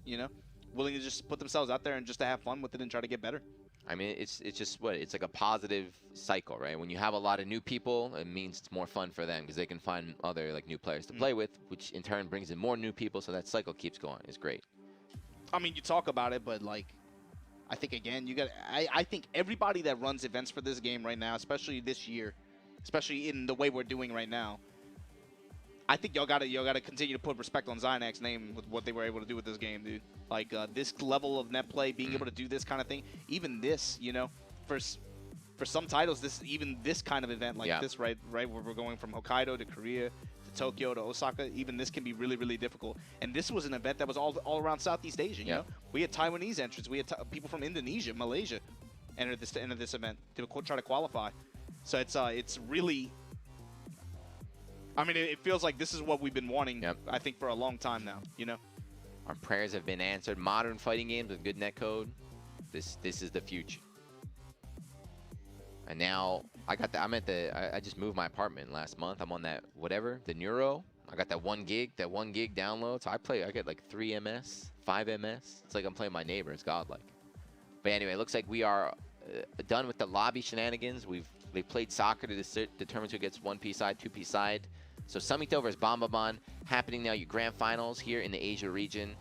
Willing to just put themselves out there and just to have fun with it and try to get better. I mean, it's just it's like a positive cycle, right? When you have a lot of new people, it means it's more fun for them because they can find other new players to play with, which in turn brings in more new people. So that cycle keeps going. It's great. I mean, you talk about it, but I think again, I think everybody that runs events for this game right now, especially this year, especially in the way we're doing right now, I think y'all gotta continue to put respect on Zynak's name with what they were able to do with this game, dude. Like this level of net play, being able to do this kind of thing, even this, you know, for some titles, even this kind of event like this, right, where we're going from Hokkaido to Korea to Tokyo to Osaka, even this can be really, really difficult. And this was an event that was all around Southeast Asia. You know, we had Taiwanese entrants, we had people from Indonesia, Malaysia, enter this event to try to qualify. So it's really, I mean, it feels like this is what we've been wanting. I think for a long time now. You know, our prayers have been answered. Modern fighting games with good netcode. This is the future. And now I just moved my apartment last month. I'm on that the Neuro. I got that 1 gig download. So I get like 3 ms, 5 ms. It's like I'm playing my neighbor. It's godlike. But anyway, it looks like we are done with the lobby shenanigans. They played soccer to determine who gets 1P side, 2P side. So Samito versus Bambaban happening now. Your grand finals here in the Asia region.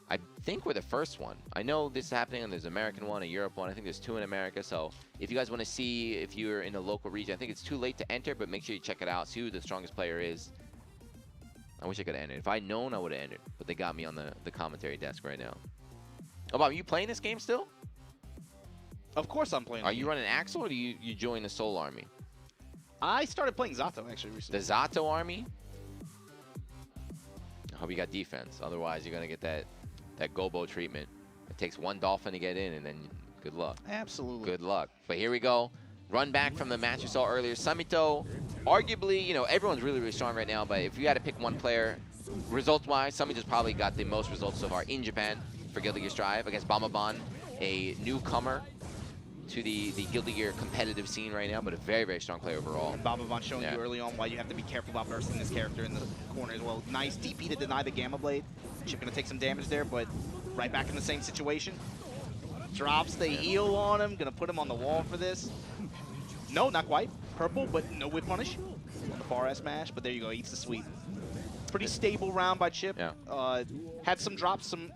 I think we're the first one. I know this is happening, and there's an American one, a Europe one. I think there's 2 in America. So if you guys want to see if you're in a local region, I think it's too late to enter, but make sure you check it out. See who the strongest player is. I wish I could have entered. If I'd known, I would have entered. But they got me on the commentary desk right now. Oh, Bob, are you playing this game still? Of course I'm playing. Are you running Axel, or do you join the Soul Army? I started playing Zato actually recently. The Zato Army? I hope you got defense. Otherwise, you're going to get that Gobo treatment. It takes 1 Dolphin to get in, and then good luck. Absolutely. Good luck. But here we go. Run back from the match you saw earlier. Samito, arguably, you know, everyone's really, really strong right now, but if you had to pick one player, results-wise, Samito's probably got the most results so far in Japan for Guilty Gear Strive against Bambaban, a newcomer to the Guilty Gear competitive scene right now, but a very, very strong player overall. And Bambaban showing you early on why you have to be careful about bursting this character in the corner as well. Nice DP to deny the Gamma Blade. Chip gonna take some damage there, but right back in the same situation. Drops the heal on him, gonna put him on the wall for this. No, not quite. Purple, but no whip punish. The far ass smash, but there you go, eats the sweep. Pretty stable round by Chip. Had some drops, some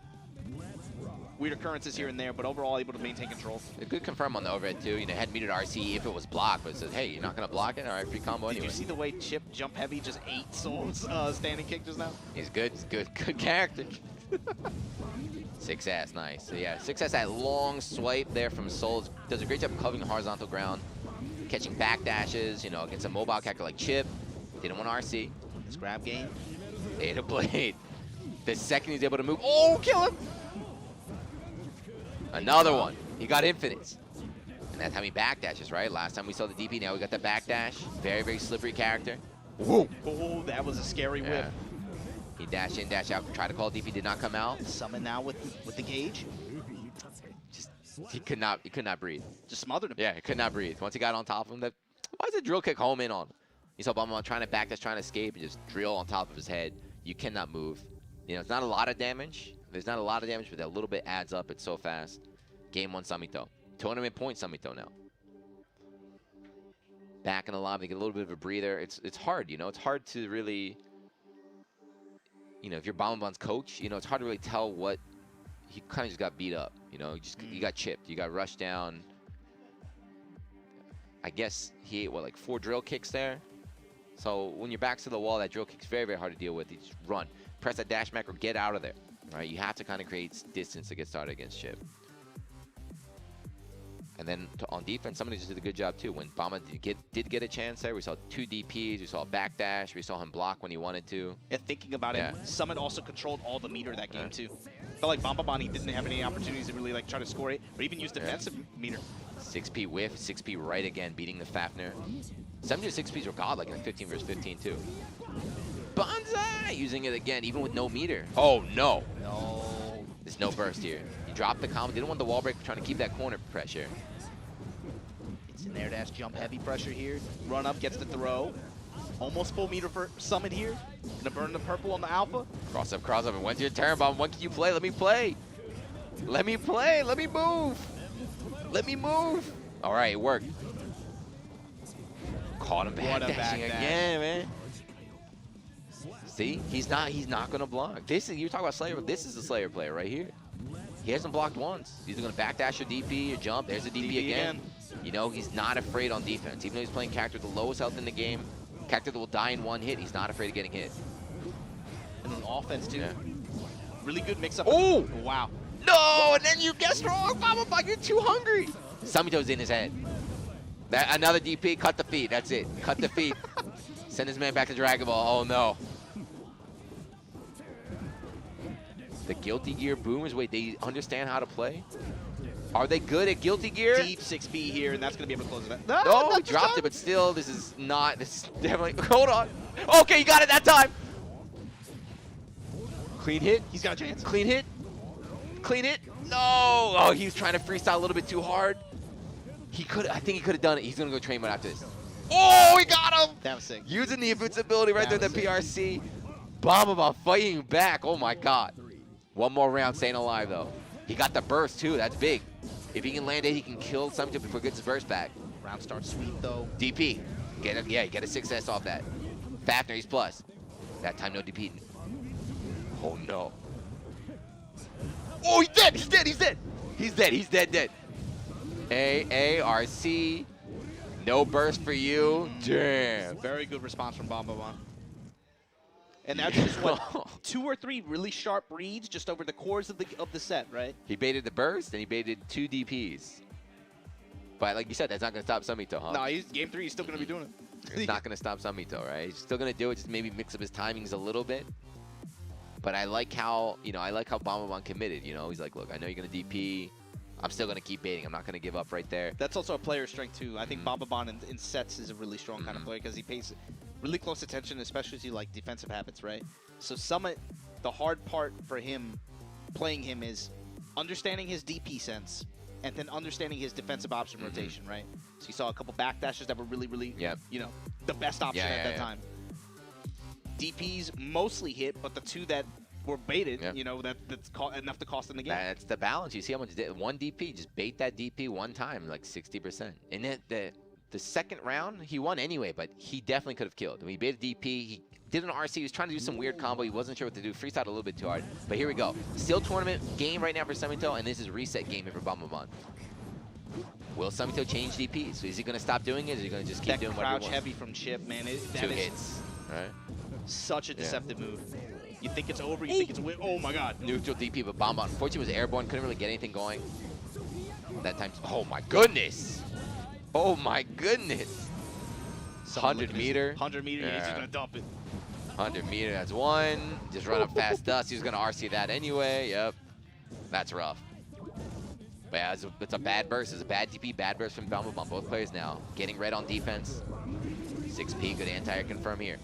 weird occurrences here and there, but overall able to maintain control. A good confirm on the overhead too. You know, had metered RC if it was blocked, but it says, hey, you're not gonna block it. All right, free combo anyway. Did you see the way Chip jump heavy just ate Soul's standing kick just now? He's good. He's good character. 6S, nice. So yeah, 6S that long swipe there from Soul does a great job covering the horizontal ground, catching back dashes. You know, against a mobile character like Chip. Didn't want RC. This grab game. Data Blade. The second he's able to move, oh, kill him. Another one. He got infinites. And that's how he backdashes, right? Last time we saw the DP, now we got the backdash. Very, very slippery character. Whoa. Oh, that was a scary whip. He dashed in, dashed out, tried to call DP, did not come out. Summon now with the gauge. Just he could not breathe. Just smothered him. Yeah, he could not breathe. Once he got on top of him, why is the drill kick home in on him? You saw Bumblebee trying to backdash, trying to escape, and just drill on top of his head. You cannot move. You know, it's not a lot of damage. There's not a lot of damage, but that little bit adds up. It's so fast. Game 1 Samito. Tournament point Samito now. Back in the lobby, get a little bit of a breather. It's hard, you know. It's hard to really, you know, if you're Bambaban's coach, you know, it's hard to really tell what he kind of just got beat up. You know, you got chipped, you got rushed down. I guess he ate what, like 4 drill kicks there. So when your back's to the wall, that drill kick's very, very hard to deal with. You just run, press that dash macro, get out of there. Right? You have to kind of create distance to get started against Chip. And then on defense, somebody just did a good job too. When Bama did get a chance there, we saw 2 DPs, we saw a backdash, we saw him block when he wanted to. Yeah, thinking about it, Summit also controlled all the meter that game too. Felt like Bambabani didn't have any opportunities to really like try to score it, or even use defensive meter. 6P whiff, 6P right again, beating the Fafnir. 70 to 6Ps were godlike in the 15 versus 15 too. Banzai! Using it again, even with no meter. Oh no! No. There's no burst here. He dropped the combo, didn't want the wall break, trying to keep that corner pressure. It's an air dash jump heavy pressure here. Run up, gets the throw. Almost full meter for Summit here. Gonna burn the purple on the alpha. Cross up, and when's your turn, Bomb? When can you play? Let me play. Let me play. Let me move. Let me move. All right, it worked. Caught him backdashing again, man. See, he's not gonna block. This is, you talk about Slayer. This is the Slayer player right here. He hasn't blocked once. He's gonna backdash your DP, your jump. There's a DP again. You know, he's not afraid on defense. Even though he's playing character with the lowest health in the game, Character that will die in one hit. He's not afraid of getting hit. And then offense, too. Yeah. Really good mix-up. Oh! Wow. No! And then you guessed wrong, Baba. You're too hungry. Samito's in his head. Another DP. Cut the feet. That's it. Cut the feet. Send his man back to Dragon Ball. Oh, no. The Guilty Gear boomers. Wait, they understand how to play? Are they good at Guilty Gear? Deep 6B here, and that's going to be able to close it. No, he dropped it, but still, this is definitely, hold on. Okay, you got it that time. Clean hit. He's got a chance. Clean hit. Clean hit. No. Oh, he was trying to freestyle a little bit too hard. I think he could have done it. He's going to go train mode after this. Oh, he got him. That was sick. Using the invincibility right there, the PRC. Bomba fighting back. Oh, my God. One more round staying alive, though. He got the burst, too. That's big. If he can land it, he can kill Samito before he gets his burst back. Round starts sweet, though. DP. Get a 6S off that. Fafner, he's plus. That time, no DP. Oh, no. Oh, he's dead. He's dead. He's dead. He's dead. He's dead. AARC. No burst for you. Damn. Very good response from Bombabon. And that's just what 2 or 3 really sharp reads just over the course of the set, right? He baited the burst and he baited 2 DPs. But like you said, that's not going to stop Samito, huh? No, game 3 he's still going to be doing it. It's not going to stop Samito, right? He's still going to do it, just maybe mix up his timings a little bit. But I like how, Bombabon committed, He's like, look, I know you're going to DP. I'm still going to keep baiting. I'm not going to give up right there. That's also a player strength, too. I think Bombabon in sets is a really strong kind of player because he pays really close attention, especially to like defensive habits, right? So Summit, the hard part for him, playing him, is understanding his DP sense and then understanding his defensive option rotation, right? So you saw a couple backdashes that were really, the best option at that time. DPs mostly hit, but the 2 that were baited, that's enough to cost them the game. That's the balance. You see how much one DP, just bait that DP one time, like 60%. And the second round, he won anyway, but he definitely could have killed. When he baited DP, he did an RC. He was trying to do some weird combo. He wasn't sure what to do. Freestyled a little bit too hard. But here we go. Still tournament game right now for Samito, and this is reset game here for Bombabon. Will Samito change DPs? So is he going to stop doing it, or is he going to just keep doing what he wants? Crouch heavy from Chip, man. That 2 is hits. Right? Such a deceptive move. You think it's over, you think it's a win. Oh, my God. Neutral DP, but Bombabon, unfortunately, was airborne. Couldn't really get anything going. That time. Oh, my goodness. Oh, my goodness. 100 meter. 100 meter, he's just going to dump it. 100 meter, that's 1. Just run up fast dust. He was going to RC that anyway. Yep. That's rough. But yeah, it's a bad burst. It's a bad DP, bad burst from Bombabon. Both players now getting red on defense. 6P, good anti-air confirm here.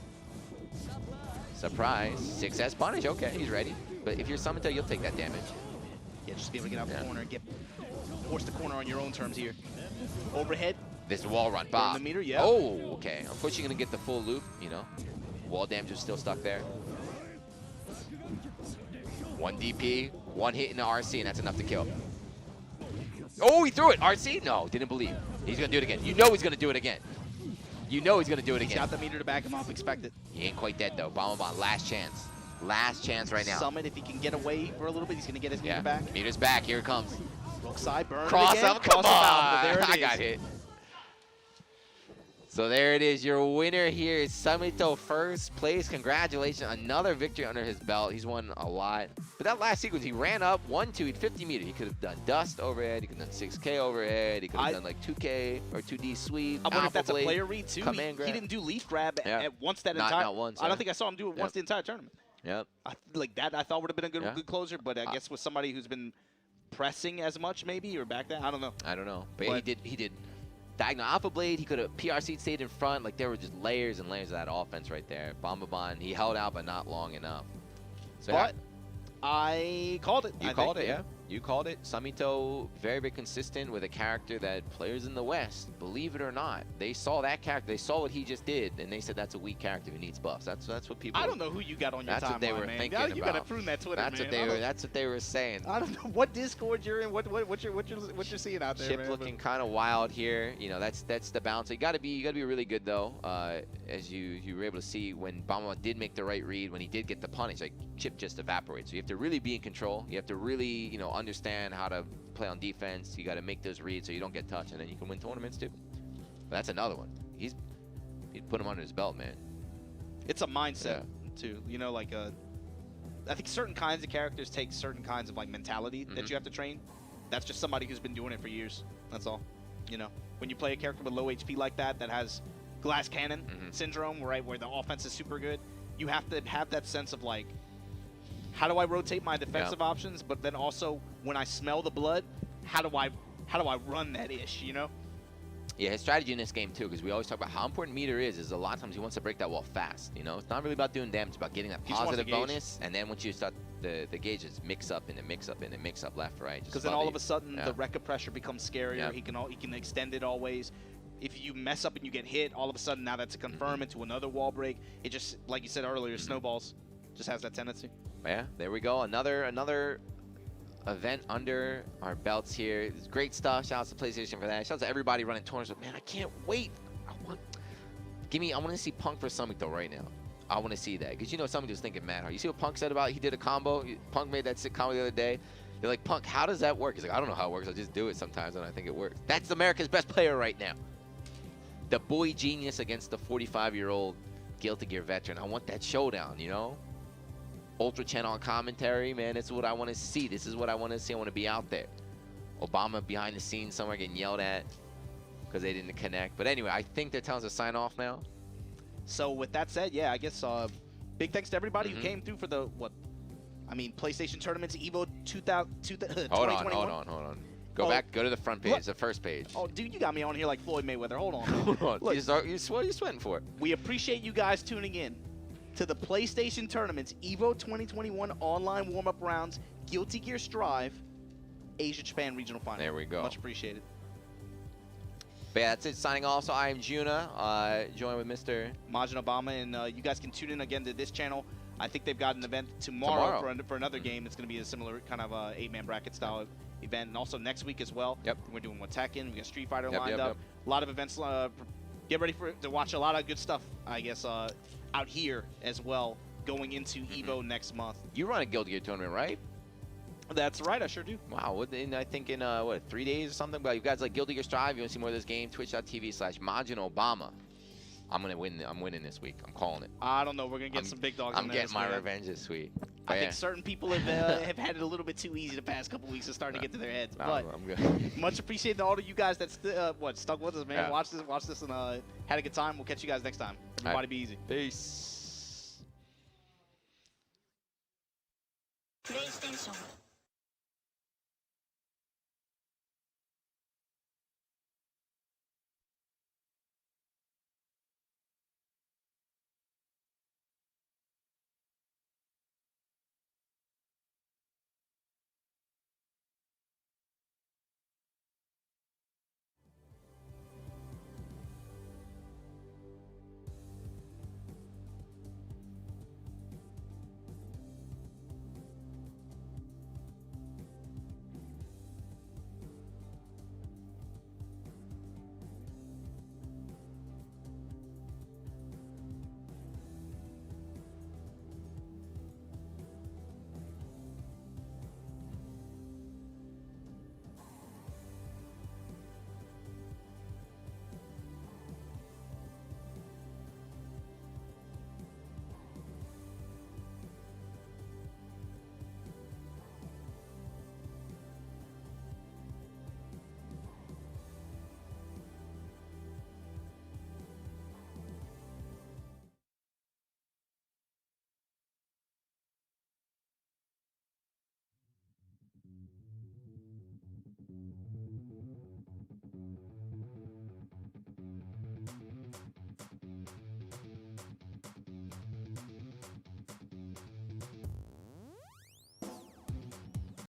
Surprise. 6S punish. Okay, he's ready. But if you're Samito, you'll take that damage. Yeah, just be able to get out the corner and force the corner on your own terms here. Overhead. This wall run, Bob. The meter, yeah. Oh, okay. Unfortunately, you're going to get the full loop, Wall damage is still stuck there. 1 DP, 1 hit in the RC, and that's enough to kill. Oh, he threw it. RC? No, didn't believe. He's going to do it again. You know he's going to do it again. You know he's going to do it again. He's got the meter to back him up. Expect it. He ain't quite dead, though. Bombabon, last chance. Last chance right now. Summit, if he can get away for a little bit, he's going to get his meter back. Meter's back. Here it comes. Roll side, burn Cross again. up. Come on. Out, there it I is. got hit. So there it is. Your winner here is Samito, first place. Congratulations. Another victory under his belt. He's won a lot. But that last sequence, he ran up 1-2 at 50 meter. He could have done dust overhead. He could have done 6K overhead. He could have done like 2K or 2D sweep. I wonder if that's a player read too. He didn't do leaf grab at once that entire. Not once. I don't think I saw him do it once the entire tournament. Yep. Like that, I thought would have been a good closer. But I guess with somebody who's been pressing as much, maybe, or back then, I don't know. I don't know. But he did. Diagonal Alpha Blade, he could have PRC'd, stayed in front. Like, there were just layers and layers of that offense right there. Bombabon, he held out, but not long enough. So but I called it. You called it, yeah. You called it. Samito, very, very consistent with a character that players in the West, believe it or not, they saw that character. They saw what he just did, and they said that's a weak character who needs buffs. That's what people. I don't know who you got on your timeline, That's what they were thinking about. You got to prune that Twitter, that's man. That's what they were saying. I don't know what Discord you're in. What you're seeing out there, Chip man. looking kind of wild here. That's the balance. You got to be really good though. As you were able to see when Bombabon did make the right read, when he did get the punish, like Chip just evaporates. So you have to really be in control. You have to really understand how to play on defense. You got to make those reads so you don't get touched, and then you can win tournaments too. But that's another one. He's he'd put him under his belt, man. It's a mindset too. You know, like I think certain kinds of characters take certain kinds of like mentality that you have to train. That's just somebody who's been doing it for years. That's all. You know, when you play a character with low HP like that has glass cannon syndrome, right, where the offense is super good, you have to have that sense of like, how do I rotate my defensive options? But then also, when I smell the blood, how do I run that ish? You know? Yeah, his strategy in this game too, because we always talk about how important meter is a lot of times he wants to break that wall fast. You know, it's not really about doing damage, it's about getting that positive bonus, and then once you start the gauges mix up and mix up and mix up left, right. Because then all of a sudden the Rekka pressure becomes scarier. He can extend it always. If you mess up and you get hit, all of a sudden now that's a confirm into another wall break. It just, like you said earlier, snowballs. Just has that tendency. Yeah, there we go. Another event under our belts here. It's great stuff. Shout out to PlayStation for that. Shout out to everybody running tournaments. But man, I can't wait. I want to see Punk for Summit though right now. I want to see that, because you know somebody was thinking mad hard. You see what Punk said about he did a combo. Punk made that sick combo the other day. They're like, Punk, how does that work? He's like, I don't know how it works. I just do it sometimes and I think it works. That's America's best player right now. The boy genius against the 45-year-old Guilty Gear veteran. I want that showdown, you know? Ultra Channel on commentary, man, this is what I want to see. This is what I want to see. I want to be out there. Obama behind the scenes somewhere getting yelled at because they didn't connect. But anyway, I think they're telling us to sign off now. So with that said, yeah, I guess big thanks to everybody who came through for the, PlayStation tournaments, EVO 2021. Hold on. Go back, go to the front page, the first page. Oh, dude, you got me on here like Floyd Mayweather. Hold on. Hold on. Look, what are you sweating for? We appreciate you guys tuning in to the PlayStation tournaments, EVO 2021 online warm-up rounds, Guilty Gear Strive, Asia-Japan regional final. There we go. Much appreciated. But yeah, that's it. Signing off. So I am Juna, joined with Mr. Majin Obama, and you guys can tune in again to this channel. I think they've got an event tomorrow. For another game. It's going to be a similar kind of 8-man bracket style event, and also next week as well. Yep. We're doing Tekken. We got Street Fighter lined up. A lot of events. Get ready to watch a lot of good stuff, I guess, out here as well, going into EVO next month. You run a Guilty Gear tournament, right? That's right, I sure do. Wow, I think in, 3 days or something? But you guys like Guilty Gear Strive, you want to see more of this game, twitch.tv/Majin Obama. I'm winning this week. I'm calling it. I don't know. We're going to get some big dogs I'm getting my revenge this week. I think certain people have had it a little bit too easy the past couple weeks. It's starting to get to their heads. But I'm good. Much appreciated to all of you guys that stuck with us, man. Yeah. Watch this, and had a good time. We'll catch you guys next time. Everybody be easy. Peace. PlayStation